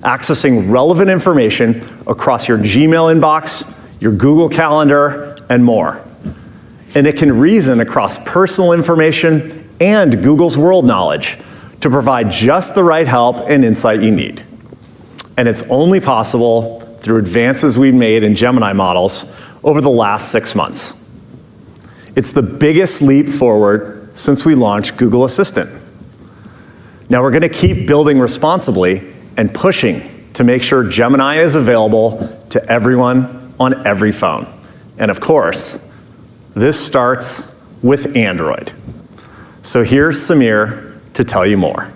accessing relevant information across your Gmail inbox, your Google Calendar, and more. And it can reason across personal information and Google's world knowledge to provide just the right help and insight you need. And it's only possible through advances we've made in Gemini models over the last 6 months. It's the biggest leap forward since we launched Google Assistant. Now we're going to keep building responsibly and pushing to make sure Gemini is available to everyone on every phone. And of course, this starts with Android. So here's Samir to tell you more.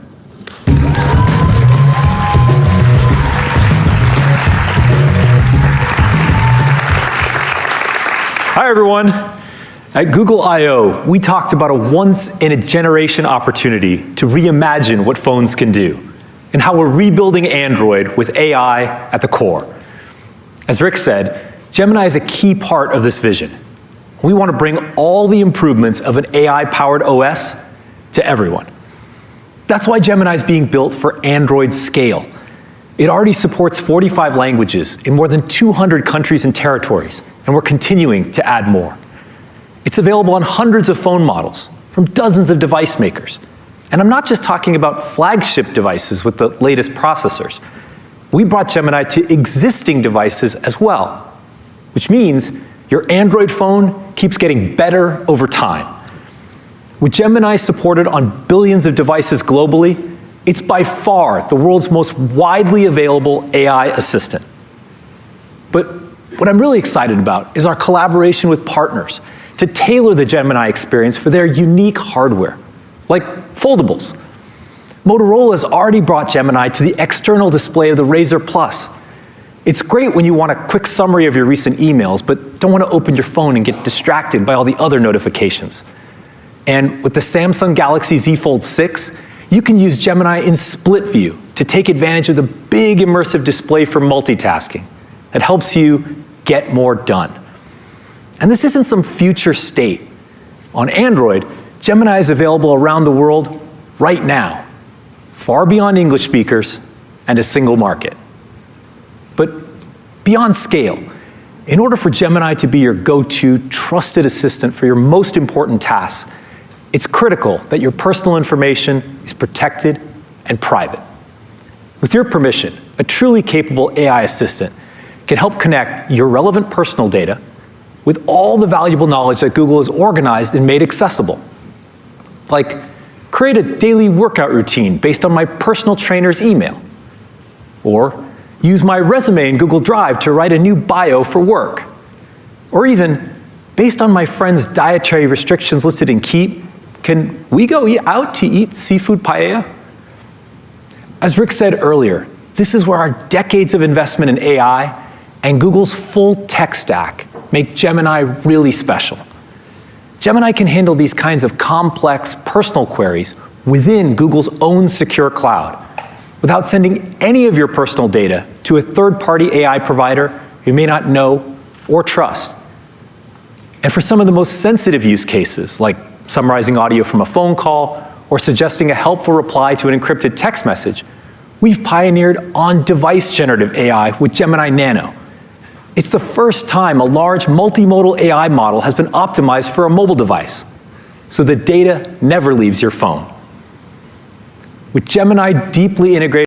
Hi, everyone. At Google I/O, we talked about a once-in-a-generation opportunity to reimagine what phones can do and how we're rebuilding Android with AI at the core. As Rick said, Gemini is a key part of this vision. We want to bring all the improvements of an AI-powered OS to everyone. That's why Gemini is being built for Android scale. It already supports 45 languages in more than 200 countries and territories, and we're continuing to add more. It's available on hundreds of phone models from dozens of device makers. And I'm not just talking about flagship devices with the latest processors. We brought Gemini to existing devices as well, which means your Android phone keeps getting better over time. With Gemini supported on billions of devices globally, it's by far the world's most widely available AI assistant. But what I'm really excited about is our collaboration with partners to tailor the Gemini experience for their unique hardware, like foldables. Motorola's already brought Gemini to the external display of the Razr Plus. It's great when you want a quick summary of your recent emails, but don't want to open your phone and get distracted by all the other notifications. And with the Samsung Galaxy Z Fold 6, you can use Gemini in split view to take advantage of the big immersive display for multitasking that helps you get more done. And this isn't some future state. On Android, Gemini is available around the world right now, far beyond English speakers and a single market. But beyond scale, in order for Gemini to be your go-to trusted assistant for your most important tasks, it's critical that your personal information is protected and private. With your permission, a truly capable AI assistant can help connect your relevant personal data with all the valuable knowledge that Google has organized and made accessible. Like, create a daily workout routine based on my personal trainer's email. Or use my resume in Google Drive to write a new bio for work. Or even, based on my friend's dietary restrictions listed in Keep, can we go out to eat seafood paella? As Rick said earlier, this is where our decades of investment in AI and Google's full tech stack make Gemini really special. Gemini can handle these kinds of complex personal queries within Google's own secure cloud, without sending any of your personal data to a third-party AI provider you may not know or trust. And for some of the most sensitive use cases, like summarizing audio from a phone call or suggesting a helpful reply to an encrypted text message, we've pioneered on-device generative AI with Gemini Nano. It's the first time a large multimodal AI model has been optimized for a mobile device, so the data never leaves your phone. With Gemini deeply integrated